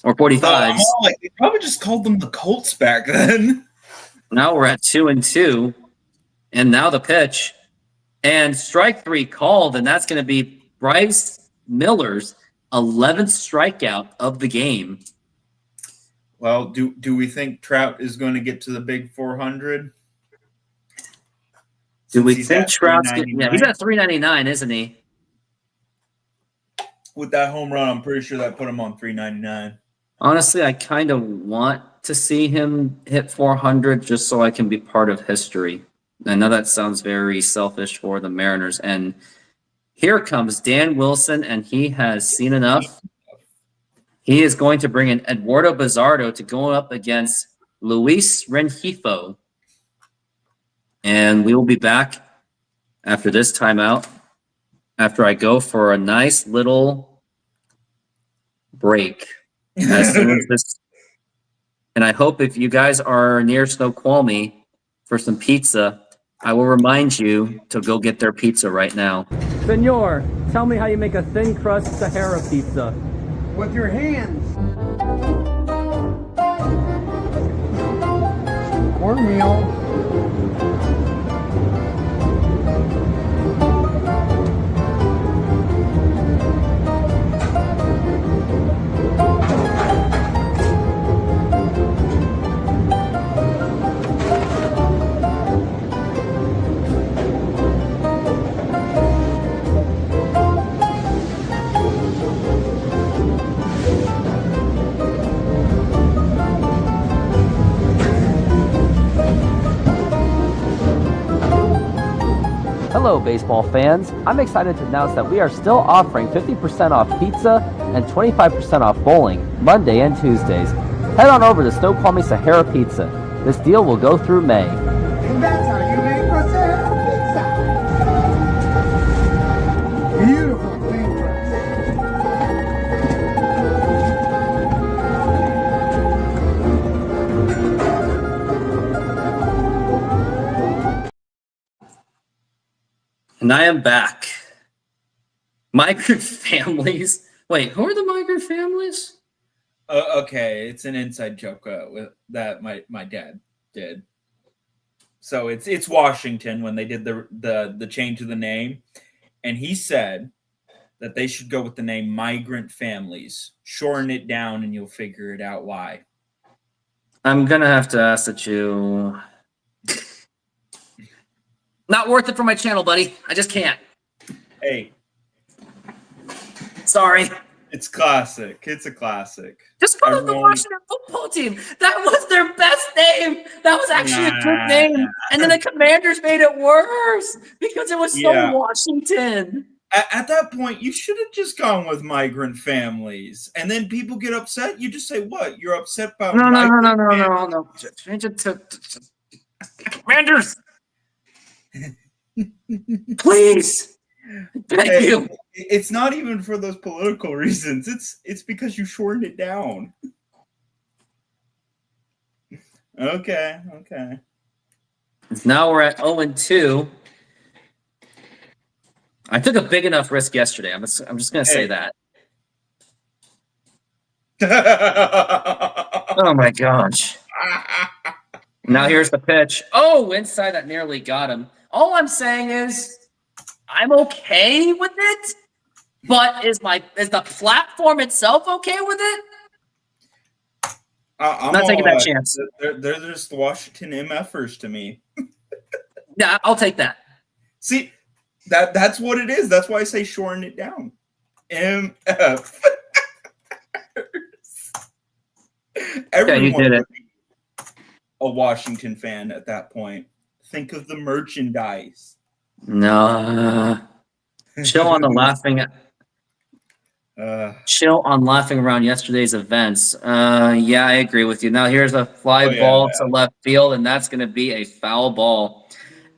Or 45s. Like, they probably just called them the Colts back then. Now we're at 2-2. And now the pitch. And strike 3 called, and that's going to be Bryce Miller's 11th strikeout of the game. Well, do we think Trout is going to get to the big 400? Do we think Trout's getting? Yeah, he's at 399, isn't he? With that home run, I'm pretty sure that put him on 399. Honestly, I kind of want to see him hit 400 just so I can be part of history. I know that sounds very selfish for the Mariners. And here comes Dan Wilson, and he has seen enough. He is going to bring in Eduardo Bazardo to go up against Luis Rengifo. And we will be back after this timeout, after I go for a nice little break. As soon as this, and I hope if you guys are near Snoqualmie for some pizza, I will remind you to go get their pizza right now. Senor, tell me how you make a thin crust Sahara pizza. With your hands. cornmeal. Hello, baseball fans. I'm excited to announce that we are still offering 50% off pizza and 25% off bowling Monday and Tuesdays. Head on over to Snoqualmie Sahara Pizza. This deal will go through May. And that's how you make a Sahara pizza. Beautiful thin crust. And I am back. Migrant families. Wait, who are the migrant families? Okay, it's an inside joke that my dad did. So it's Washington when they did the change of the name, and he said that they should go with the name Migrant Families. Shorten it down, and you'll figure it out why. I'm gonna have to ask that you. Not worth it for my channel, buddy. I just can't. Hey, Sorry. it's classic. It's a classic. Just call it the Washington football team. That was their best name. That was actually a good name. And then the Commanders made it worse because it was so Washington. At that point, you should have just gone with Migrant Families. And then people get upset. You just say, what? You're upset about No. Change it to Commanders. Please. Thank you. It's not even for those political reasons. It's because you shortened it down. Okay. Now we're at 0-2. I took a big enough risk yesterday. I'm just going to say that. Oh, my gosh. Now here's the pitch. Oh, inside that nearly got him. All I'm saying is I'm okay with it, but is the platform itself okay with it? I'm not taking that chance. They're just Washington MFers to me. Yeah, I'll take that. See, that's what it is. That's why I say shorten it down. MF. Everyone you did it. would be a Washington fan at that point. Think of the merchandise. No. Chill on the laughing. Chill on laughing around yesterday's events. Yeah, I agree with you. Now here's a fly ball to left field, and that's going to be a foul ball.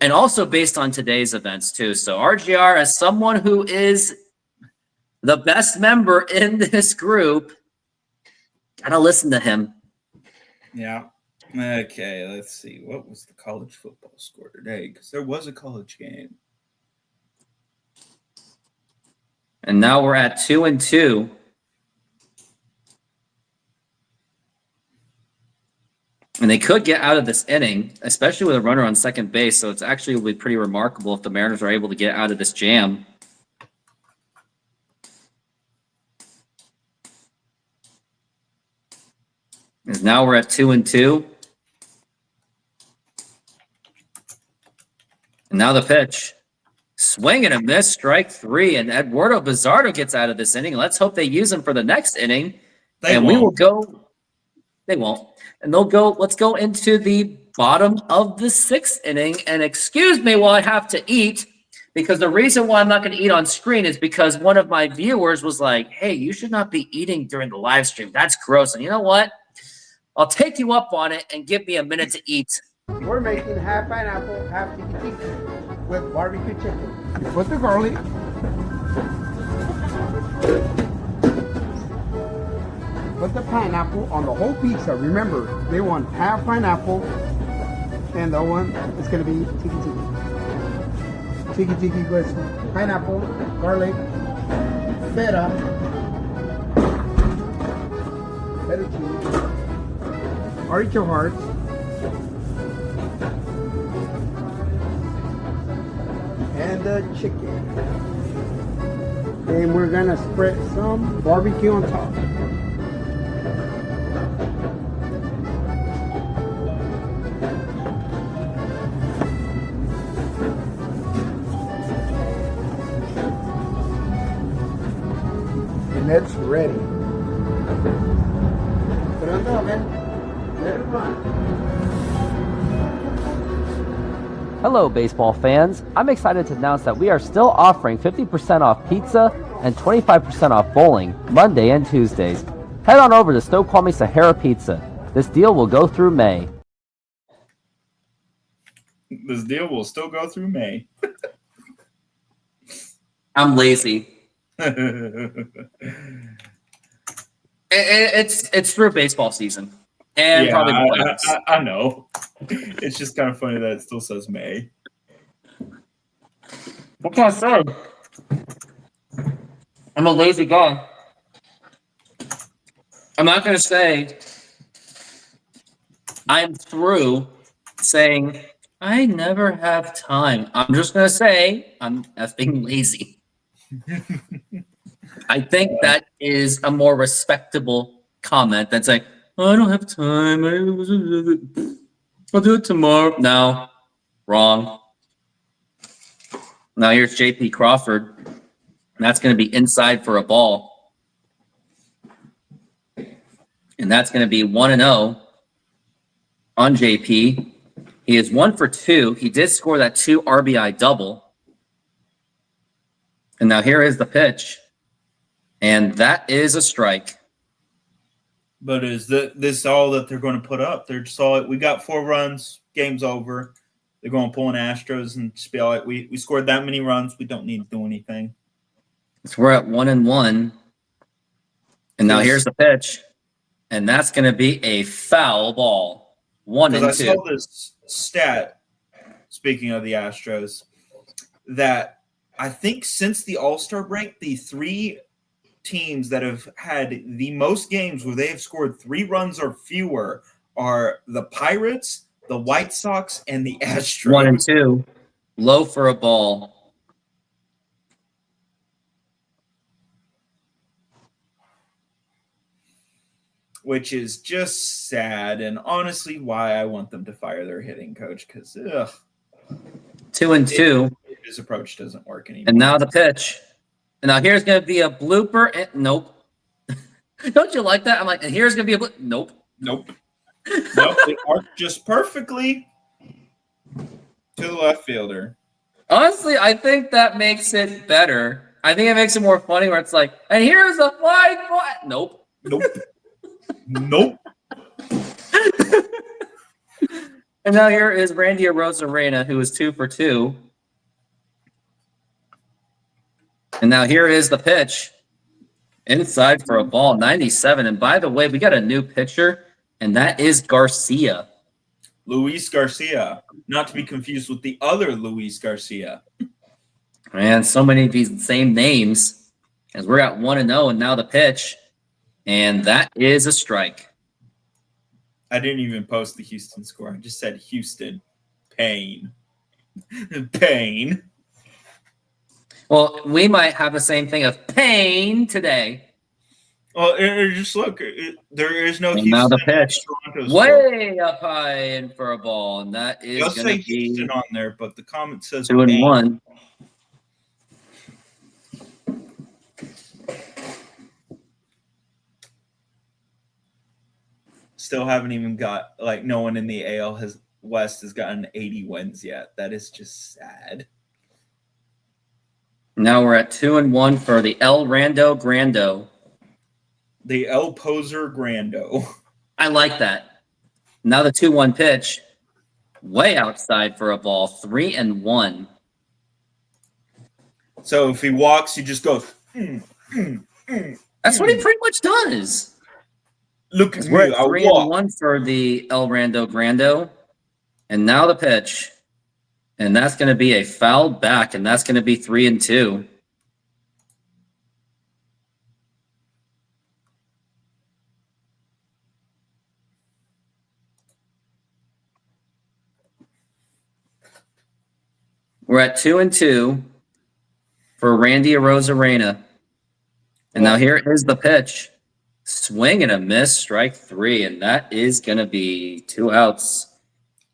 And also based on today's events too. So RGR, as someone who is the best member in this group, gotta listen to him. Yeah. Okay, let's see. What was the college football score today? Because there was a college game. And now we're at 2-2. And they could get out of this inning, especially with a runner on second base. So it's actually will be pretty remarkable if the Mariners are able to get out of this jam. And now we're at 2-2. And now the pitch. Swing and a miss, strike three. And Eduardo Bizardo gets out of this inning. Let's hope they use him for the next inning. We will go. They won't. And they'll go. Let's go into the bottom of the sixth inning. And excuse me while I have to eat, because the reason why I'm not going to eat on screen is because one of my viewers was like, hey, you should not be eating during the live stream. That's gross. And you know what? I'll take you up on it and give me a minute to eat. We're making half pineapple, half tiki with barbecue chicken. Put the garlic. Put the pineapple on the whole pizza. Remember, they want half pineapple, and the one is going to be tiki. Tiki tiki with pineapple, garlic, feta cheese, artichoke hearts, and the chicken. And we're gonna spread some barbecue on top. And it's ready. Put it on top, man. Let it run. Hello, baseball fans. I'm excited to announce that we are still offering 50% off pizza and 25% off bowling Monday and Tuesdays. Head on over to Snoqualmie Sahara Pizza. This deal will go through May. This deal will still go through May. I'm lazy. It's through baseball season and Yeah, probably the playoffs. I know. It's just kind of funny that it still says May. What can I say? I'm a lazy guy. I'm not going to say I'm through saying I never have time. I'm just going to say I'm effing lazy. I think that is a more respectable comment than saying, oh, I don't have time. I'll do it tomorrow. No, wrong. Now here's JP Crawford. And that's going to be inside for a ball. And that's going to be 1-0 on JP. He is 1 for 2. He did score that 2 RBI double. And now here is the pitch. And that is a strike. But is this all that they're going to put up? They're just all, we got 4 runs, game's over. They're going to pull in Astros and just be all like, we scored that many runs, we don't need to do anything. So we're at 1-1. And now here's the pitch. And that's going to be a foul ball. 1-2. I saw this stat, speaking of the Astros, that I think since the All-Star break, the 3 teams that have had the most games where they have scored 3 runs or fewer are the Pirates, the White Sox, and the Astros. 1-2. Low for a ball. Which is just sad, and honestly why I want them to fire their hitting coach, because 2-2. His approach doesn't work anymore. And now the pitch. And now here's going to be a blooper. And nope. Don't you like that? I'm like, and here's going to be a blooper. Nope. Nope. It worked just perfectly to the left fielder. Honestly, I think that makes it better. I think it makes it more funny where it's like, and here's a flying fly. Nope. Nope. And now here is Randy Arozarena, who is 2 for 2. And now here is the pitch. Inside for a ball, 97. And by the way, we got a new pitcher, and that is Garcia. Luis Garcia, not to be confused with the other Luis Garcia. Man, so many of these same names. As we're at 1-0, and now the pitch. And that is a strike. I didn't even post the Houston score. I just said Houston. Pain. Pain. Well, we might have the same thing of pain today. Well, just look. There is no And Houston. now the pitch. Toronto Way up high in for a ball. And that is I'll going say to be Houston on there, but the comment says 2-1. Still haven't even got, like, no one in the AL West has gotten 80 wins yet. That is just sad. Now we're at 2-1 for the El Rando Grando. The El Poser Grando. I like that. Now the 2-1 pitch. Way outside for a ball. 3-1. So if he walks, he just goes, That's what he pretty much does. look at We're me, at I walk. 3-1 for the El Rando Grando. And now the pitch. And that's going to be a foul back, and that's going to be 3-2. We're at 2-2 for Randy Arozarena. And now here is the pitch. Swing and a miss, strike 3, and that is going to be 2 outs.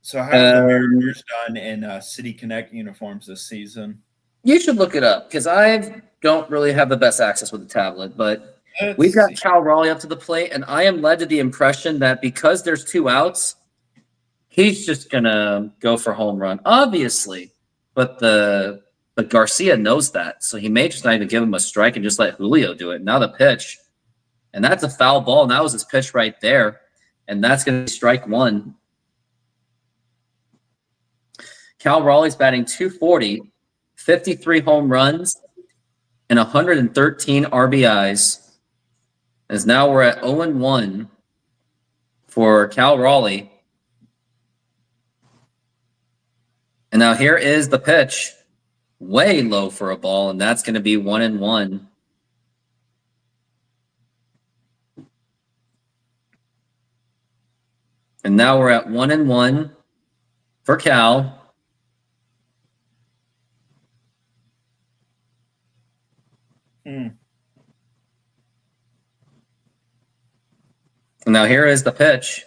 So how have the Mariners done in City Connect uniforms this season? You should look it up because I don't really have the best access with the tablet, but we've got Cal Raleigh up to the plate, and I am led to the impression that because there's 2 outs, he's just going to go for home run, obviously. But Garcia knows that, so he may just not even give him a strike and just let Julio do it. Now the pitch, and that's a foul ball, and that was his pitch right there, and that's going to be strike 1. Cal Raleigh's batting .240, 53 home runs, and 113 RBIs. As now we're at 0-1 for Cal Raleigh. And now here is the pitch. Way low for a ball, and that's going to be 1-1. And now we're at 1-1 for Cal. And now here is the pitch.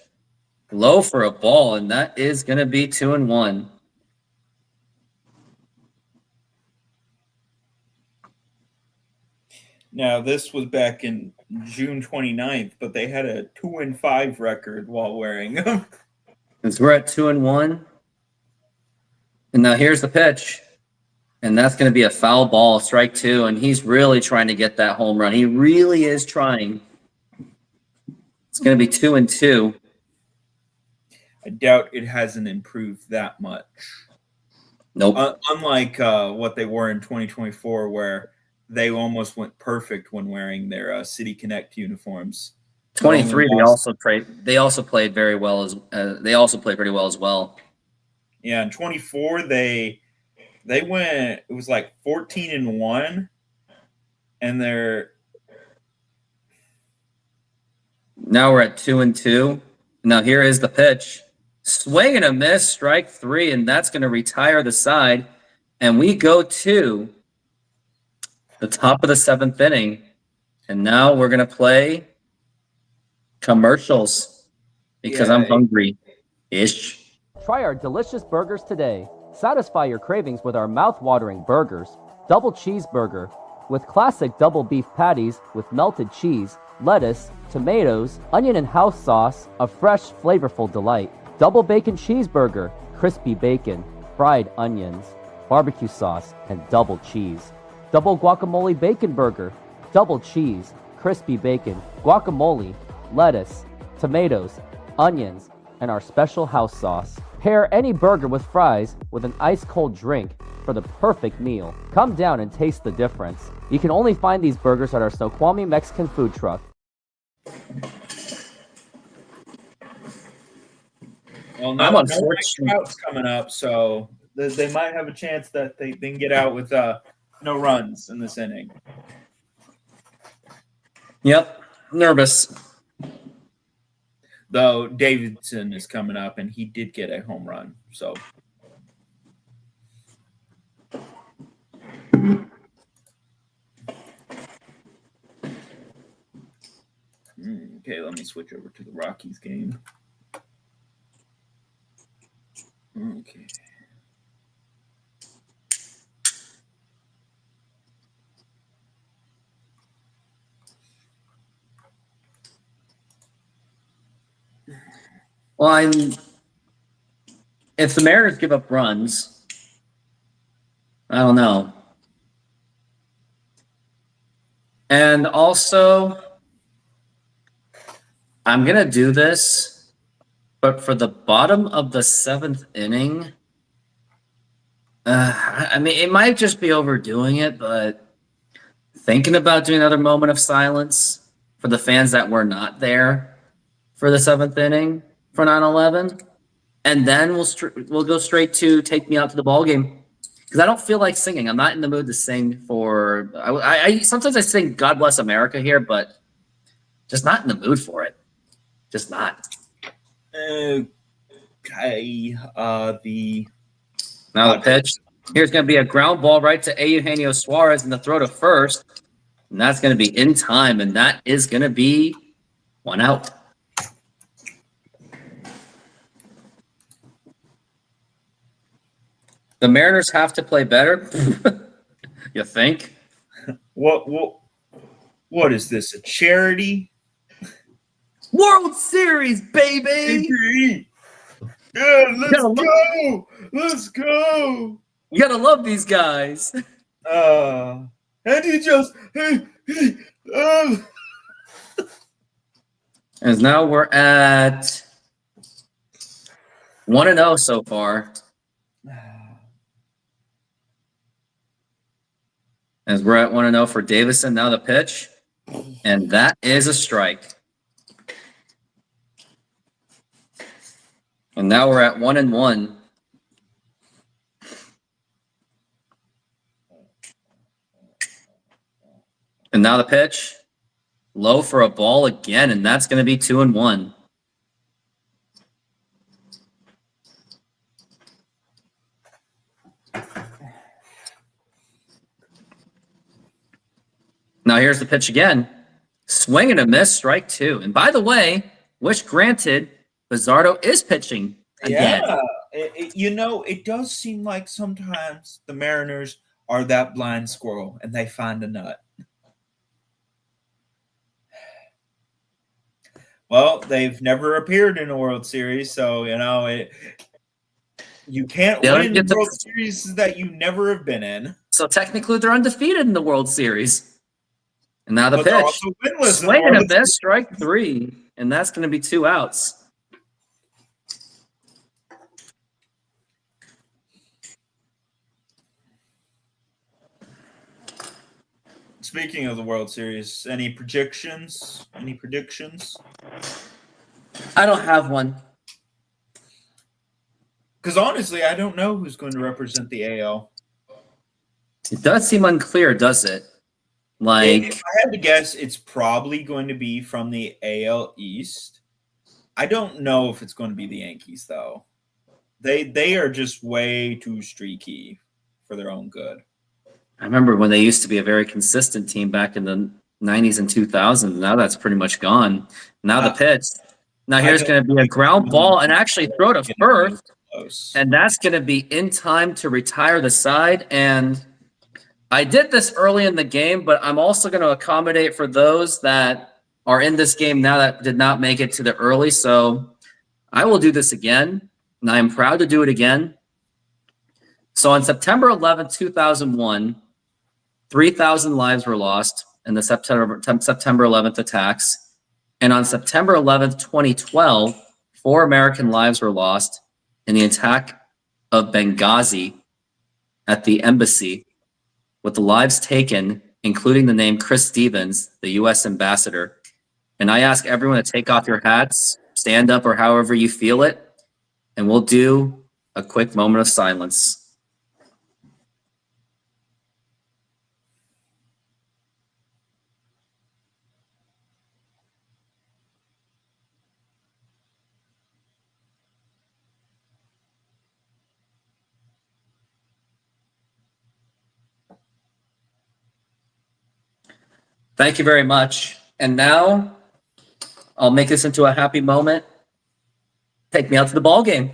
Low for a ball, and that is going to be 2-1. Now, this was back in June 29th, but they had a 2-5 record while wearing them. As we're at 2-1. And now here's the pitch. And that's going to be a foul ball, strike 2. And he's really trying to get that home run. He really is trying. It's going to be 2-2. I doubt it hasn't improved that much. Nope. Unlike what they were in 2024, where they almost went perfect when wearing their City Connect uniforms. 23, they also played very well as they also played pretty well as well. Yeah, in 24 they went, it was like 14-1, and they're now we're at 2-2. Now here is the pitch. Swing and a miss, strike 3, and that's going to retire the side. And we go to the top of the 7th inning. And now we're going to play commercials because I'm hungry-ish. Try our delicious burgers today. Satisfy your cravings with our mouth-watering burgers. Double cheeseburger with classic double beef patties with melted cheese, lettuce, tomatoes, onion and house sauce, a fresh, flavorful delight. Double bacon cheeseburger, crispy bacon, fried onions, barbecue sauce, and double cheese. Double guacamole bacon burger, double cheese, crispy bacon, guacamole, lettuce, tomatoes, onions, and our special house sauce. Pair any burger with fries with an ice-cold drink for the perfect meal. Come down and taste the difference. You can only find these burgers at our Snoqualmie Mexican food truck. Well, no outs coming up, so they might have a chance that they can get out with no runs in this inning. Yep, nervous. Though Davidson is coming up, and he did get a home run. So, okay, let me switch over to the Rockies game. Okay. Well, if the Mariners give up runs, I don't know. And also, I'm going to do this, but for the bottom of the 7th inning, I mean, it might just be overdoing it, but thinking about doing another moment of silence for the fans that were not there for the 7th inning for 9/11, and then we'll go straight to Take Me Out to the Ball Game, because I don't feel like singing. I'm not in the mood to sing for. I sometimes I sing God Bless America here, but just not in the mood for it. Just not. Okay. Now the pitch. Here's going to be a ground ball right to Eugenio Suarez in the throw to first. And that's going to be in time, and that is going to be 1 out. The Mariners have to play better. You think? What is this? A charity? World Series, baby! Yeah, let's go! You gotta love these guys. And he just As now we're at 1-0 so far. As we're at 1-0 for Davison. Now the pitch. And that is a strike. And now we're at 1-1. And now the pitch. Low for a ball again, and that's going to be 2-1. Now here's the pitch again. Swing and a miss, strike 2. And by the way, wish granted, Bizzardo is pitching again. Yeah, it does seem like sometimes the Mariners are that blind squirrel and they find a nut. Well, they've never appeared in a World Series, so you can't win World Series that you never have been in. So technically, they're undefeated in the World Series. And now the pitch. Swing and a miss, strike 3. And that's going to be 2 outs. Speaking of the World Series, any predictions? I don't have one. Because honestly, I don't know who's going to represent the AL. It does seem unclear, does it? If I had to guess, it's probably going to be from the AL East. I don't know if it's going to be the Yankees, though. They are just way too streaky for their own good. I remember when they used to be a very consistent team back in the 90s and 2000s. Now that's pretty much gone. Now the pitch. Now here's going to be a ground ball and actually throw to first. And that's going to be in time to retire the side. And I did this early in the game, but I'm also going to accommodate for those that are in this game now that did not make it to the early. So I will do this again, and I am proud to do it again. So on September 11, 2001, 3,000 lives were lost in the September 11th attacks. And on September 11th, 2012, 4 American lives were lost in the attack of Benghazi at the embassy, with the lives taken, including the name Chris Stevens, the U.S. ambassador. And I ask everyone to take off your hats, stand up, or however you feel it, and we'll do a quick moment of silence. Thank you very much. And now I'll make this into a happy moment. Take me out to the ball game.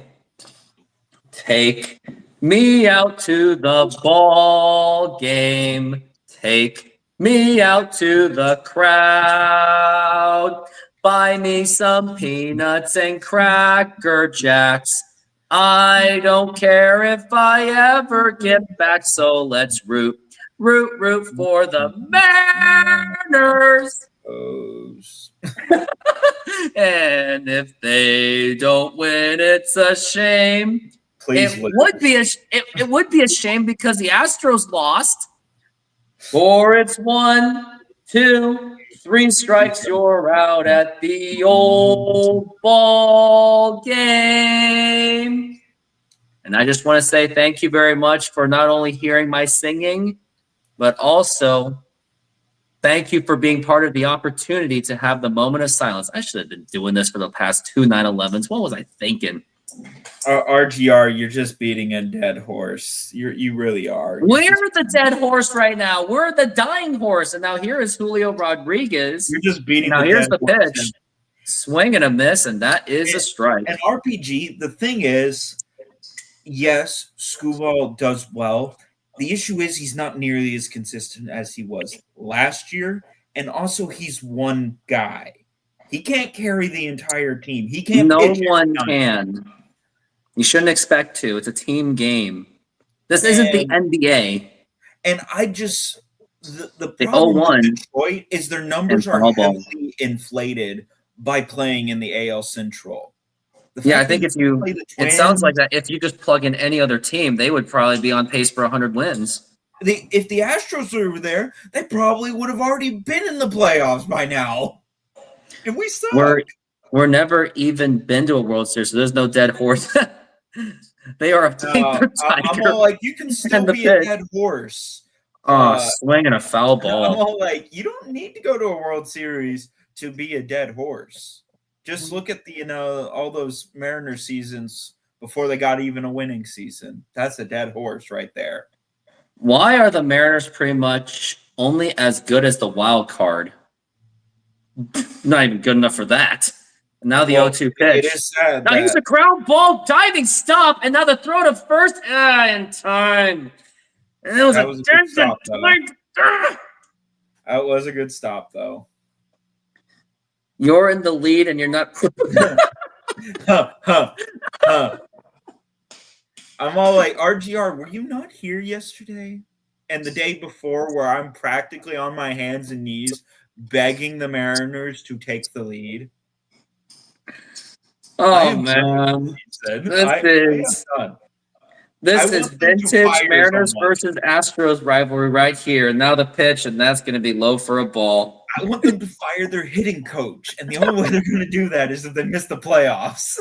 Take me out to the ball game. Take me out to the crowd. Buy me some peanuts and Cracker Jacks. I don't care if I ever get back, so let's root for the Mariners. And if they don't win, it's a shame. Please, it would be a shame because the Astros lost. Or it's 1, 2, 3 strikes. You're out at the old ball game. And I just want to say thank you very much for not only hearing my singing, but also thank you for being part of the opportunity to have the moment of silence. I should have been doing this for the past 2 9/11s. What was I thinking? RGR, you're just beating a dead horse. You really are. We're the dead horse right now. We're the dying horse. And now here is Julio Rodriguez. You're just beating. Now the here's dead the horse. pitch. Swing and a miss, and that is a strike. And RPG, the thing is, yes, Screwball does well. The issue is he's not nearly as consistent as he was last year, and also he's one guy. He can't carry the entire team. He can't. No pitch one every night. can. You shouldn't expect to. It's a team game. This isn't the NBA. And I just the The problem 0-1 with Detroit is their numbers and are foul ball. heavily inflated by playing in the AL Central. The Yeah, I fact think that if you, play the it sounds Twins- like that if you just plug in any other team, they would probably be on pace for 100 wins. if the Astros were there, they probably would have already been in the playoffs by now. And we suck. We're never even been to a World Series, so there's no dead horse. They are a paper I'm tiger. all like, you can still and the be a pitch. dead horse. Swinging a foul I'm ball. all like, you don't need to go to a World Series to be a dead horse. Just look at the all those Mariners seasons before they got even a winning season. That's a dead horse right there. Why are the Mariners pretty much only as good as the wild card? Not even good enough for that. And now the 0-2 pitch. It is sad. Now here's a ground ball, diving stop, and now the throw to first in time. And it was That a was a good stop, though. time. That was a good stop, though. You're in the lead, and you're not. I'm all like, RGR, were you not here yesterday and the day before where I'm practically on my hands and knees begging the Mariners to take the lead? I Oh am man, done. this I is am done. this I is want them to vintage fire Mariners someone. versus Astros rivalry right here. And now the pitch, and that's going to be low for a ball. I want them to fire their hitting coach, and the only way they're going to do that is if they miss the playoffs.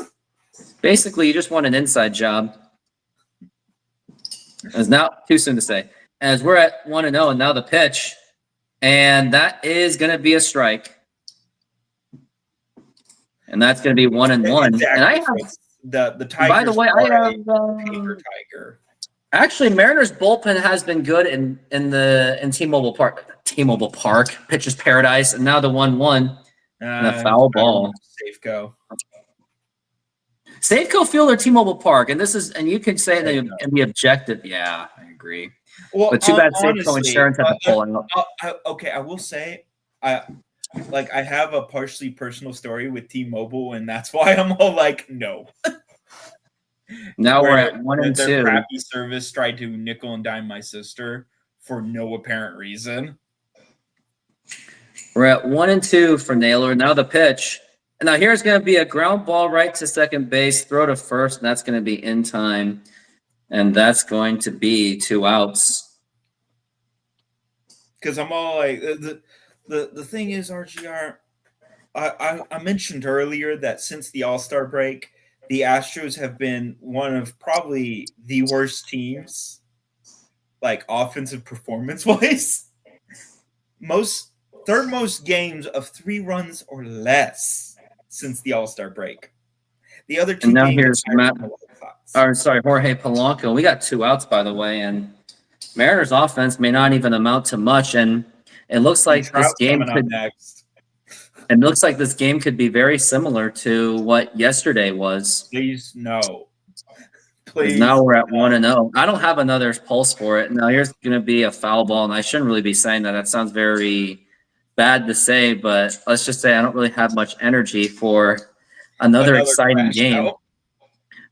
Basically, you just want an inside job. It's now too soon to say. As we're at 1-0, and now the pitch, and that is going to be a strike. And that's going to be 1-1. Exactly. And I have, the Tigers. by the way, I are a have paper tiger. actually Mariners bullpen has been good in T-Mobile Park, pitcher's paradise, and now the 1-1 and a foul ball. Safeco. Safeco Field or T-Mobile Park, and you can say that in the objective. Yeah, I agree. Well, But too bad Safeco honestly, Insurance had to pull it. okay, I will say, I have a partially personal story with T-Mobile, and that's why I'm all like, no. Now we're Where at 1-2. their crappy service tried to nickel and dime my sister for no apparent reason. We're at 1-2 for Naylor. Now the pitch. And now here's going to be a ground ball right to second base, throw to first, and that's going to be in time. And that's going to be 2 outs. Because I'm all like, the thing is, RGR, I mentioned earlier that since the All-Star break, the Astros have been one of probably the worst teams, like offensive performance-wise. Third most games of 3 runs or less since the All-Star break. The other two And now games here's Jorge Polanco. We got 2 outs, by the way, and Mariners offense may not even amount to much. And it looks like this game could. Next. It looks like this game could be very similar to what yesterday was. Please no. Please. Now we're at 1-0. I don't have another pulse for it. Now here's going to be a foul ball, and I shouldn't really be saying that. That sounds very bad to say, but let's just say I don't really have much energy for another exciting game. Out.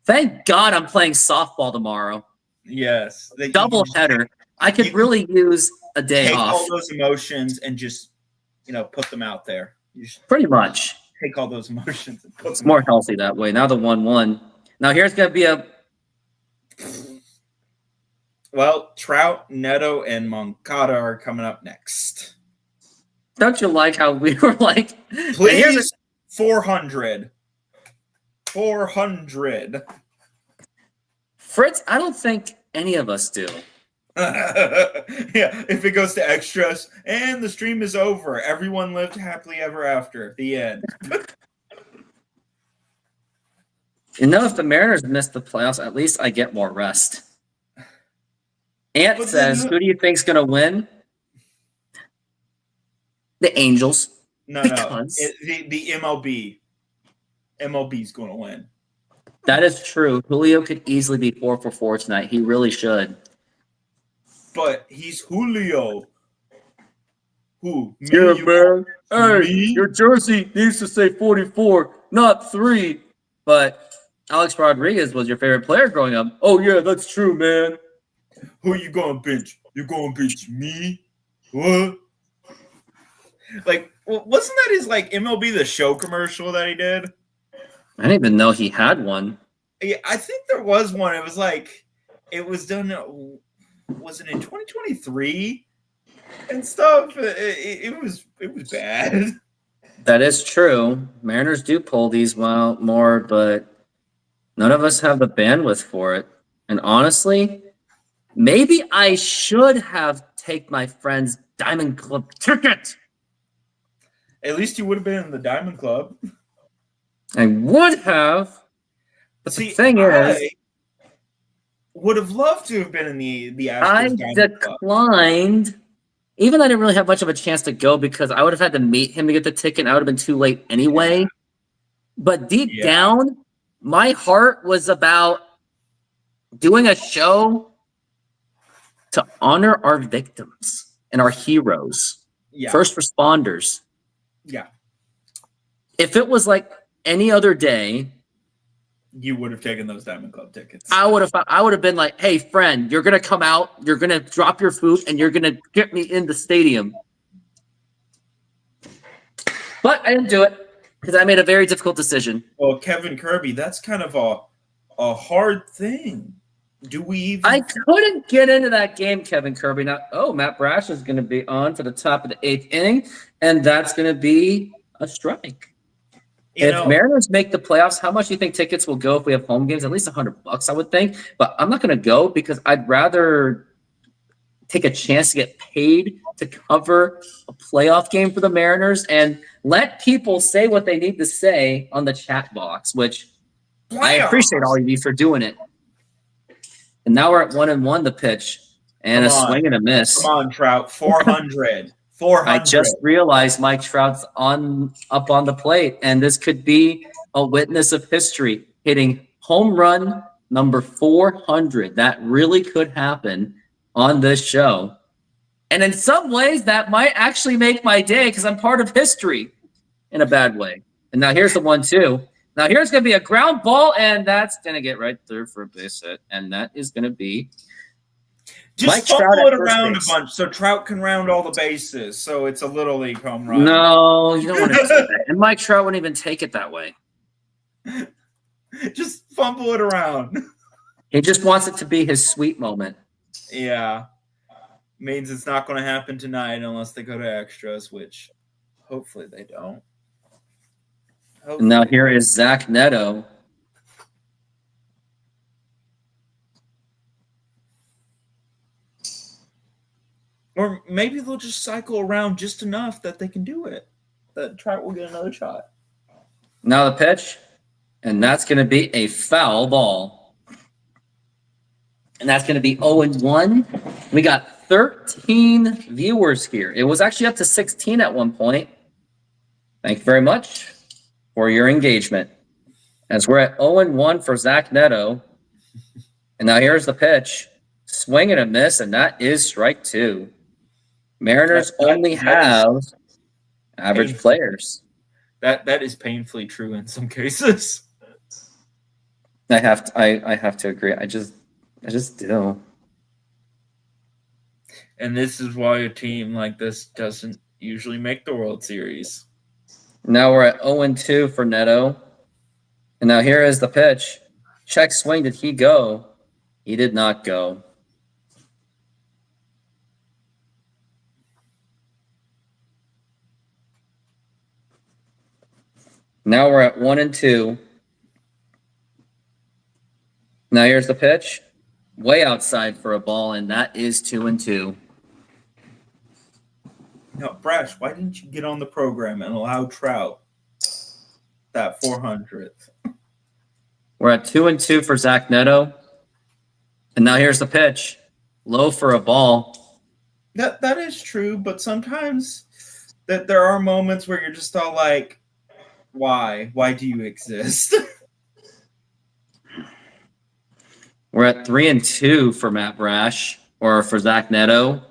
Thank God I'm playing softball tomorrow. Yes. Double header. I could really use a day take off. All those emotions and just, put them out there. Pretty much. Take all those emotions and put It's them more out. healthy that way. Now the 1-1. Now here's going to be a. Well, Trout, Neto, and Moncada are coming up next. Don't you like how we were like, please, 400. 400. Fritz, I don't think any of us do. Yeah, if it goes to extras and the stream is over, everyone lived happily ever after. The end. if the Mariners miss the playoffs, at least I get more rest. Ant But says, then- who do you think's going to win? The Angels. No, Because- the MLB. MLB's going to win. That is true. Julio could easily be 4 for 4 tonight. He really should. But he's Julio. Who? Me? Yeah, You- man. Hey, Me? your jersey needs to say 44, not 3. But Alex Rodriguez was your favorite player growing up. Oh, yeah, that's true, man. Who you going to bench? You going to bench me? What? Like, wasn't that his like MLB The Show commercial that he did? I didn't even know he had one. Yeah, I think there was one. It was like, it was done. Was it in 2023 and stuff? It was bad. That is true. Mariners do pull these more, but none of us have the bandwidth for it. And honestly, maybe I should have taken my friend's Diamond Club ticket. At least you would have been in the Diamond Club. I would have. But See, the thing I is, would have loved to have been in the I Astros Diamond Club. declined. Even though I didn't really have much of a chance to go because I would have had to meet him to get the ticket. And I would have been too late anyway. But deep down, my heart was about doing a show to honor our victims and our heroes, Yeah, first responders. yeah. If it was like any other day, You would have taken those Diamond Club tickets. I would have been like, "Hey, friend, you're gonna come out, you're gonna drop your food, and you're gonna get me in the stadium." But I didn't do it because I made a very difficult decision. Well, Kevin Kirby, that's kind of a hard thing. Do we even? I couldn't get into that game, Kevin Kirby. Now, Matt Brash is going to be on for the top of the 8th inning, and that's going to be a strike. If Mariners make the playoffs, how much do you think tickets will go if we have home games? At least $100, I would think. But I'm not going to go because I'd rather take a chance to get paid to cover a playoff game for the Mariners and let people say what they need to say on the chat box, which I appreciate all of you for doing it. And now we're at 1-1 the pitch and Come a on. swing and a miss. Come on, Trout, 400. 400. I just realized Mike Trout's up on the plate, and this could be a witness of history, hitting home run number 400. That really could happen on this show. And in some ways, that might actually make my day because I'm part of history in a bad way. And now here's the 1-2. Now here's going to be a ground ball, and that's going to get right there for a base hit. And that is going to be Just Mike Trout fumble at it first around base. a bunch so Trout can round all the bases. So it's a little league home run. No, you don't want to do that. And Mike Trout wouldn't even take it that way. Just fumble it around. He just wants it to be his sweet moment. Yeah. Means it's not going to happen tonight unless they go to extras, which hopefully they don't. And now here is Zach Neto. Or maybe they'll just cycle around just enough that they can do it. That Trout will get another shot. Now the pitch, and that's going to be a foul ball. And that's going to be 0-1. We got 13 viewers here. It was actually up to 16 at one point. Thank you very much for your engagement. As we're at 0-1 for Zach Neto. And now here's the pitch. Swing and a miss, and that is strike 2. Mariners only have average players. That is painfully true in some cases. I have to agree. I just do. And this is why a team like this doesn't usually make the World Series. Now we're at 0-2 for Neto. And now here is the pitch. Check swing. Did he go? He did not go. Now we're at 1-2. Now here's the pitch. Way outside for a ball, and that is 2-2. Now, Brash, why didn't you get on the program and allow Trout that 400th? We're at 2-2 for Zach Neto. And now here's the pitch. Low for a ball. That is true, but sometimes that there are moments where you're just all like, why? Why do you exist? We're at 3-2 for Matt Brash, or for Zach Neto.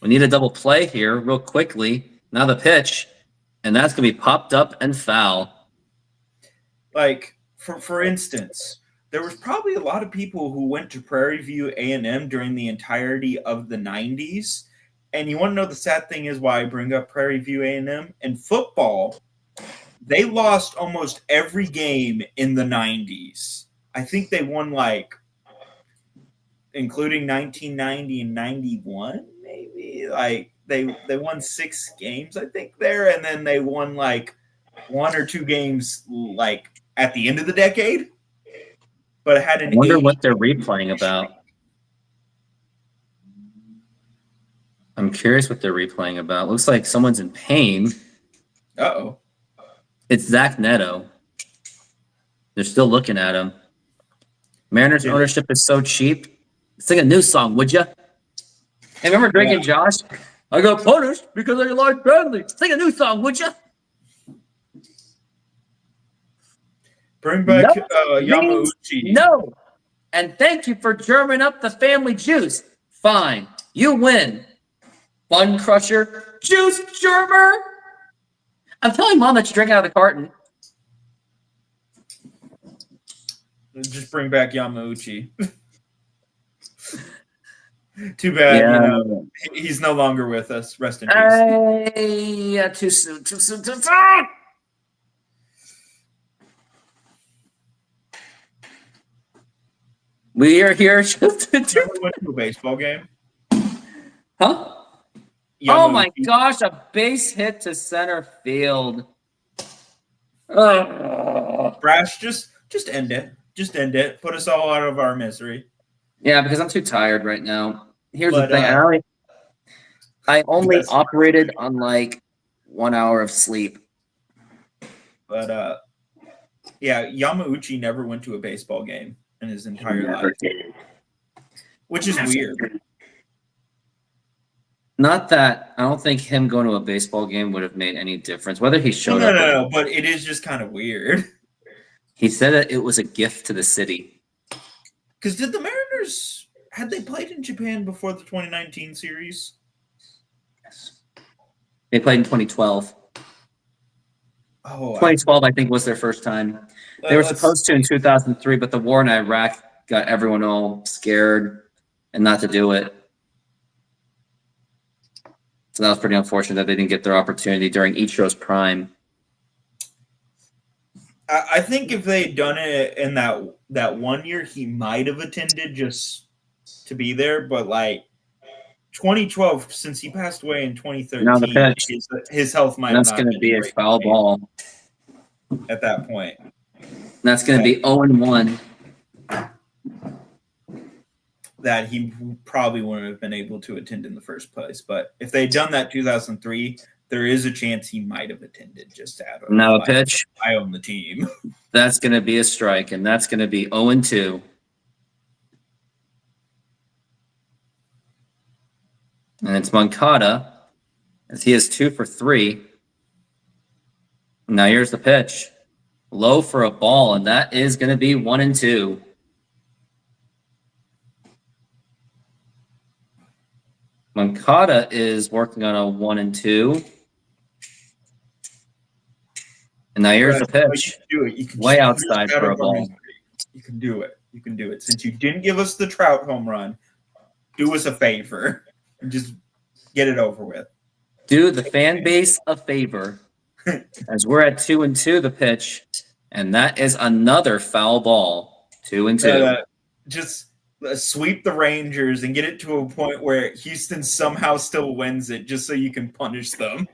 We need a double play here real quickly. Now the pitch, and that's going to be popped up and foul. Like, for instance, there was probably a lot of people who went to Prairie View A&M during the entirety of the 90s. And you want to know the sad thing is why I bring up Prairie View A&M? In football, they lost almost every game in the 90s. I think they won, like, including 1990 and 91, maybe. Like, they won 6 games, I think, there. And then they won, like, 1 or 2 games, like, at the end of the decade. But it had an I wonder what they're replaying about. I'm curious what they're replaying about. Looks like someone's in pain. Uh-oh. It's Zach Neto. They're still looking at him. Mariners ownership is so cheap. Sing a new song, would you? Hey, remember Drake and Josh? I got punished because I lied badly. Sing a new song, would you? Bring back No, Yamauchi. No. And thank you for germing up the family juice. Fine. You win. Bun crusher. Juice germer. I'm telling Mom that you drink out of the carton. Just bring back Yamauchi. Too bad, Yeah. you know, he's no longer with us. Rest in peace. Yeah, too soon. We are here just to You ever went to a baseball game? Huh? Oh my gosh, a base hit to center field. Brash, just end it. Just end it. Put us all out of our misery. Yeah, because I'm too tired right now. Here's But, the thing. I only operated on like 1 hour of sleep. But yeah, Yamauchi never went to a baseball game in his entire life. Which is weird. Not that I don't think him going to a baseball game would have made any difference. Whether he showed up. No, but it is just kind of weird. He said that it was a gift to the city. Because did the Mariners, had they played in Japan before the 2019 series? Yes. They played in 2012. Oh, 2012, I think, was their first time. They were supposed to in 2003, but the war in Iraq got everyone all scared and not to do it. So that was pretty unfortunate that they didn't get their opportunity during Ichiro's prime. I think if they had done it in that 1 year, he might have attended just to be there. But like 2012, since he passed away in 2013, his health might That's not going to be a foul ball at that point. That's going to be 0-1. That he probably wouldn't have been able to attend in the first place. But if they'd done that 2003, there is a chance he might have attended just to add. Now a pitch. I own the team. That's going to be a strike, and that's going to be 0-2. And it's Moncada, as he is 2 for 3. Now here's the pitch. Low for a ball, and that is going to be 1-2. Moncada is working on a 1-2. And now here's the pitch. You can do it. Way outside for a ball. You can do it. You can do it. Since you didn't give us the Trout home run, do us a favor and just get it over with. Do the fan base a favor. As we're at 2-2, the pitch, and that is another foul ball. 2-2. Just sweep the Rangers and get it to a point where Houston somehow still wins it, just so you can punish them.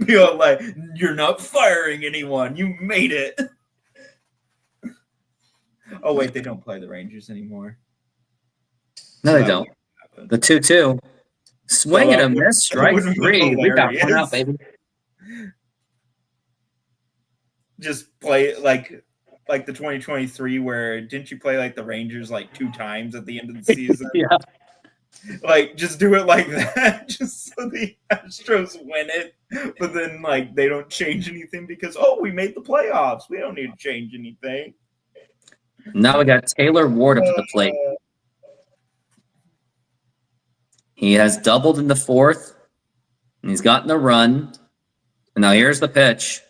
Be all like, you're not firing anyone. You made it. Oh wait, they don't play the Rangers anymore. No, they don't. The 2-2. Swing and a miss, strike 3. We got one out, baby. Just play it like like the 2023 where didn't you play like the Rangers like 2 times at the end of the season? Yeah. Like, just do it like that, just so the Astros win it, but then like they don't change anything because we made the playoffs. We don't need to change anything. Now we got Taylor Ward up to the plate. He has doubled in the 4th, and he's gotten a run. And now here's the pitch,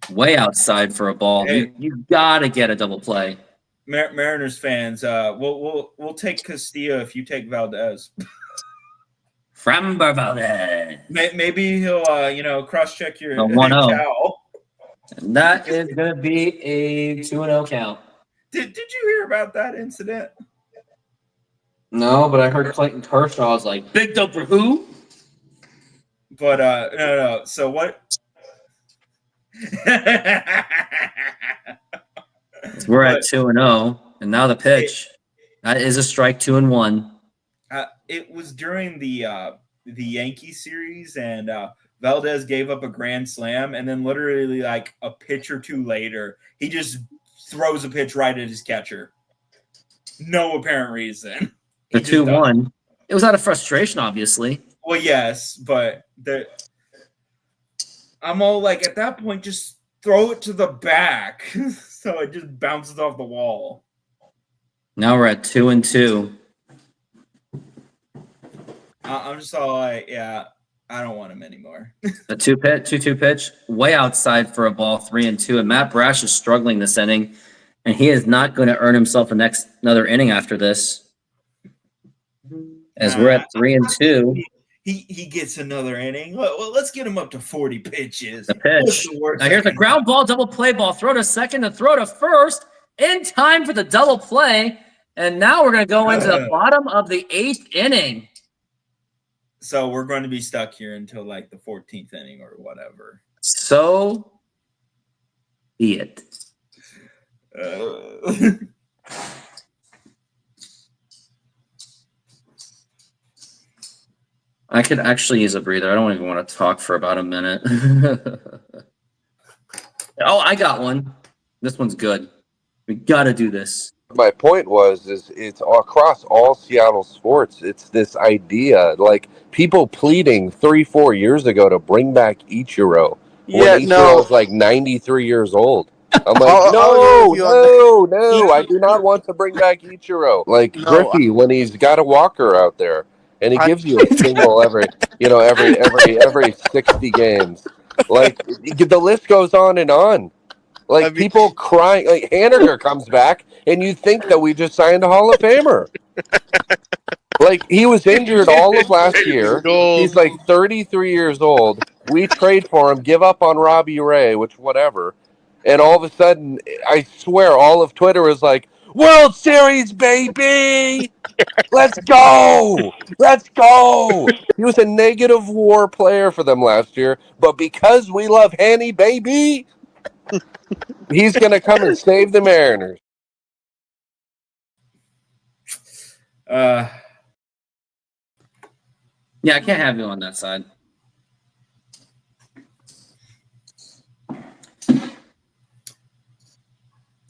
way outside for a ball. Hey. You gotta get a double play. Mariners fans, we'll take Castillo if you take Valdez. Framber Valdez. Maybe he'll cross-check your 1-0. cow. And that is gonna be a 2-0 count. Did you hear about that incident? No, but I heard Clayton Kershaw was like, big dope for who? But no. So what? We're at 2-0, and now the pitch. That is a strike, 2-1. It was during the Yankee series, and Valdez gave up a grand slam, and then literally like a pitch or two later, he just throws a pitch right at his catcher. No apparent reason. The 2-1. It was out of frustration, obviously. Well, yes, but I'm all like, at that point, just throw it to the back so it just bounces off the wall. Now we're at 2-2. I'm just all like, yeah, I don't want him anymore. The 2-2 pitch, way outside for a ball, 3-2. And Matt Brash is struggling this inning, and he is not going to earn himself another inning after this. As we're at 3-2. He gets another inning. Well, let's get him up to 40 pitches. The pitch. Now here's a ground ball, double play ball. Throw to second and throw to first in time for the double play. And now we're going to go into the bottom of the 8th inning. So we're going to be stuck here until like the 14th inning or whatever. So be it. I could actually use a breather. I don't even want to talk for about a minute. Oh, I got one. This one's good. We got to do this. My point is it's across all Seattle sports. It's this idea, like people pleading 3-4 years ago to bring back Ichiro. When Ichiro's like 93 years old. I'm like, no, I do not want to bring back Ichiro. Like Griffey when he's got a walker out there. And he gives you a single every 60 games. Like the list goes on and on. Like people crying. Like Haniger comes back, and you think that we just signed a Hall of Famer. Like he was injured all of last year. He's like 33 years old. We trade for him, give up on Robbie Ray, which whatever. And all of a sudden, I swear, all of Twitter is like, World Series, baby! Let's go! Let's go! He was a negative WAR player for them last year, but because we love Hanny, baby, he's going to come and save the Mariners. Yeah, I can't have you on that side.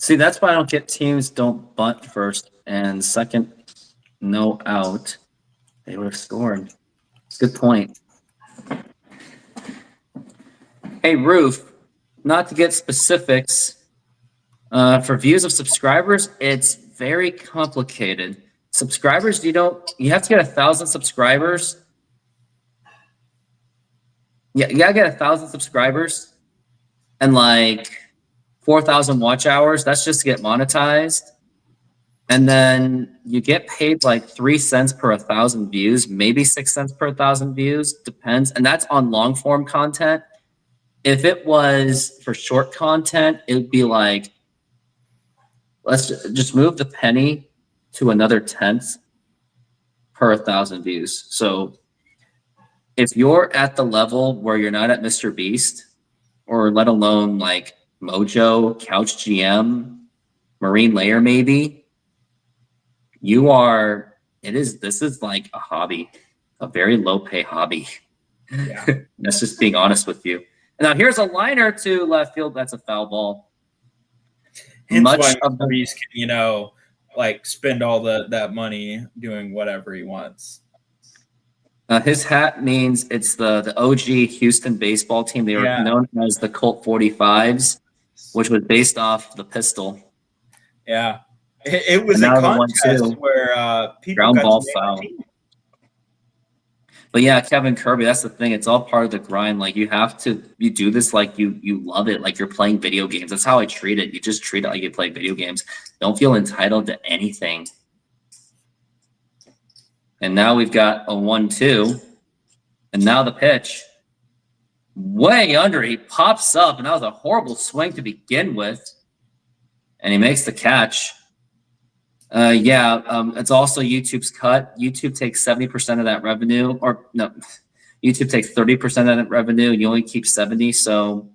See, that's why I don't get teams don't bunt first and second, no out. They would have scored. Good point. Hey, Roof, not to get specifics, for views of subscribers, it's very complicated. Subscribers, you have to get 1,000 subscribers. Yeah, you gotta get 1,000 subscribers and like 4,000 watch hours. That's just to get monetized. And then you get paid like 3 cents per 1,000 views, maybe 6 cents per 1,000 views, depends. And that's on long form content. If it was for short content, it would be like, let's just move the penny to another tenth per 1,000 views. So if you're at the level where you're not at Mr. Beast, or let alone like Mojo, Couch GM, Marine Layer, maybe, this is like a hobby, a very low pay hobby. Yeah. That's just being honest with you. And now here's a liner to left field. That's a foul ball. Hence Much why of the Reese can, you know, like spend all that money doing whatever he wants. his hat means it's the OG Houston baseball team. They were Yeah. known as the Colt 45s, which was based off the pistol. Yeah. It was And a now the contest 1-2. where people Ground got ball to name foul. their team. But yeah, Kevin Kirby, that's the thing. It's all part of the grind. Like you do this like you love it, like you're playing video games. That's how I treat it. You just treat it like you play video games. Don't feel entitled to anything. And now we've got a 1-2. And now the pitch. Way under. He pops up, and that was a horrible swing to begin with. And he makes the catch. It's also YouTube's cut. YouTube takes 70% of that revenue, or no, YouTube takes 30% of that revenue, and you only keep 70. So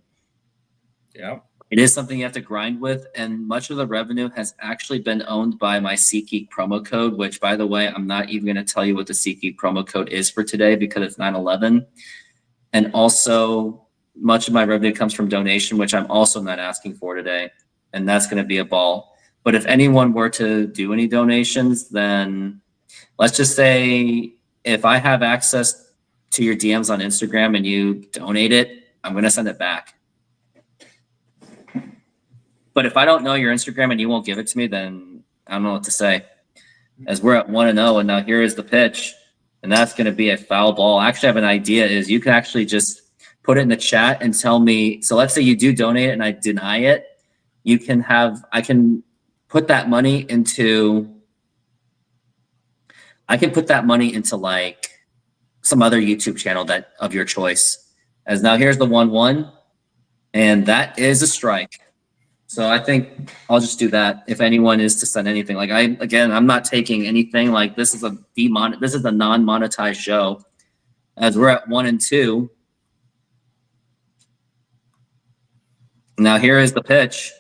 Yeah. it is something you have to grind with, and much of the revenue has actually been owned by my SeatGeek promo code, which, by the way, I'm not even going to tell you what the SeatGeek promo code is for today because it's 9/11. And also, much of my revenue comes from donation, which I'm also not asking for today, and that's going to be a ball. But if anyone were to do any donations, then let's just say if I have access to your DMs on Instagram and you donate it, I'm going to send it back. But if I don't know your Instagram and you won't give it to me, then I don't know what to say. As we're at 1-0, and now here is the pitch, and that's going to be a foul ball. Actually, I have an idea. Is you can actually just put it in the chat and tell me. So let's say you do donate it and I deny it. I can put that money into. I can put that money into like some other YouTube channel that of your choice. As now here's the 1-1, and that is a strike. So I think I'll just do that. If anyone is to send anything, like I'm not taking anything. Like this is a non-monetized show. As we're at 1-2. Now here is the pitch,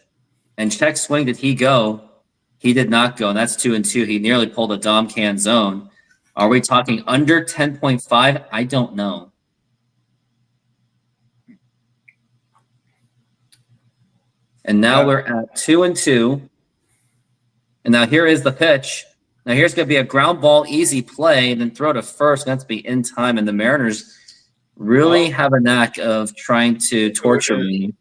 and check swing. Did he go? He did not go, and that's 2-2. He nearly pulled a Dom can zone. Are we talking under 10.5? I don't know. And now we're at 2-2. And now here is the pitch. Now here's going to be a ground ball, easy play, and then throw to first. And that's be in time. And the Mariners really have a knack of trying to torture me.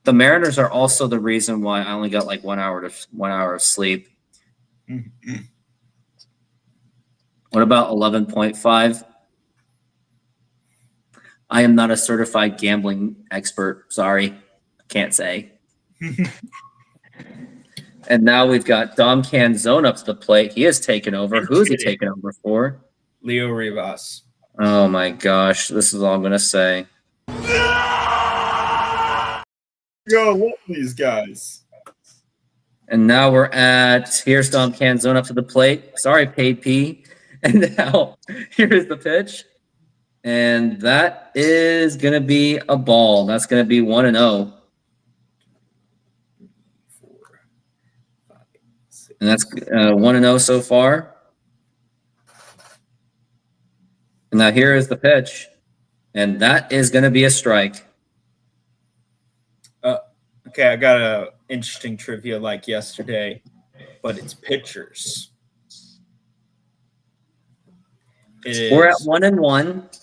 The Mariners are also the reason why I only got like 1 hour of sleep. What about 11.5? I am not a certified gambling expert. Sorry. Can't say. And now we've got Dom Canzone up to the plate. He has taken over. Who is he taking over for? Leo Rivas. Oh my gosh. This is all I'm going to say. Yo, love these guys. And now here's Dom Canzone up to the plate. Sorry, Paid P. And now here's the pitch. And that is going to be a ball. That's going to be 1-0. And that's 1-0 so far. And now here is the pitch. And that is going to be a strike. Okay, I got a interesting trivia like yesterday, but it's pitchers. We're at 1-1.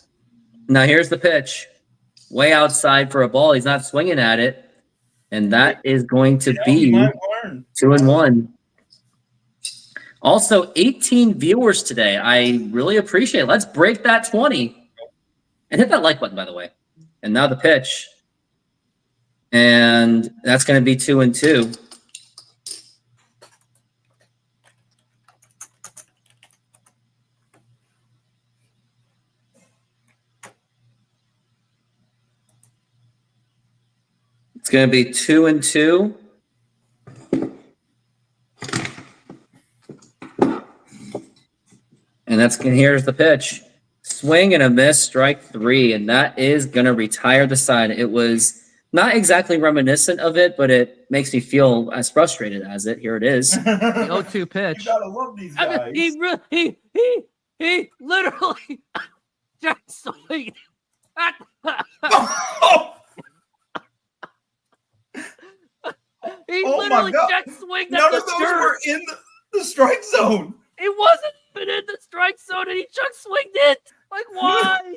Now here's the pitch. Way outside for a ball. He's not swinging at it. And that is going to be 2-1. Also, 18 viewers today. I really appreciate it. Let's break that 20. And hit that like button, by the way. And now the pitch. And that's going to be 2-2. It's going to be 2-2. And here's the pitch. Swing and a miss, strike 3. And that is going to retire the side. It was not exactly reminiscent of it, but it makes me feel as frustrated as it. Here it is. The 0-2 pitch. You gotta love these guys. He literally just swing. He Oh my literally God. check swinged None at of the those dirt. were in the strike zone. It wasn't even in the strike zone, and he check swinged it. Like, why?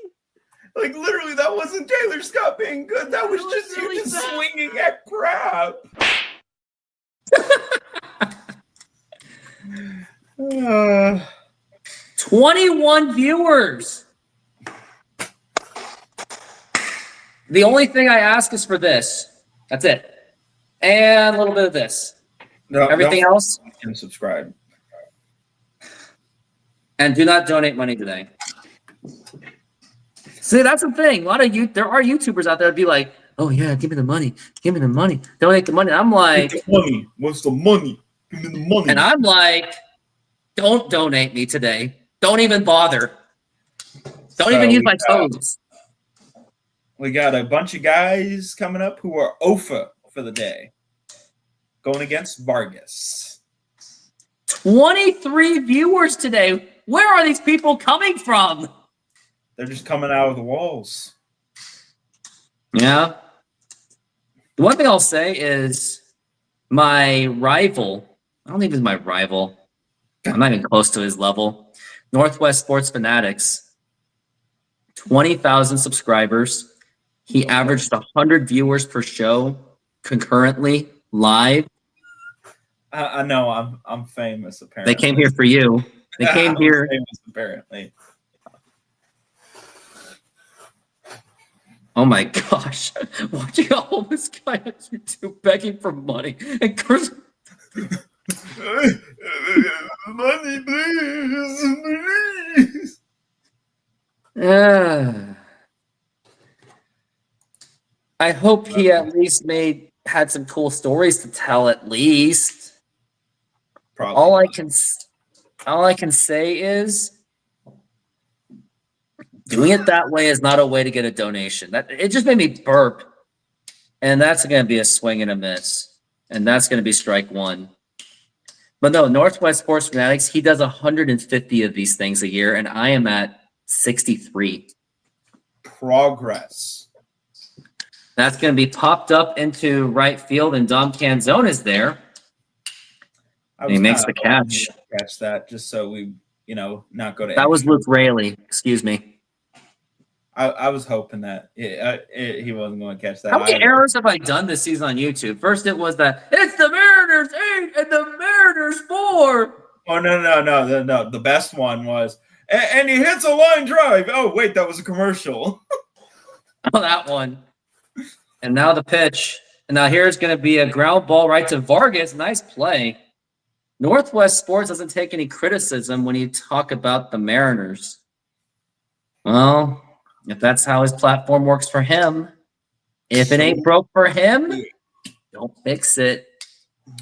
Like, literally, that wasn't Taylor Scott being good. That was just really you just bad. swinging at crap. 21 viewers. The only thing I ask is for this. That's it. And a little bit of this. No, Everything else. And subscribe. And do not donate money today. See, that's the thing. A lot of there are YouTubers out there that be like, "Oh yeah, give me the money, donate the money." I'm like, the money. What's the money? Give me the money. And I'm like, don't donate me today. Don't even bother. Don't even use my toes. We got a bunch of guys coming up who are OFA for the day, going against Vargas. 23 viewers today. Where are these people coming from? They're just coming out of the walls. Yeah. The one thing I'll say is my rival, I don't think he's my rival. I'm not even close to his level. Northwest Sports Fanatics, 20,000 subscribers. He averaged 100 viewers per show concurrently live. I know I'm famous apparently. They came here for you. They came here. Famous apparently. Oh my gosh! Watching a homeless guy on YouTube begging for money and cursing. Money, please. I hope he at least had some cool stories to tell. At least, Probably all I can say is doing it that way is not a way to get a donation. That it just made me burp, and that's going to be a swing and a miss, and that's going to be strike one. But no, Northwest Sports Fanatics, he does 150 of these things a year, and I am at 63. Progress. That's going to be popped up into right field, and Dom Canzone is there. He makes the catch. Catch that just so we, not go to. That was Luke Raley. Excuse me. I was hoping that he wasn't going to catch that. How many errors have I done this season on YouTube? First, it was that it's the Mariners 8 and the Mariners 4. Oh no! The best one was, and he hits a line drive. Oh wait, that was a commercial. Oh, that one. And now the pitch. And now here's going to be a ground ball right to Vargas. Nice play. Northwest Sports doesn't take any criticism when you talk about the Mariners. Well, if that's how his platform works for him, if it ain't broke for him, don't fix it.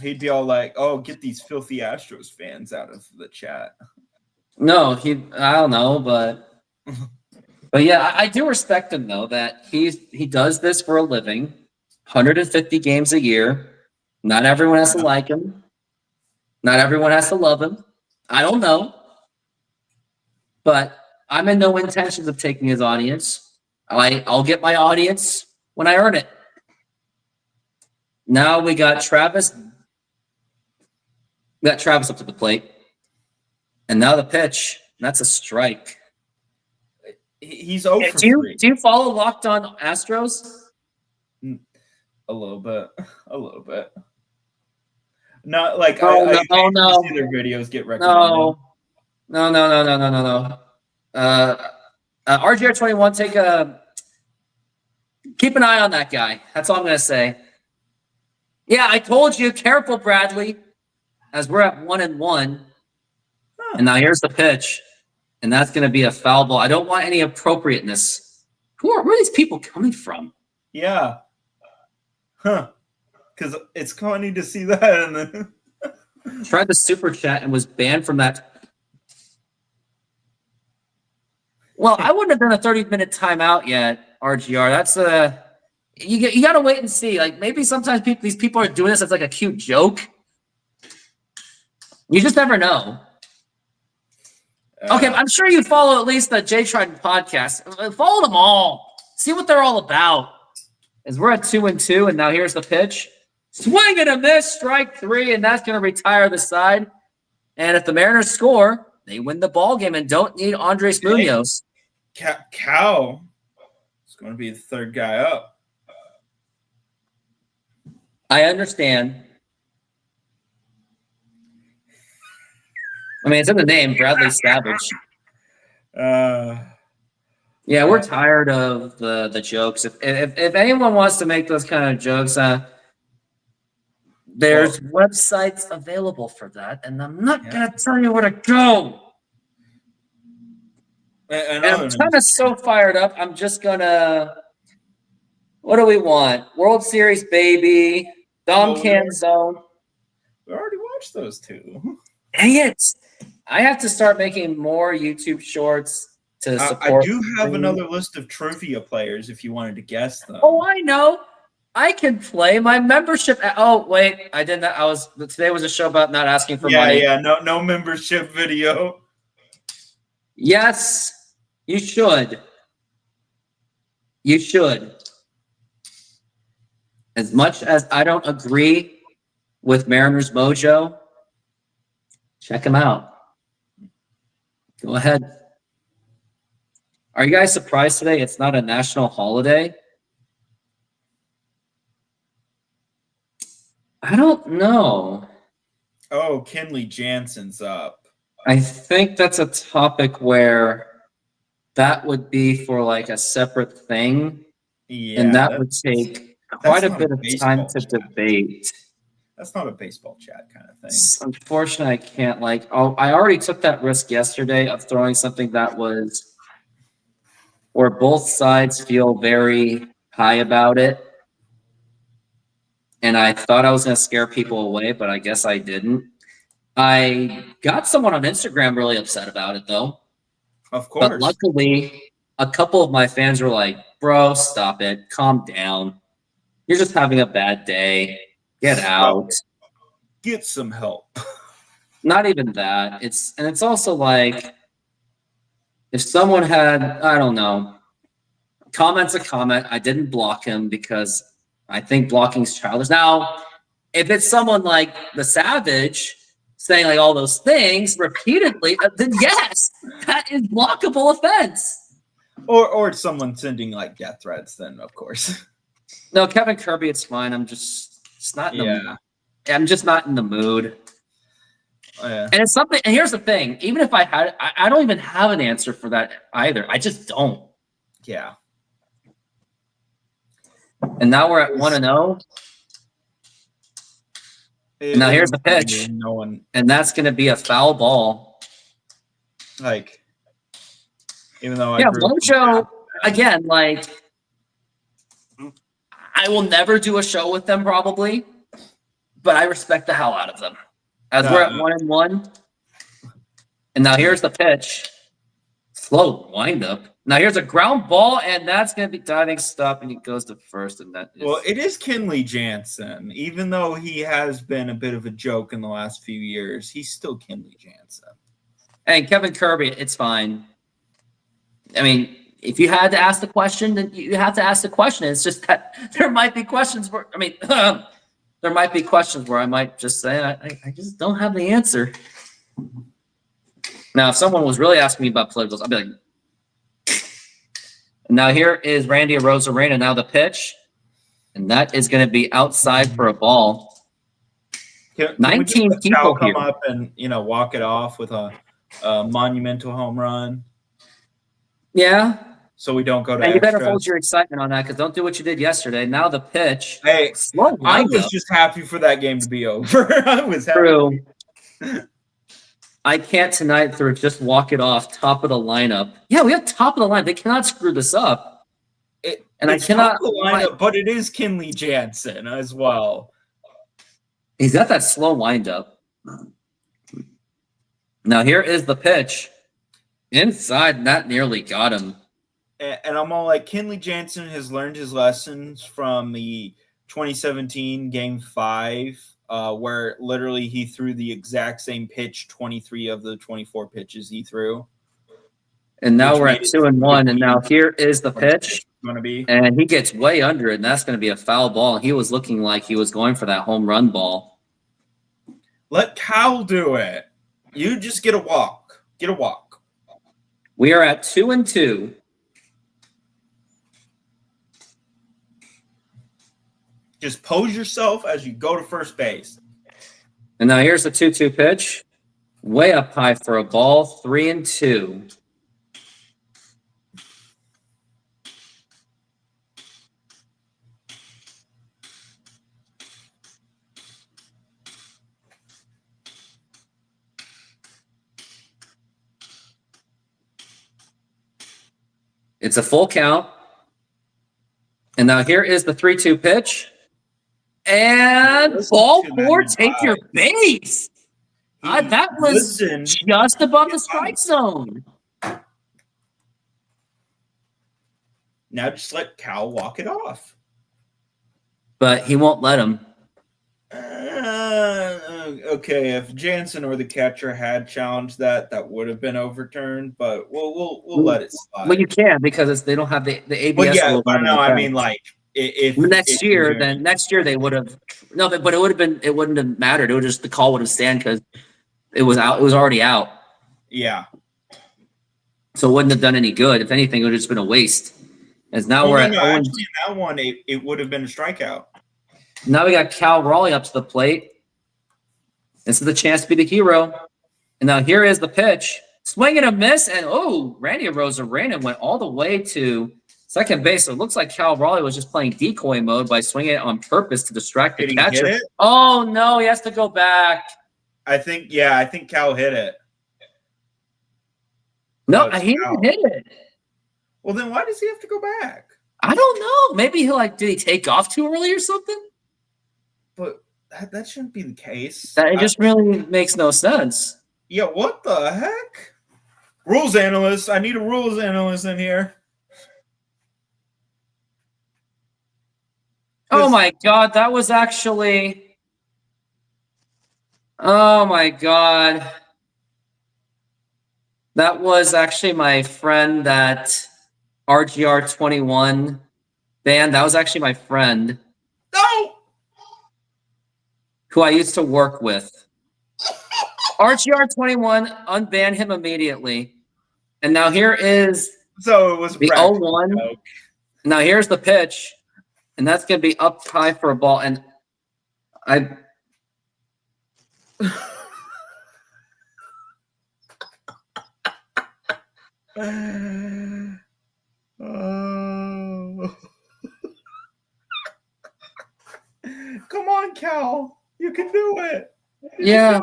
He'd be all like, "Oh, get these filthy Astros fans out of the chat." No, I don't know, but yeah, I do respect him though that he does this for a living, 150 games a year. Not everyone has to like him. Not everyone has to love him. I don't know, but I'm in no intentions of taking his audience. I'll get my audience when I earn it. Now we got Travis. We got Travis up to the plate, and now the pitch. That's a strike. He's over. Do you follow Locked On Astros? A little bit. Not like No. see their videos get recommended. No. RGR21, keep an eye on that guy. That's all I'm gonna say. Yeah, I told you, careful, Bradley. As we're at 1-1, and now here's the pitch, and that's gonna be a foul ball. I don't want any appropriateness. Where are these people coming from? Yeah. Huh. Because it's funny to see that. And then tried the super chat and was banned from that. Well, I wouldn't have done a 30-minute timeout yet, RGR. That's you got to wait and see. Like maybe sometimes these people are doing this as like a cute joke. You just never know. Okay, I'm sure you follow at least the Jay Trident podcast. Follow them all. See what they're all about. As we're at 2-2, and now here's the pitch. Swing and a miss, strike 3, and that's going to retire the side. And if the Mariners score, they win the ball game and don't need Andres Munoz. Cal is going to be the third guy up. I understand. I mean, it's in the name, Bradley Savage. Yeah, we're tired of the jokes. If anyone wants to make those kind of jokes, there's websites available for that, and I'm not gonna tell you where to go. And I'm kind of so fired up. I'm just gonna. What do we want? World Series, baby. Dom Can Zone. We already watched those two. Dang it! I have to start making more YouTube shorts to support. I do have another list of trivia players if you wanted to guess them. Oh, I know. I can play my membership. Oh, wait. I did not. Today was a show about not asking for money. Yeah. No membership video. Yes, you should. You should. As much as I don't agree with Mariners Mojo, check them out. Go ahead. Are you guys surprised today it's not a national holiday? I don't know. Oh, Kenley Jansen's up. I think that's a topic where that would be for like a separate thing. Yeah, and that would take quite a bit of time to debate. That's not a baseball chat kind of thing. Unfortunately, I can't I already took that risk yesterday of throwing something that was where both sides feel very high about it. And I thought I was going to scare people away, but I guess I didn't. I got someone on Instagram really upset about it, though. Of course. But luckily, a couple of my fans were like, bro, stop it. Calm down. You're just having a bad day. Get out. Get some help. Not even that. It's also like, if someone had, I don't know, comment's a comment. I didn't block him because I think blocking's childish. Now, if it's someone like the Savage saying like all those things repeatedly, then yes, that is blockable offense. Or someone sending like death threats, then of course. No, Kevin Kirby, it's fine. I'm just not in the mood. I'm just not in the mood. Oh, yeah. And it's something, and here's the thing, even if I had I don't even have an answer for that either. I just don't. Yeah. And now we're at 1-0. And now here's the pitch. No one, and that's going to be a foul ball. like, even though Mojo, again, like, I will never do a show with them probably, but I respect the hell out of them. As we're at 1-1. And now here's the pitch. Slow windup. Now here's a ground ball, and that's going to be diving stop, and he goes to first, and that is... Well, it is Kenley Jansen. Even though he has been a bit of a joke in the last few years, he's still Kenley Jansen. And Kevin Kirby, it's fine. I mean, if you had to ask the question, then you have to ask the question. It's just that there might be questions where, there might be questions where I might just say, I just don't have the answer. Now, if someone was really asking me about politicals, I'd be like, now here is Randy Arozarena, now the pitch, and that is going to be outside for a ball. Can 19 people come here. up and walk it off with a monumental home run. Yeah. So we don't go to and you better extras. hold your excitement on that because don't do what you did yesterday. Now the pitch. Hey, slow I windup. was just happy for that game to be over. I was happy. True. I can't tonight through just walk it off top of the lineup. Yeah, we have top of the line. They cannot screw this up. It's I cannot top of the lineup, but it is Kenley Jansen as well. He's got that slow windup. Now here is the pitch. Inside, not nearly got him. And I'm all like, Kenley Jansen has learned his lessons from the 2017 Game 5, where literally he threw the exact same pitch 23 of the 24 pitches he threw. And now we're at 2-1, and now here is the pitch. going to be. And he gets way under it, and that's going to be a foul ball. He was looking like he was going for that home run ball. Let Cal do it. You just get a walk. Get a walk. We are at 2-2. Just pose yourself as you go to first base. And now here's the 2-2 pitch. Way up high for a ball, 3-2. It's a full count. And now here is the 3-2 pitch. And ball four, take your base. That was just above the strike zone. Now just let Cal walk it off. But he won't let him. Okay, if Jansen or the catcher had challenged that, that would have been overturned. But we'll let it slide. Well, you can because they don't have the ABS. Well, yeah, rule but no, on I the mean, like if next year they would have but it would have been, it wouldn't have mattered. It would just, the call would have stand because it was out. It was already out. Yeah. So it wouldn't have done any good. If anything, it would have just been a waste. As now actually in that one, it would have been a strikeout. Now we got Cal Raleigh up to the plate. This is the chance to be the hero. And now here is the pitch. Swing and a miss. And Randy Arozarena went all the way to second base. So it looks like Cal Raleigh was just playing decoy mode by swinging it on purpose to distract the catcher. Hit it? Oh, no, he has to go back. I think Cal hit it. No, he didn't hit it. Well, then why does he have to go back? I don't know. Maybe did he take off too early or something? But that shouldn't be the case. It just really makes no sense. Yeah, what the heck? Rules analyst. I need a rules analyst in here. Oh my God, that was actually. Oh my God. That was actually my friend that RGR 21 band. That was actually my friend. No! Who I used to work with. RGR 21, unban him immediately. And now here is so it was the 0-1. Now here's the pitch. And that's going to be up high for a ball. And I. Come on, Cal. You can do it. Yeah.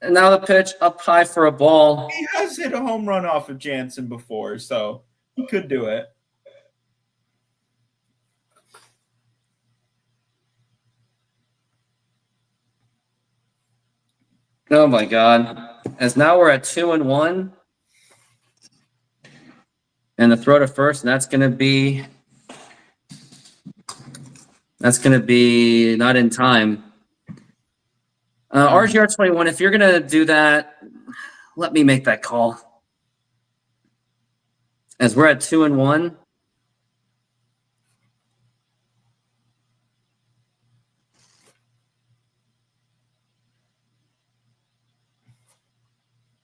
And now the pitch up high for a ball. He has hit a home run off of Jansen before, so he could do it. Oh my God. As now we're at 2-1. And the throw to first, and that's gonna be not in time. RGR 21, if you're gonna do that, let me make that call. As we're at 2-1.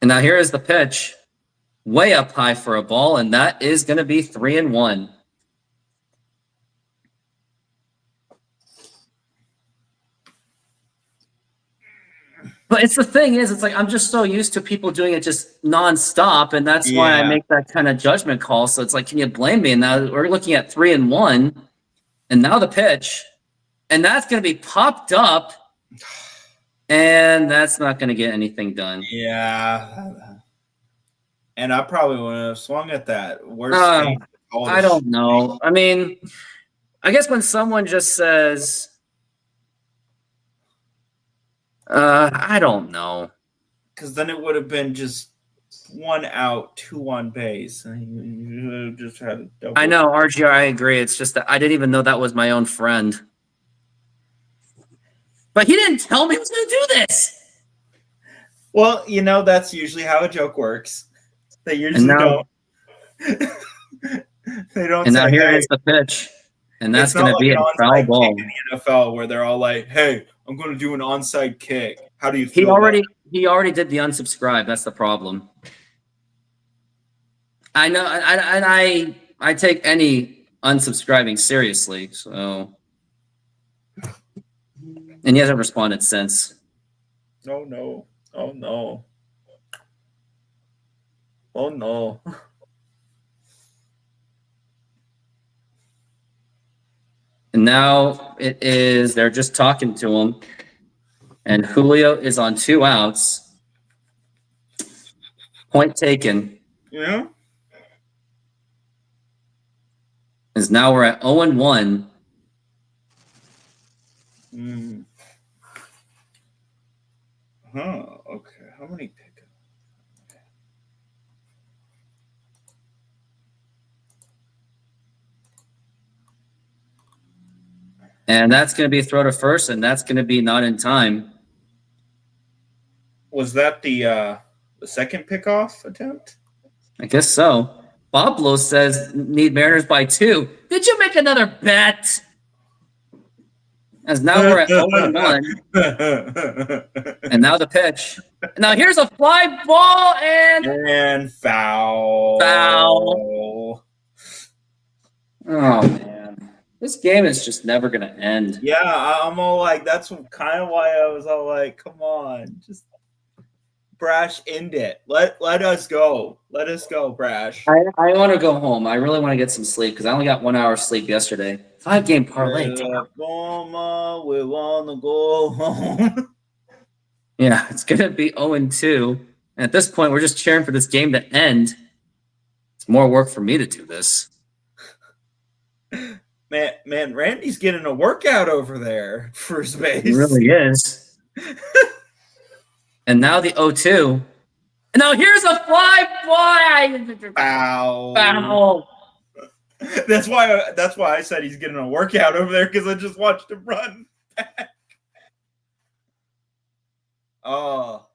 And now here is the pitch. Way up high for a ball, and that is going to be 3-1. But it's the thing is, it's like I'm just so used to people doing it just nonstop, and that's why I make that kind of judgment call. So it's like, can you blame me? And now we're looking at 3-1, and now the pitch, and that's going to be popped up, and that's not going to get anything done. Yeah. And I probably wouldn't have swung at that. I don't know. I mean, I guess when someone just says, I don't know. Because then it would have been just 1 out, 2 on base. And you just had a double. I know, RGR, I agree. It's just that I didn't even know that was my own friend. But he didn't tell me he was going to do this. Well, that's usually how a joke works. They usually don't. They don't And say, now here hey, is the pitch. And that's it's not going to like be an a foul onside ball. kick in the NFL where they're all like, hey, I'm going to do an onside kick. How do you He feel about already did the unsubscribe. That's the problem. I know, and I take any unsubscribing seriously. So, and he hasn't responded since. it? Oh, no. Oh, no. Oh, no. And now they're just talking to him. And Julio is on 2 outs. Point taken. Yeah? Is now we're at 0-1. Mm. Huh. Okay. How many pickups? And that's going to be a throw to first, and that's going to be not in time. Was that the second pickoff attempt? I guess so. Pablo says need Mariners by 2. Did you make another bet? As now we're at 0-1. And now the pitch. Now here's a fly ball and foul. Foul. Oh man, this game is just never gonna end. Yeah, I'm all like, that's kind of why I was all like, come on, just Brash, end it. Let us go. Let us go, Brash. I want to go home. I really want to get some sleep because I only got 1 hour sleep yesterday. 5-game parlay. Damn. Mama, we wanna go home. Yeah, it's gonna be 0-2. And at this point, we're just cheering for this game to end. It's more work for me to do this. Man, Randy's getting a workout over there, first base. He really is. And now the 0-2. And now here's a fly. Foul. Foul. That's why I said he's getting a workout over there, because I just watched him run back. Oh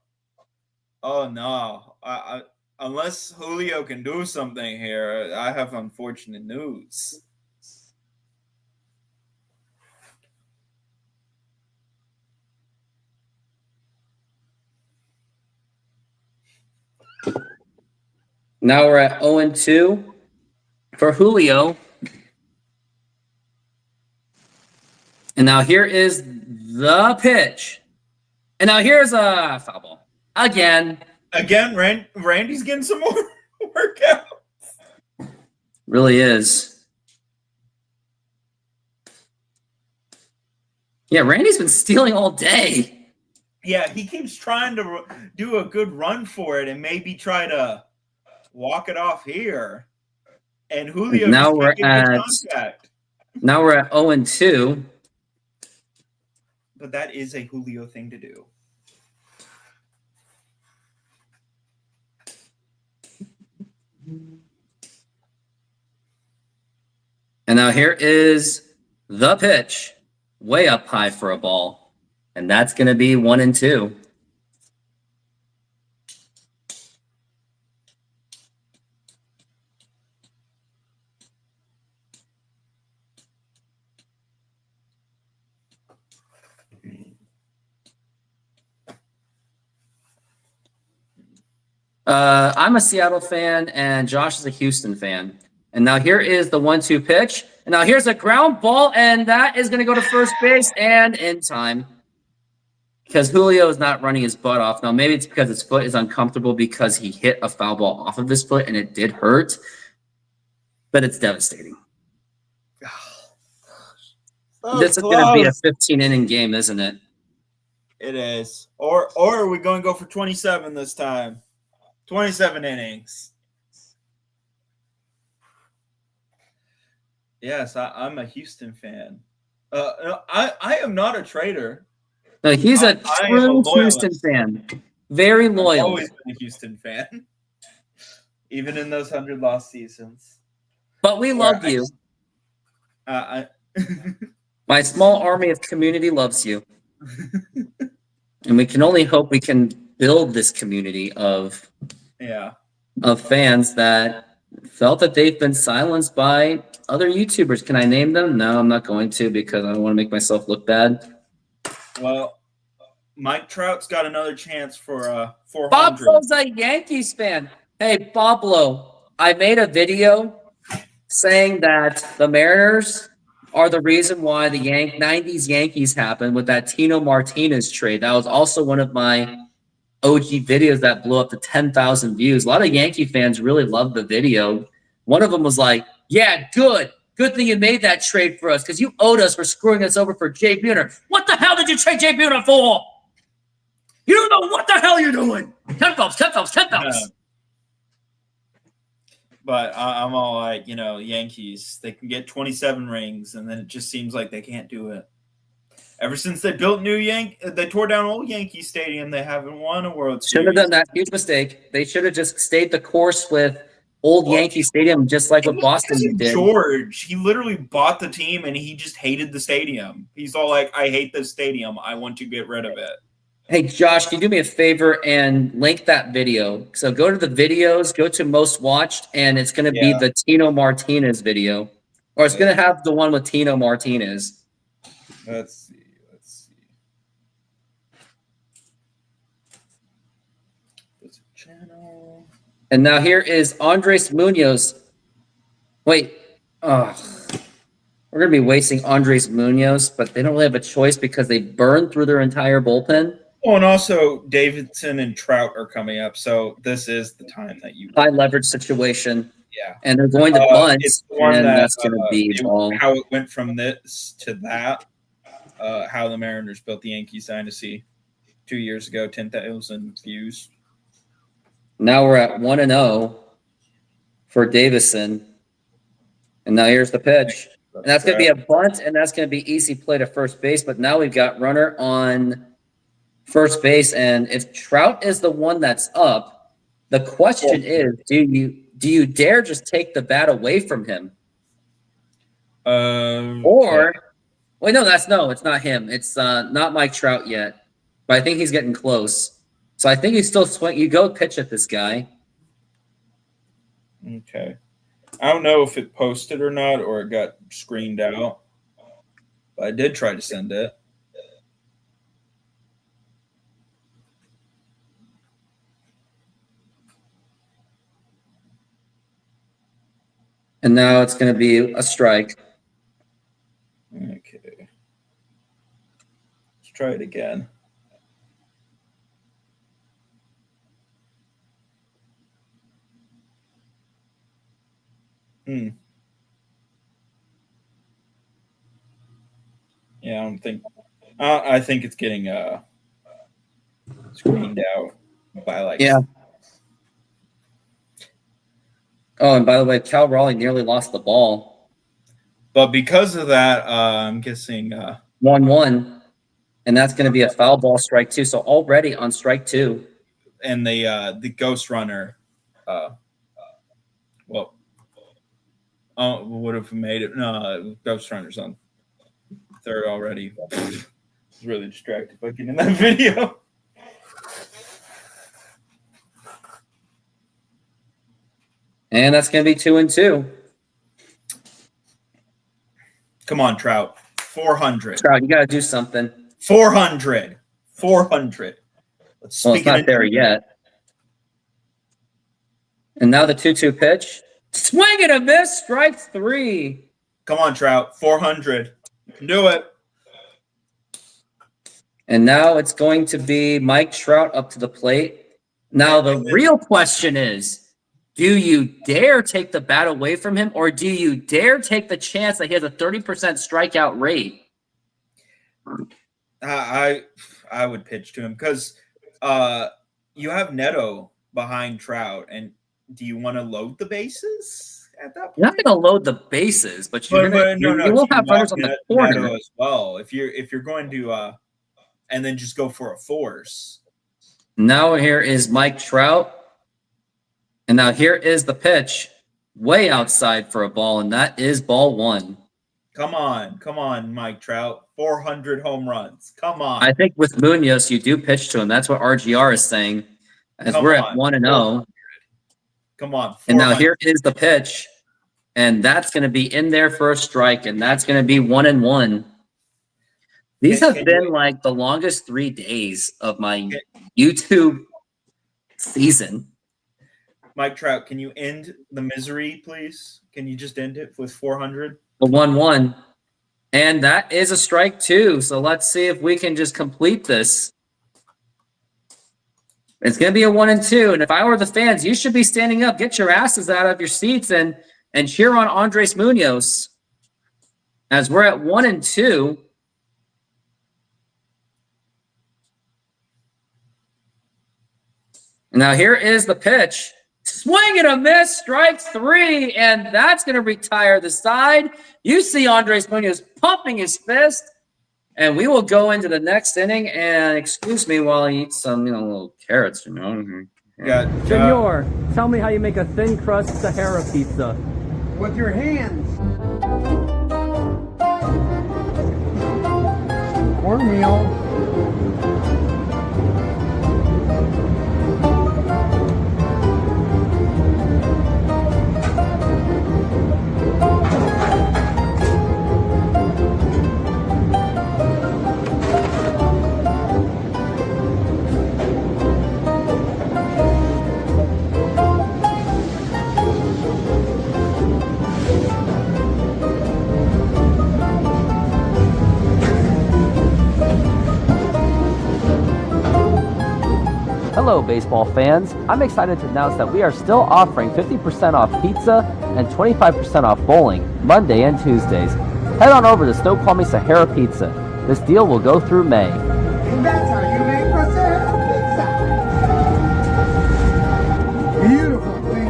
no! I unless Julio can do something here, I have unfortunate news. Now we're at 0-2 for Julio. And now here is the pitch. And now here's a foul ball. Again, Randy's getting some more workout. Really is. Yeah, Randy's been stealing all day. Yeah, he keeps trying to do a good run for it and maybe try to walk it off here. And Julio now just we're can't get at contact. Now we're at 0-2. But that is a Julio thing to do. And now here is the pitch. Way up high for a ball. And that's going to be 1-2. I'm a Seattle fan, and Josh is a Houston fan. And now here is the 1-2 pitch. And now here's a ground ball, and that is going to go to first base and in time. Because Julio is not running his butt off. Now, maybe it's because his foot is uncomfortable because he hit a foul ball off of his foot, and it did hurt. But it's devastating. This is going to be a 15-inning game, isn't it? It is. Or are we going to go for 27 this time? 27 innings. Yes, I'm a Houston fan. I am not a traitor. No, he's a true Houston fan. Very loyal. I've always been a Houston fan. Even in those 100-loss seasons. But we love you. My small army of community loves you. And we can only hope we can build this community of fans that felt that they've been silenced by other YouTubers. Can I name them? No, I'm not going to because I don't want to make myself look bad. Well, Mike Trout's got another chance for 400. Pablo's a Yankees fan. Hey, Pablo, I made a video saying that the Mariners are the reason why the 90s Yankees happened with that Tino Martinez trade. That was also one of my OG videos that blew up to 10,000 views. A lot of Yankee fans really loved the video. One of them was like, yeah, good. Good thing you made that trade for us because you owed us for screwing us over for Jay Buhner. What the hell did you trade Jay Buhner for? You don't know what the hell you're doing. 10 Phelps. But I'm all like, Yankees, they can get 27 rings, and then it just seems like they can't do it. Ever since they built they tore down old Yankee Stadium, they haven't won a World Series. Should have done that. Huge mistake. They should have just stayed the course with old Yankee Stadium, just like what Boston did. George, he literally bought the team, and he just hated the stadium. He's all like, I hate this stadium. I want to get rid of it. Hey, Josh, can you do me a favor and link that video? So go to the videos, go to most watched, and it's going to be the Tino Martinez video. Or it's going to have the one with Tino Martinez. Let's see. There's a channel. And now here is Andres Munoz. Wait. We're going to be wasting Andres Munoz, but they don't really have a choice because they burned through their entire bullpen. Oh, and also Davidson and Trout are coming up, so this is the time that you high leverage situation. Yeah, and they're going to bunt, and that's going to be how it went from this to that. How the Mariners built the Yankees dynasty 2 years ago, 10,000 views. Now we're at 1-0 for Davison, and now here's the pitch, and that's going to be a bunt, and that's going to be easy play to first base. But now we've got runner on first base, and if Trout is the one that's up, the question is, do you dare just take the bat away from him? Or wait, it's not him. It's not Mike Trout yet, but I think he's getting close. So I think he's still swing. You go pitch at this guy. Okay, I don't know if it posted or not, or it got screened out. But I did try to send it. And now it's going to be a strike. Okay. Let's try it again. Yeah, I don't think. I think it's getting screened out by like. Yeah. Oh, and by the way, Cal Raleigh nearly lost the ball. But because of that, I'm guessing 1-1, and that's going to be a foul ball, strike two. So already on strike two. And the ghost runner, would have made it. No, ghost runner's on third already. I was really distracted by getting in that video. And that's going to be 2-2. Come on, Trout. 400. Trout, you got to do something. 400. 400. It's not there yet. And now the 2-2 pitch. Swing and a miss. Strike three. Come on, Trout. 400. You can do it. And now it's going to be Mike Trout up to the plate. Now the real question is, do you dare take the bat away from him, or do you dare take the chance that he has a 30% strikeout rate? I would pitch to him because you have Neto behind Trout, and do you want to load the bases at that point? You're not going to load the bases, but you will have runners on the corner Neto as well. If you're going to and then just go for a force. Now here is Mike Trout. And now here is the pitch, way outside for a ball, and that is ball one. Come on, Mike Trout. 400 home runs. Come on. I think with Munoz, you do pitch to him. That's what RGR is saying. As we're at 1-0. Come on. And now 400. here is the pitch. And that's going to be in there for a strike. And that's going to be 1-1. These have been like the longest 3 days of my YouTube season. Mike Trout, can you end the misery, please? Can you just end it with 400? The 1-1. And that is a strike too. So let's see if we can just complete this. It's going to be a 1-2. And if I were the fans, you should be standing up. Get your asses out of your seats and cheer on Andres Munoz. As we're at 1-2. Now here is the pitch. Swing and a miss, strike 3, and that's going to retire the side. You see Andres Munoz pumping his fist, and we will go into the next inning. And excuse me while I eat some, little carrots. Yeah. Senor, tell me how you make a thin crust Sahara pizza. With your hands. Cornmeal. Hello, baseball fans. I'm excited to announce that we are still offering 50% off pizza and 25% off bowling Monday and Tuesdays. Head on over to Snoqualmie Sahara Pizza. This deal will go through May. And that's how you make a Sahara pizza. Beautiful thing.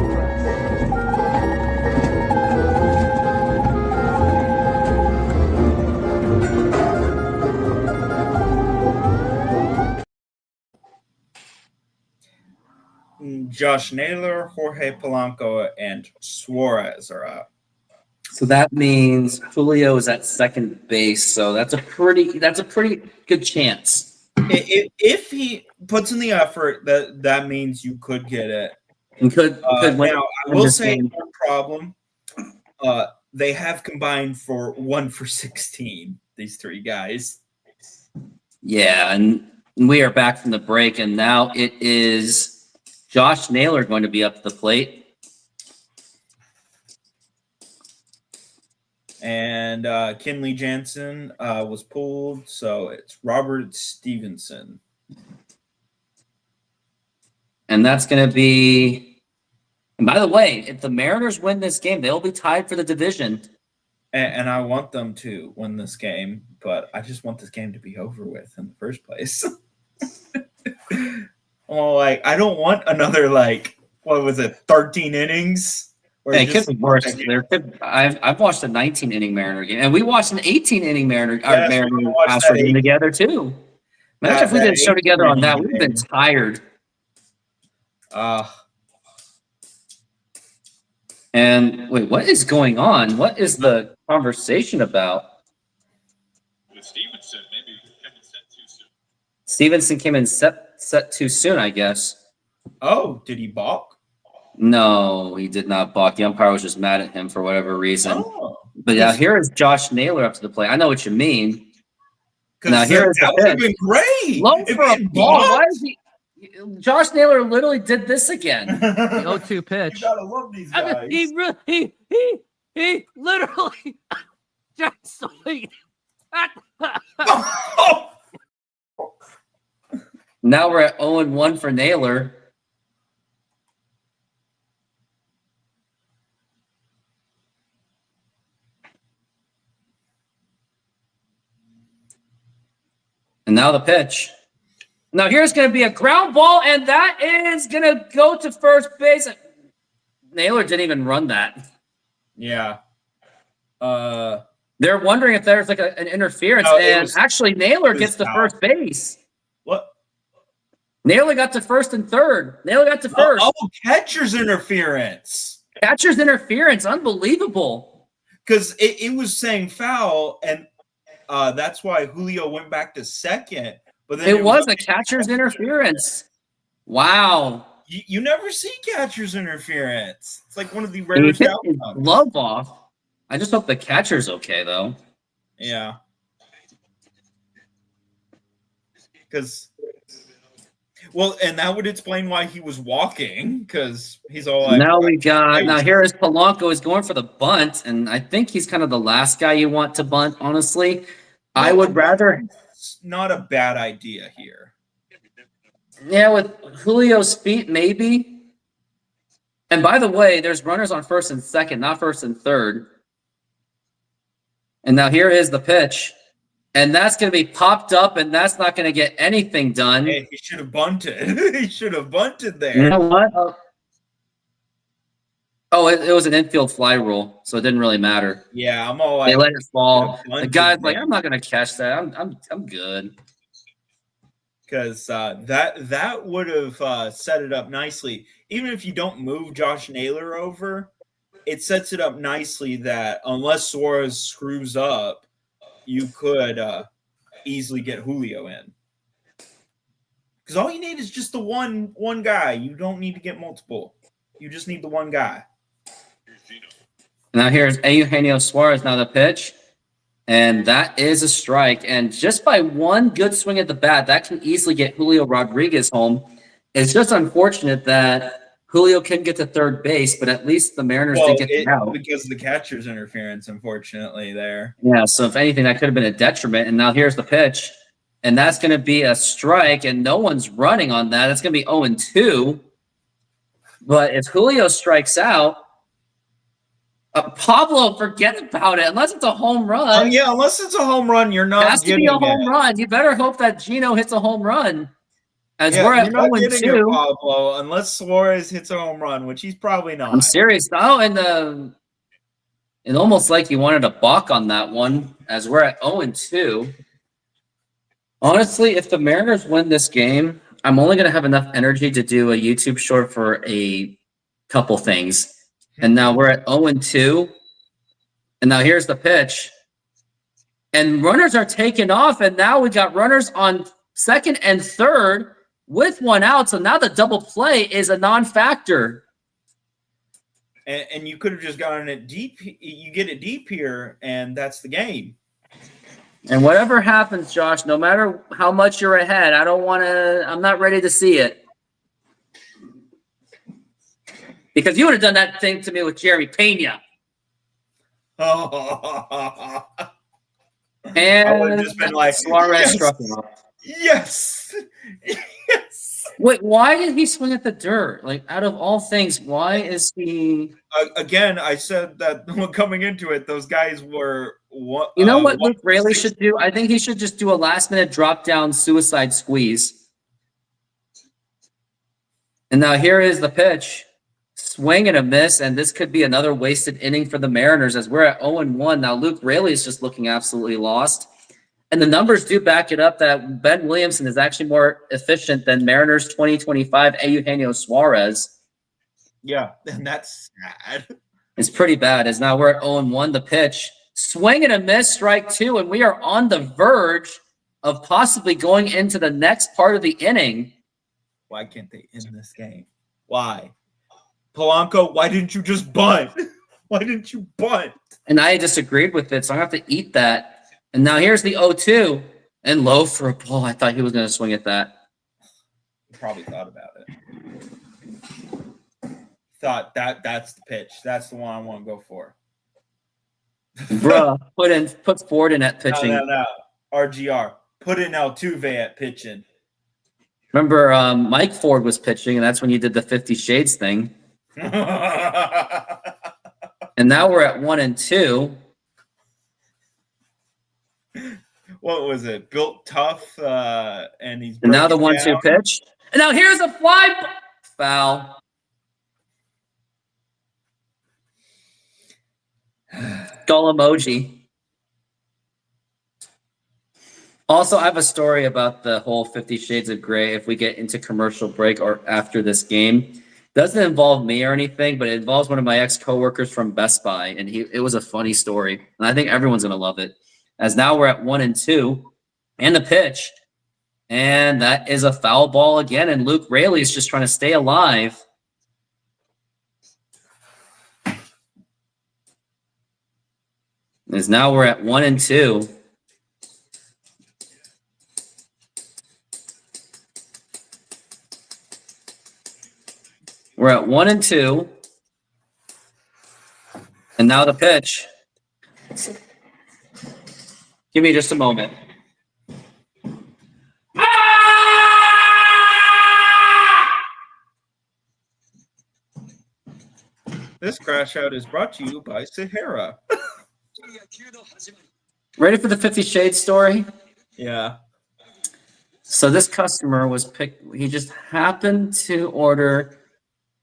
Josh Naylor, Jorge Polanco, and Suarez are out. So that means Julio is at second base. So that's a pretty good chance. If he puts in the effort, that means you could get it. And could win. Now, I will say one problem. They have combined for 1 for 16, these 3 guys. Yeah, and we are back from the break, and now it is Josh Naylor going to be up to the plate. And Kenley Jansen was pulled, so it's Robert Stevenson. And that's going to be – and by the way, if the Mariners win this game, they'll be tied for the division. And I want them to win this game, but I just want this game to be over with in the first place. I don't want another, 13 innings? Hey, it could be worse. I've watched a 19-inning Mariner game, and we watched an 18-inning Mariner Astros game together, too. Imagine if we did a show together on that. We'd have been tired. And wait, what is going on? What is the conversation about? With Stevenson, maybe Kevin set too soon. Stevenson came in set too soon, I guess. Oh, did he balk? No, he did not balk. The umpire was just mad at him for whatever reason. Oh, but yeah, here is Josh Naylor up to the plate. I know what you mean. Now here is that would have been great. Low for a ball. Why is he? Josh Naylor literally did this again. The 0-2 pitch. You gotta love these guys. He literally just Now we're at 0-1 for Naylor. And now the pitch. Now here's going to be a ground ball, and that is going to go to first base. Naylor didn't even run that. Yeah. They're wondering if there's like an interference, and actually Naylor gets to first base. What? Naylor got to first and third. Naylor got to first. Oh, catcher's interference. Catcher's interference. Unbelievable. Because it was saying foul, and that's why Julio went back to second. But then it was a catcher's interference. Wow. You never see catcher's interference. It's like one of the He rarest hit his outcomes. glove off. I just hope the catcher's okay, though. Yeah. Because, well, and that would explain why he was walking, because he's all like, Now here is Polanco is going for the bunt, and I think he's kind of the last guy you want to bunt, honestly. I would rather. It's not a bad idea here. Yeah, with Julio's feet, maybe. And by the way, there's runners on first and second, not first and third. And now here is the pitch. And that's going to be popped up, and that's not going to get anything done. Hey, he should have bunted. He should have bunted there. You know what? It was an infield fly rule, so it didn't really matter. Yeah, I'm all like, they let it fall. The guy's there. like, I'm not going to catch that. I'm good. Because that would have set it up nicely. Even if you don't move Josh Naylor over, it sets it up nicely that unless Suarez screws up, you could easily get Julio in. Because all you need is just the one guy. You don't need to get multiple. You just need the one guy. Now here's Eugenio Suarez, now the pitch. And that is a strike. And just by one good swing at the bat, that can easily get Julio Rodriguez home. It's just unfortunate that Julio couldn't get to third base, but at least the Mariners did get out. Because of the catcher's interference, unfortunately, there. Yeah, so if anything, that could have been a detriment. And now here's the pitch. And that's going to be a strike, and no one's running on that. It's going to be 0-2. But if Julio strikes out, Pablo, forget about it. Unless it's a home run. Yeah, unless it's a home run, you're not. It has to be a home run. You better hope that Gino hits a home run. As we're at 0-2, Pablo, unless Suarez hits a home run, which he's probably not. I'm serious. Oh, and it almost like you wanted a balk on that one. As we're at 0-2. Honestly, if the Mariners win this game, I'm only going to have enough energy to do a YouTube short for a couple things. And now we're at 0-2. And now here's the pitch. And runners are taken off. And now we got runners on second and third with one out. So now the double play is a non-factor. And you could have just gotten it deep. You get it deep here, and that's the game. And whatever happens, Josh, no matter how much you're ahead, I'm not ready to see it. Because you would have done that thing to me with Jerry Pena. And I would have just been like, Suarez struck him up. Yes. Yes. Wait, why did he swing at the dirt? Like, out of all things, why is he... Again, I said that coming into it, those guys were... what Luke Raley should do? I think he should just do a last-minute drop-down suicide squeeze. And now here is the pitch. Swing and a miss, and this could be another wasted inning for the Mariners as we're at 0-1. Now, Luke Raley is just looking absolutely lost. And the numbers do back it up that Ben Williamson is actually more efficient than Mariners 2025 Eugenio Suarez. Yeah, and that's sad. It's pretty bad. As now we're at 0-1. The pitch. Swing and a miss, strike two, and we are on the verge of possibly going into the next part of the inning. Why can't they end this game? Why? Polanco, why didn't you just bunt? Why didn't you bunt? And I disagreed with it, so I have to eat that. And now here's the 0-2 and low for a ball. I thought he was going to swing at that. He probably thought about it. Thought that's the pitch. That's the one I want to go for. Bruh, put Ford in at pitching. No. RGR. Put in Altuve at pitching. Remember, Mike Ford was pitching, and that's when you did the 50 Shades thing. And now we're at 1-2. What was it? Built tough, and he's. And now the 1-2 pitch. And now here's a fly foul. Skull emoji. Also, I have a story about the whole 50 Shades of Grey if we get into commercial break or after this game. Doesn't involve me or anything, but it involves one of my ex-coworkers from Best Buy, and it was a funny story. And I think everyone's going to love it. As now we're at 1-2, and the pitch. And that is a foul ball again, and Luke Raley is just trying to stay alive. As now we're at 1-2. We're at 1-2. And now the pitch. Give me just a moment. This crash out is brought to you by Sahara. Ready for the 50 Shades story? Yeah. So this customer was picked. He just happened to order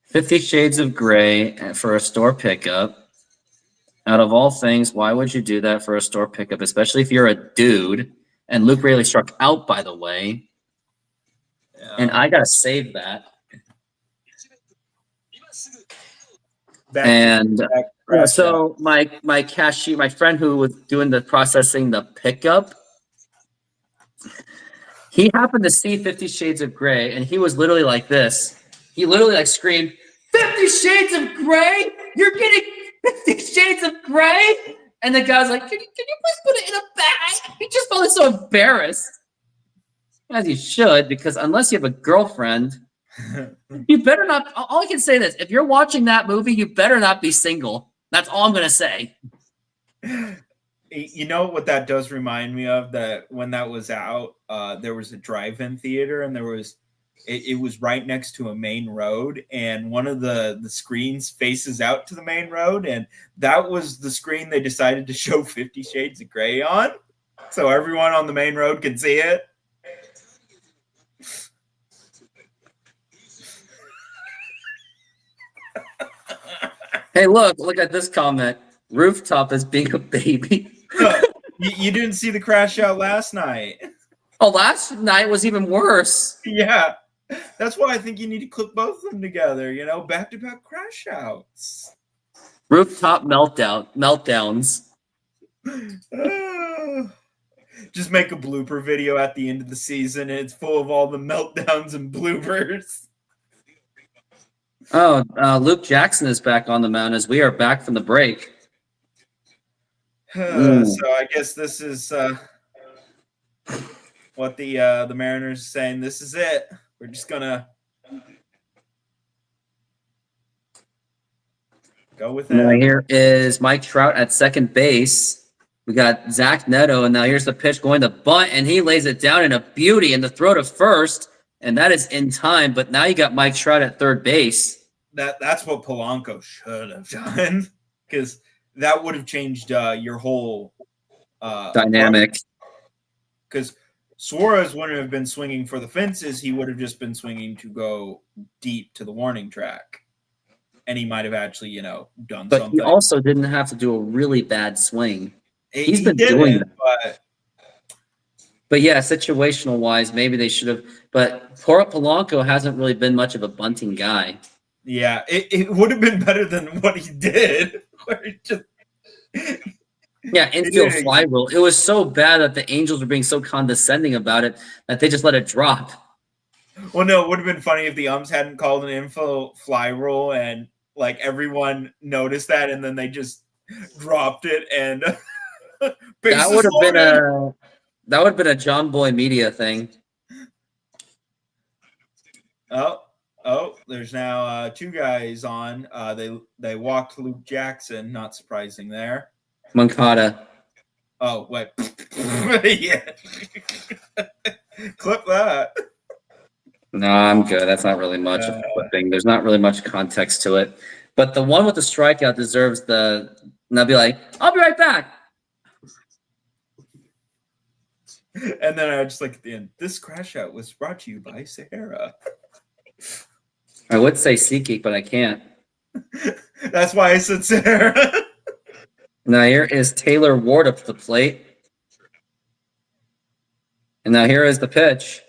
50 Shades of Grey for a store pickup. Out of all things, why would you do that for a store pickup, especially if you're a dude? And Luke Raley struck out, by the way. Yeah. And I gotta save that. So my cashier, my friend who was doing the processing, the pickup, he happened to see 50 Shades of Grey, and he was literally like this. He literally like screamed, 50 Shades of Grey? You're getting 50 Shades of Grey? And the guy's like, can you please put it in a bag? He just felt so embarrassed. As you should, because unless you have a girlfriend, you better not. All I can say is, if you're watching that movie, you better not be single. That's all I'm going to say. You know what that does remind me of? That when that was out, there was a drive-in theater, and it was right next to a main road, and one of the screens faces out to the main road, and that was the screen they decided to show 50 Shades of Grey on, so everyone on the main road could see it. Hey, look at this comment. Rooftop is being a baby. You didn't see the crash out last night. Oh, last night was even worse. Yeah. That's why I think you need to clip both of them together, back-to-back crash outs. Rooftop meltdowns. Just make a blooper video at the end of the season, and it's full of all the meltdowns and bloopers. Oh, Luke Jackson is back on the mound as we are back from the break. So I guess this is what the Mariners are saying. This is it. We're just gonna go with it. Now here is Mike Trout at second base. We got Zach Neto, and now here's the pitch going to bunt, and he lays it down in a beauty in the throw to first, and that is in time. But now you got Mike Trout at third base. That's what Polanco should have done, because that would have changed your whole dynamic. Because Suarez wouldn't have been swinging for the fences; he would have just been swinging to go deep to the warning track, and he might have actually, done something. He also didn't have to do a really bad swing. He's been doing doing that. But yeah, situational wise, maybe they should have. But poor Polanco hasn't really been much of a bunting guy. Yeah, it would have been better than what he did. Where he just infield fly rule. It was so bad that the Angels were being so condescending about it that they just let it drop. Well, no, it would have been funny if the umps hadn't called an infield fly rule and like everyone noticed that, and then they just dropped it and that would have been a John Boy Media thing. Oh, there's now two guys on. They walked Luke Jackson, not surprising there. Moncada. Oh, wait. Yeah. Clip that. No, I'm good. That's not really much of a clipping. There's not really much context to it. But the one with the strikeout deserves and I'll be like, I'll be right back. And then I just like at the end, this crash out was brought to you by Sahara. I would say SeatGeek, but I can't. That's why I said Sahara. Now here is Taylor Ward up to the plate. And now here is the pitch.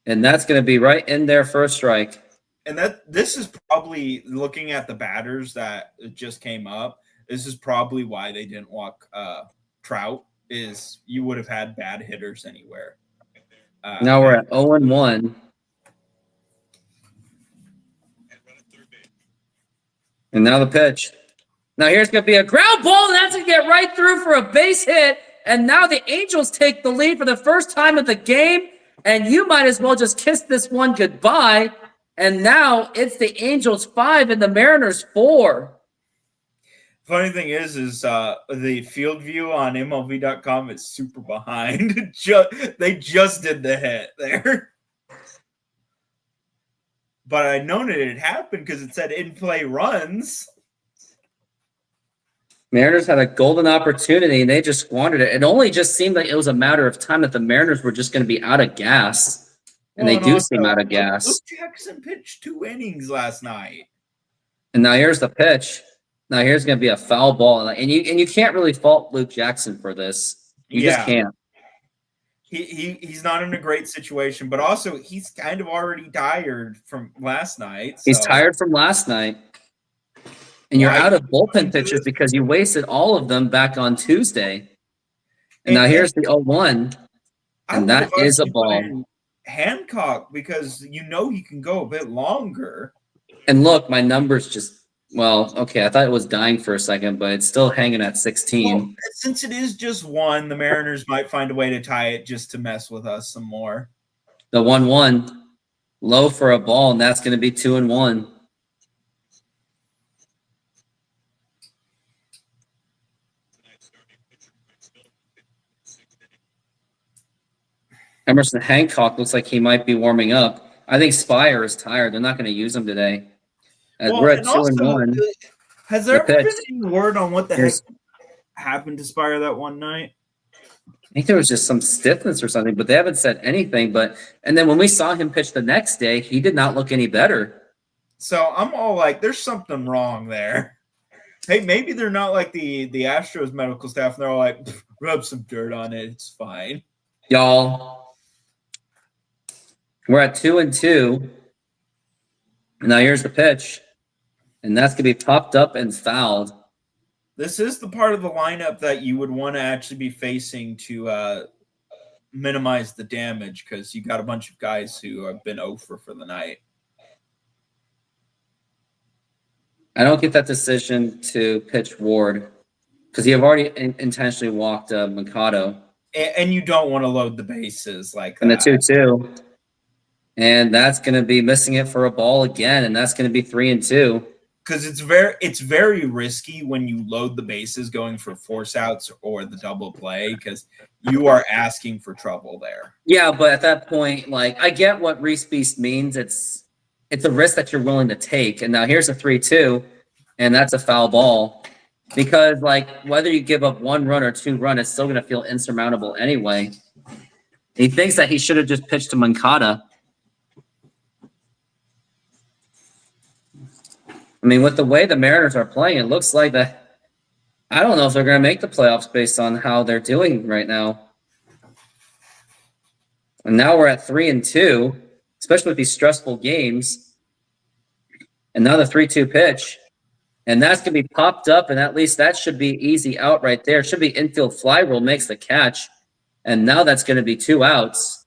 And that's going to be right in there for a strike. And this is probably, looking at the batters that just came up, this is probably why they didn't walk Trout, is you would have had bad hitters anywhere. Now we're at 0-1. And now the pitch. Now here's going to be a ground ball, and that's going to get right through for a base hit. And now the Angels take the lead for the first time of the game. And you might as well just kiss this one goodbye. And now it's the Angels 5 and the Mariners 4. Funny thing is the field view on MLB.com is super behind. They just did the hit there. But I known it had happened because it said in play runs. Mariners had a golden opportunity and they just squandered it. It only just seemed like it was a matter of time that the Mariners were just going to be out of gas. And they do seem out of gas. Luke Jackson pitched 2 innings last night. And now here's the pitch. Now here's going to be a foul ball. And you can't really fault Luke Jackson for this. You just can't. He's not in a great situation, but also he's kind of already tired from last night. He's tired from last night. And you're out of bullpen pitchers because you wasted all of them back on Tuesday. And now here's the 0-1. And that is a ball. Hancock, because you know he can go a bit longer. And look, my numbers just, well, okay, I thought it was dying for a second, but it's still hanging at 16. Well, since it is just 1, the Mariners might find a way to tie it just to mess with us some more. The 1-1, low for a ball, and that's going to be 2-1. Emerson Hancock looks like he might be warming up. I think Spire is tired. They're not going to use him today. We're at 2-1. Has there ever been any word on what the heck happened to Spire that one night? I think there was just some stiffness or something, but they haven't said anything. And then when we saw him pitch the next day, he did not look any better. So I'm all like, there's something wrong there. Hey, maybe they're not like the Astros medical staff, and they're all like, rub some dirt on it. It's fine. Y'all, we're at 2-2. And now here's the pitch. And that's going to be popped up and fouled. This is the part of the lineup that you would want to actually be facing to minimize the damage, because you got a bunch of guys who have been over for the night. I don't get that decision to pitch Ward because you have already intentionally walked Mikado. And you don't want to load the bases like that. And the 2-2. And that's going to be missing it for a ball again, and that's going to be 3-2. Because it's very risky when you load the bases going for force outs or the double play, because you are asking for trouble there. Yeah, but at that point, like, I get what Reese Beast means. It's a risk that you're willing to take. And now here's a 3-2, and that's a foul ball. Because, like, whether you give up 1 run or 2 run, it's still going to feel insurmountable anyway. He thinks that he should have just pitched to Moncada. I mean, with the way the Mariners are playing, it looks like that. I don't know if they're going to make the playoffs based on how they're doing right now. And now we're at 3-2, especially with these stressful games. And now the 3-2 pitch. And that's going to be popped up, and at least that should be easy out right there. It should be infield fly rule, makes the catch. And now that's going to be 2 outs.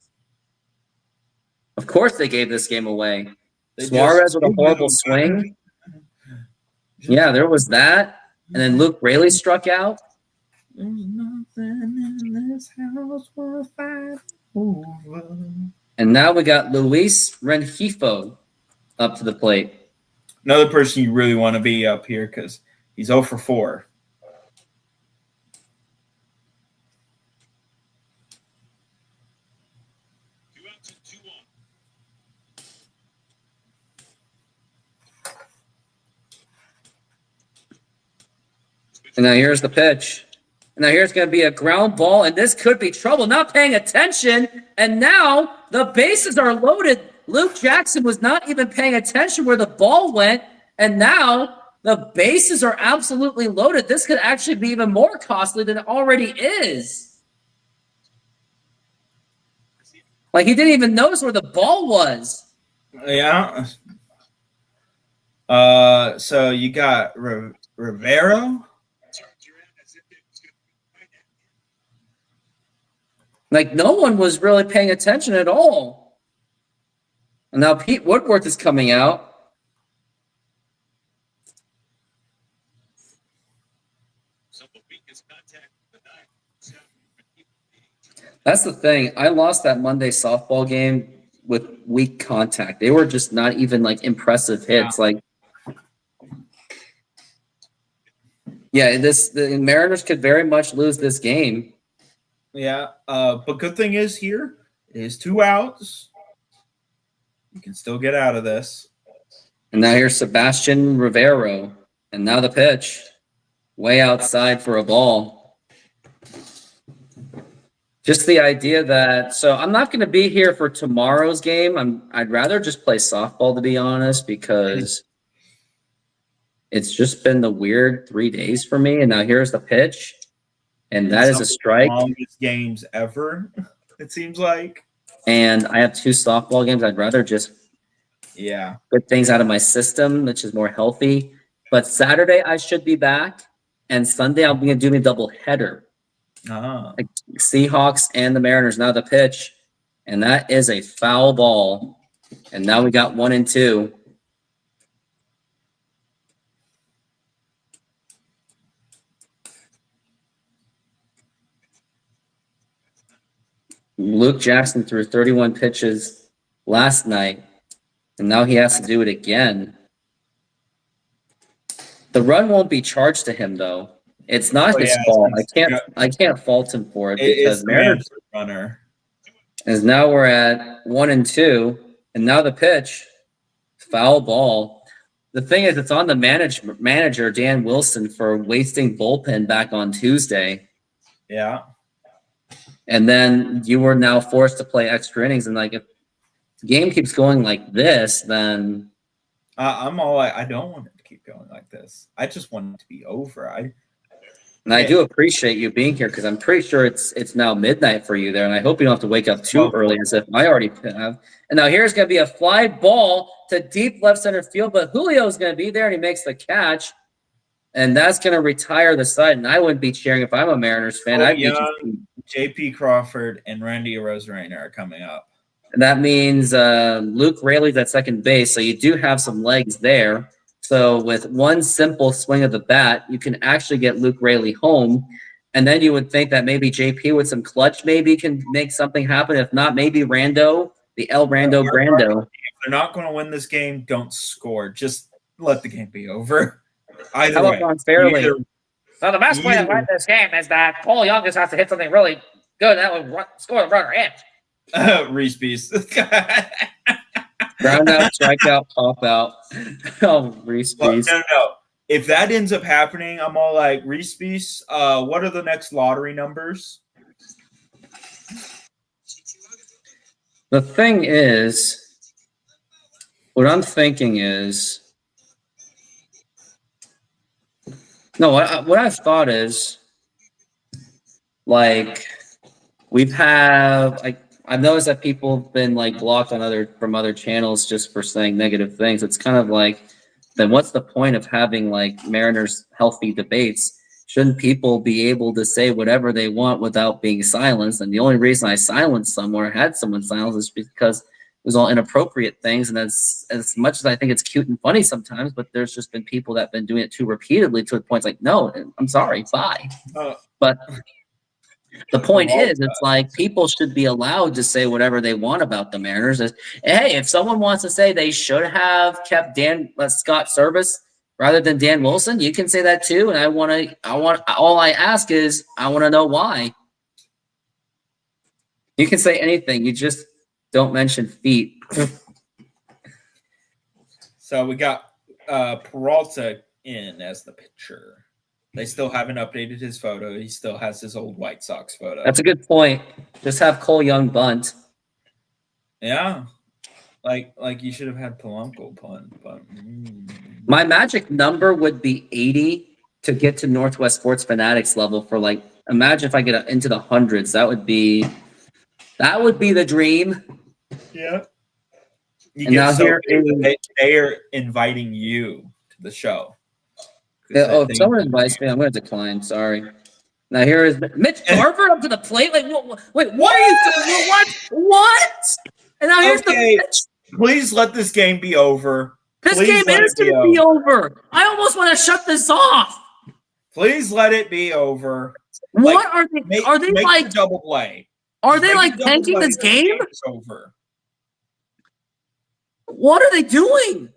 Of course they gave this game away. Suarez with a horrible swing. Yeah, there was that. And then Luke Raley struck out. There's nothing in this house we'll fight over. And now we got Luis Rengifo up to the plate. Another person you really want to be up here because he's 0 for 4. And now here's the pitch. And now here's going to be a ground ball, and this could be trouble. Not paying attention, and now the bases are loaded. Luke Jackson was not even paying attention where the ball went, and now the bases are absolutely loaded. This could actually be even more costly than it already is. Like, he didn't even notice where the ball was. Yeah. So you got Rivero. Like, no one was really paying attention at all. And now Pete Woodworth is coming out. That's the thing. I lost that Monday softball game with weak contact. They were just not even like impressive hits. Like, yeah, the Mariners could very much lose this game. Yeah, but good thing is here is 2 outs. You can still get out of this. And now here's Sebastian Rivero. And now the pitch. Way outside for a ball. Just the idea that, so I'm not going to be here for tomorrow's game. I'd rather just play softball, to be honest, because it's just been the weird 3 days for me. And now here's the pitch. And that is a strike. Longest games ever, it seems like. And I have 2 softball games. I'd rather just get things out of my system, which is more healthy. But Saturday I should be back, and Sunday I'll be doing a double header. Like Seahawks and the Mariners. Now the pitch, and that is a foul ball. And now we got 1-2. Luke Jackson threw 31 pitches last night, and now he has to do it again. The run won't be charged to him, though. It's not his fault. I can't fault him for it because Mariners runner. As now we're at 1-2, and now the pitch, foul ball. The thing is, it's on the manager Dan Wilson for wasting bullpen back on Tuesday. Yeah. And then you were now forced to play extra innings. And like, if the game keeps going like this, then I'm all like, I don't want it to keep going like this. I just want it to be over. I do appreciate you being here because I'm pretty sure it's now midnight for you there, and I hope you don't have to wake up too early as if I already have. And now here's going to be a fly ball to deep left center field, but Julio's going to be there, and he makes the catch, and that's going to retire the side. And I wouldn't be cheering if I'm a Mariners fan. I'd be J.P. Crawford and Randy Arozarena are coming up. And that means Luke Raley's at second base, so you do have some legs there. So with one simple swing of the bat, you can actually get Luke Raley home. And then you would think that maybe JP with some clutch maybe can make something happen. If not, maybe Rando, the El Rando Brando. If they're not going to win this game, don't score. Just let the game be over. Either way. Fairly. So the best way to win this game is that Cole Young just has to hit something really good. That would score the runner in. Reese Beast. Ground out, strike out, pop out. Oh, Reese Beast. No. If that ends up happening, I'm all like, Reese Beast, what are the next lottery numbers? The thing is, what I'm thinking is, no, what I've thought is, like, I've noticed that people have been like blocked on from other channels just for saying negative things. It's kind of like, then what's the point of having like Mariners healthy debates? Shouldn't people be able to say whatever they want without being silenced? And the only reason I silenced someone or had someone silenced is because it was all inappropriate things. And as much as I think it's cute and funny sometimes, but there's just been people that have been doing it too repeatedly to the point it's like, no, I'm sorry, bye. But the point is, it's like people should be allowed to say whatever they want about the Mariners. Hey, if someone wants to say they should have kept Scott Service rather than Dan Wilson, you can say that too. And all I ask is, I want to know why. You can say anything. You just don't mention feet. So we got Peralta in as the pitcher. They still haven't updated his photo. He still has his old White Sox photo. That's a good point. Just have Cole Young bunt. Yeah. Like you should have had Polanco punt. But, My magic number would be 80 to get to Northwest Sports Fanatics level for like, imagine if I get into the hundreds. That would be the dream. Yeah. And now they are inviting you to the show. If someone invites me, I'm going to decline. Sorry. Now here is Mitch Garver up to the plate. Like, wait, what are you doing? What? And now here's the pitch. Please let this game be over. This Please game is going to be over. I almost want to shut this off. Please let it be over. What are they? Are they make like the double play? Are they like tanking this game? It's over. What are they doing?